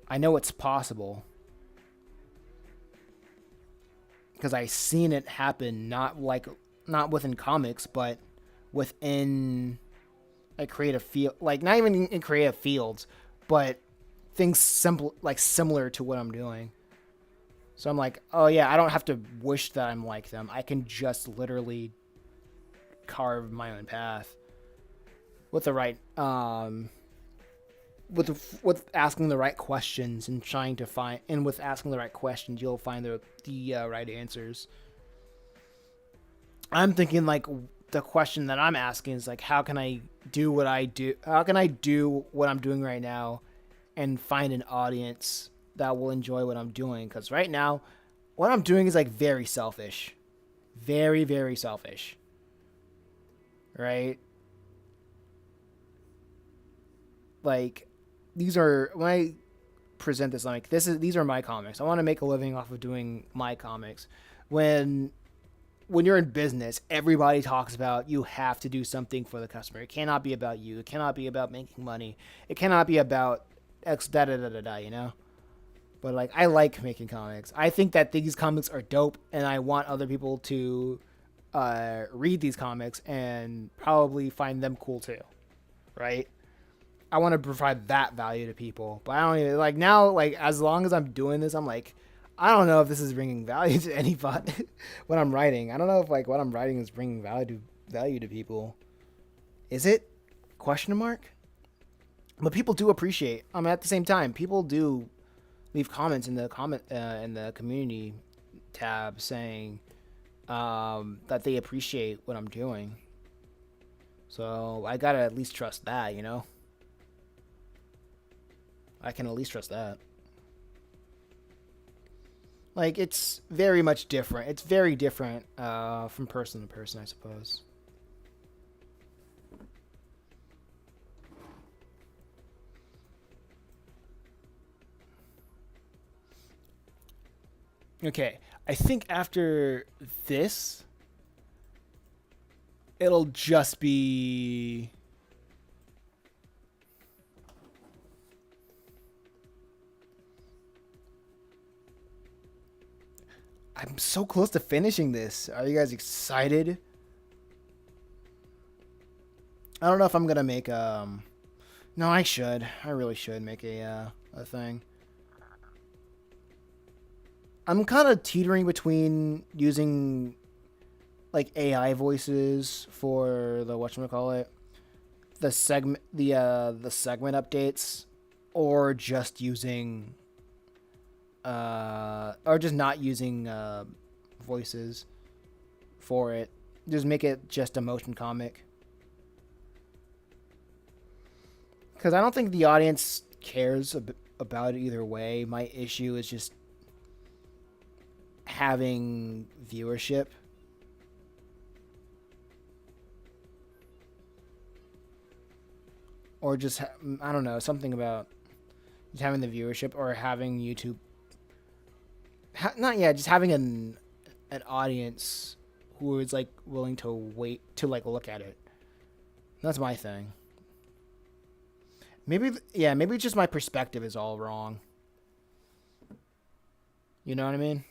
I know it's possible because I seen it happen, not within comics, but within a creative field, like not even in creative fields, but things simple like similar to what I'm doing. So I'm like, oh yeah, I don't have to wish that I'm like them. I can just literally carve my own path with the right with asking the right questions and trying to find, and with asking the right questions you'll find the right answers. I'm thinking like the question that I'm asking is like, how can I do what I do? How can I do what I'm doing right now and find an audience that will enjoy what I'm doing? Because right now, what I'm doing is like very selfish, very very selfish, right? Like these are when I present this, I'm like, these are my comics. I want to make a living off of doing my comics. When when you're in business, everybody talks about you have to do something for the customer. It cannot be about you. It cannot be about making money. It cannot be about X da da da da da. You know. But like, I like making comics. I think that these comics are dope, and I want other people to read these comics and probably find them cool too, right? I want to provide that value to people, but I don't even like now. Like, as long as I'm doing this, I'm like, I don't know if this is bringing value to anybody when I'm writing. I don't know if like what I'm writing is bringing value to people. Is it? Question mark. But people do appreciate. I mean, at the same time, people do leave comments in the in the community tab saying that they appreciate what I'm doing. So I gotta at least trust that, you know. I can at least trust that. Like, it's very much different. It's very different from person to person, I suppose. Okay, I think after this, it'll just be. I'm so close to finishing this. Are you guys excited? I don't know if I'm gonna make No, I should. I really should make a thing. I'm kind of teetering between using like AI voices for the whatchamacallit, the segment updates, or just using or just not using voices for it. Just make it just a motion comic. Because I don't think the audience cares about it either way. My issue is just having viewership. Or just, I don't know, something about just having the viewership or having YouTube. Not yet, just having an audience who is like willing to wait to like look at it. That's my thing. Maybe, yeah, maybe just my perspective is all wrong. You know what I mean?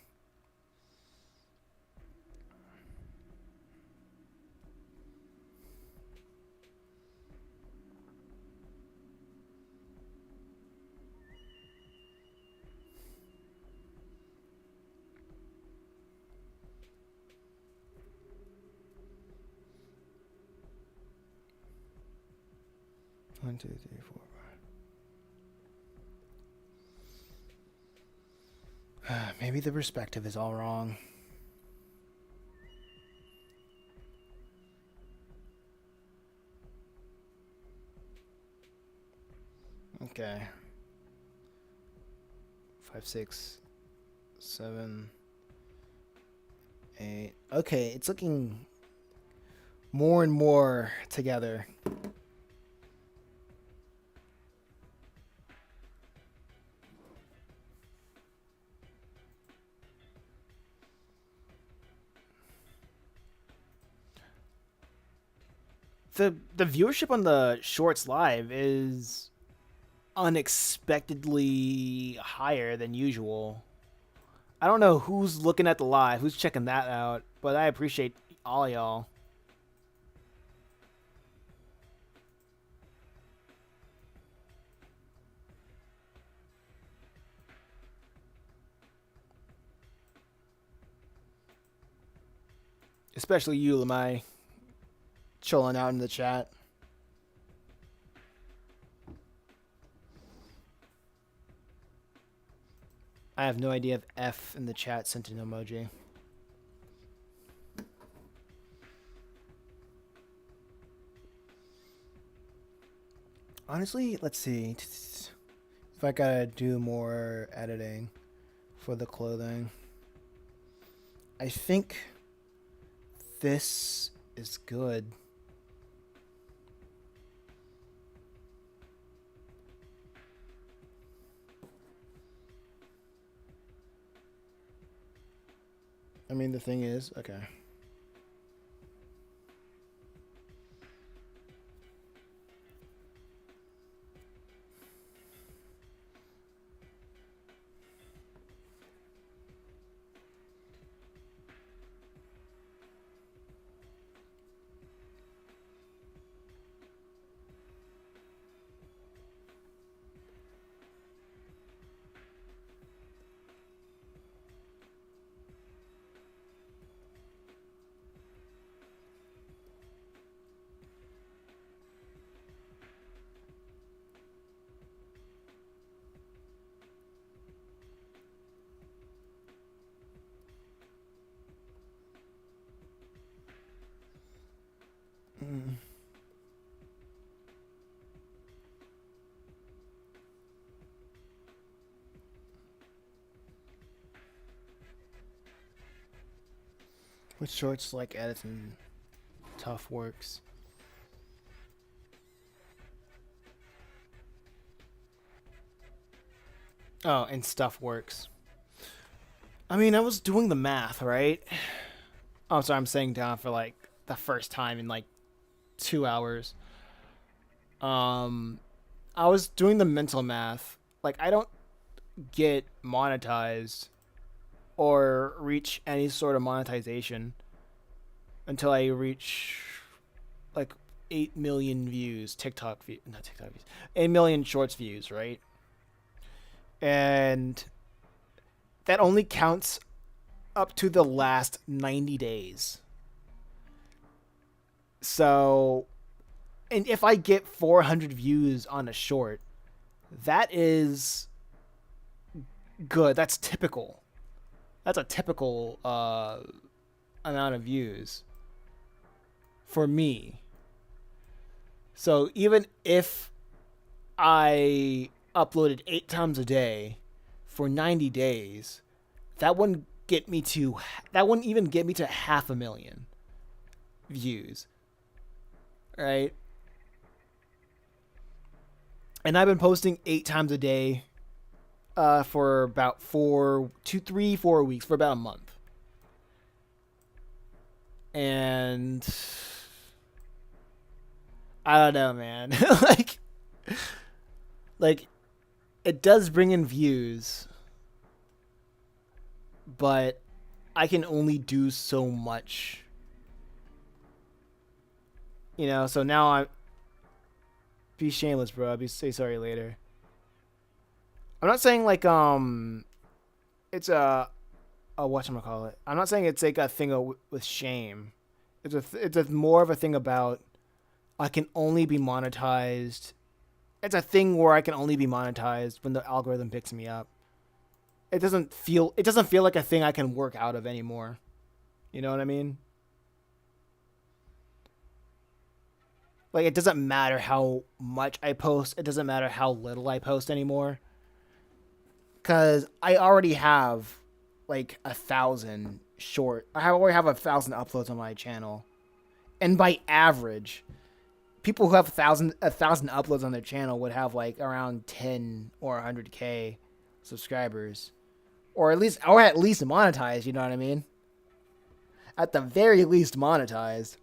One, two, three, four, five. Maybe the perspective is all wrong. Okay. 5, 6, 7, 8. Okay, it's looking more and more together. The viewership on the shorts live is unexpectedly higher than usual. I don't know who's looking at the live, who's checking that out, but I appreciate all y'all. Especially you, Lamai, chilling out in the chat. I have no idea if F in the chat sent an emoji. Honestly, let's see if I gotta do more editing for the clothing. I think this is good. I mean, the thing is, okay. Mm. Which shorts like Edison Tough works? Oh, and stuff works. I mean, I was doing the math, right? Oh, sorry, I'm sitting down for like the first time in like 2 hours. Um, I was doing the mental math. Like, I don't get monetized or reach any sort of monetization until I reach like 8 million views, not TikTok views, 8 million shorts views, right? And that only counts up to the last 90 days. So, and if I get 400 views on a short, that is good. That's typical. That's a typical amount of views for me. So even if I uploaded 8 times a day for 90 days, that wouldn't even get me to 500,000 views. Right? And I've been posting 8 times a day for about 4 weeks, for about a month. And I don't know, man. like it does bring in views, but I can only do so much. You know, so now I be shameless, bro. I'll say sorry later. I'm not saying like it's a whatchamacallit. I'm not saying it's like a thing with shame. It's a more of a thing about I can only be monetized. It's a thing where I can only be monetized when the algorithm picks me up. It doesn't feel like a thing I can work out of anymore. You know what I mean? Like, it doesn't matter how much I post. It doesn't matter how little I post anymore. Because I already have, like, 1,000 I already have 1,000 uploads on my channel. And by average, people who have 1,000 uploads on their channel would have, like, around 10 or 100K subscribers. Or at least monetized, you know what I mean? At the very least monetized.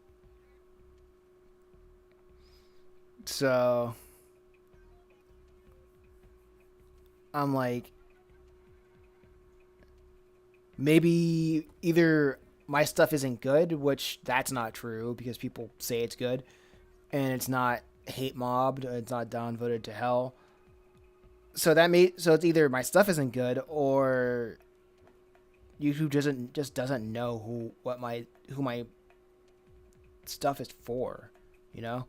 So I'm like, maybe either my stuff isn't good, which that's not true because people say it's good, and it's not hate mobbed, it's not downvoted to hell. So it's either my stuff isn't good or YouTube doesn't know who my stuff is for, you know?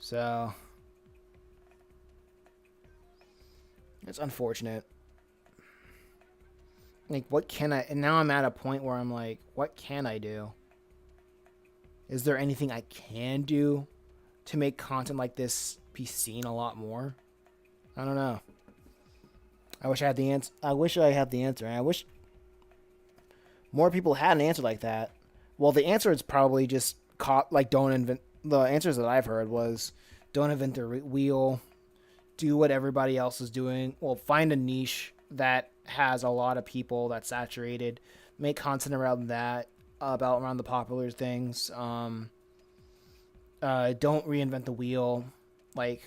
So it's unfortunate. Like, and now I'm at a point where I'm like, what can I do? Is there anything I can do to make content like this be seen a lot more? I don't know. I wish I had the answer. And I wish more people had an answer like that. Well, the answer is probably just don't invent. The answers that I've heard was don't invent the wheel, do what everybody else is doing. Well, find a niche that has a lot of people that's saturated. Make content around that, around the popular things. Don't reinvent the wheel. Like,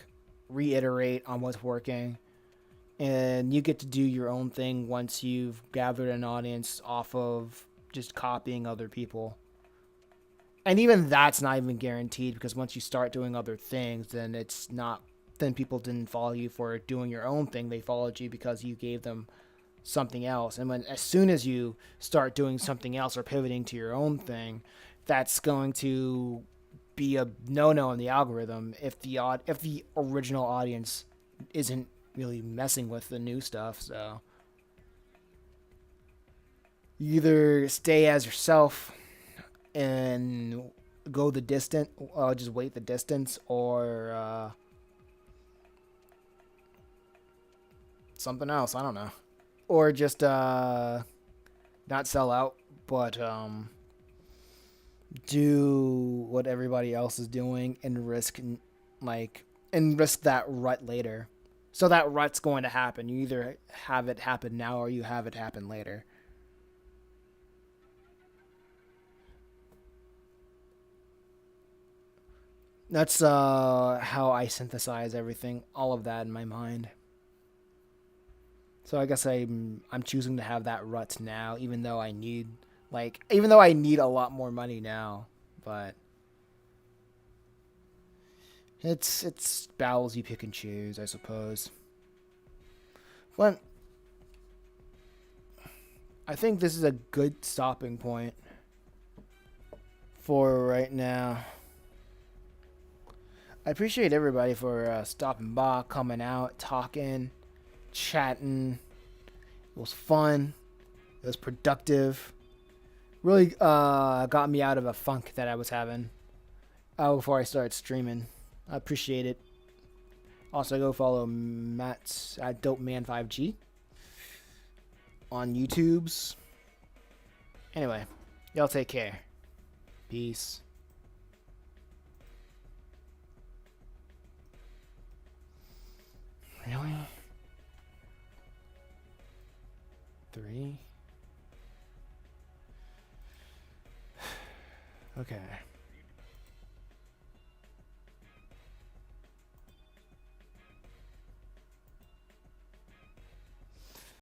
reiterate on what's working. And you get to do your own thing once you've gathered an audience off of just copying other people. And even that's not even guaranteed, because once you start doing other things, then it's not. Then people didn't follow you for doing your own thing. They followed you because you gave them something else. And as soon as you start doing something else or pivoting to your own thing, that's going to be a no-no in the algorithm if the original audience isn't really messing with the new stuff. So you either stay as yourself and go the distance, just wait the distance, or something else. I don't know. Or just not sell out, but do what everybody else is doing and risk that rut later. So that rut's going to happen. You either have it happen now or you have it happen later. That's how I synthesize everything, all of that in my mind. So I guess I'm choosing to have that rut now, even though I need a lot more money now, but it's battles you pick and choose, I suppose. But I think this is a good stopping point for right now. I appreciate everybody for stopping by, coming out, talking, chatting. It was fun. It was productive. Really got me out of a funk that I was having before I started streaming. I appreciate it. Also, go follow Matt's at DopeMan5G on YouTube's. Anyway, y'all take care. Peace. Really? 3? Okay.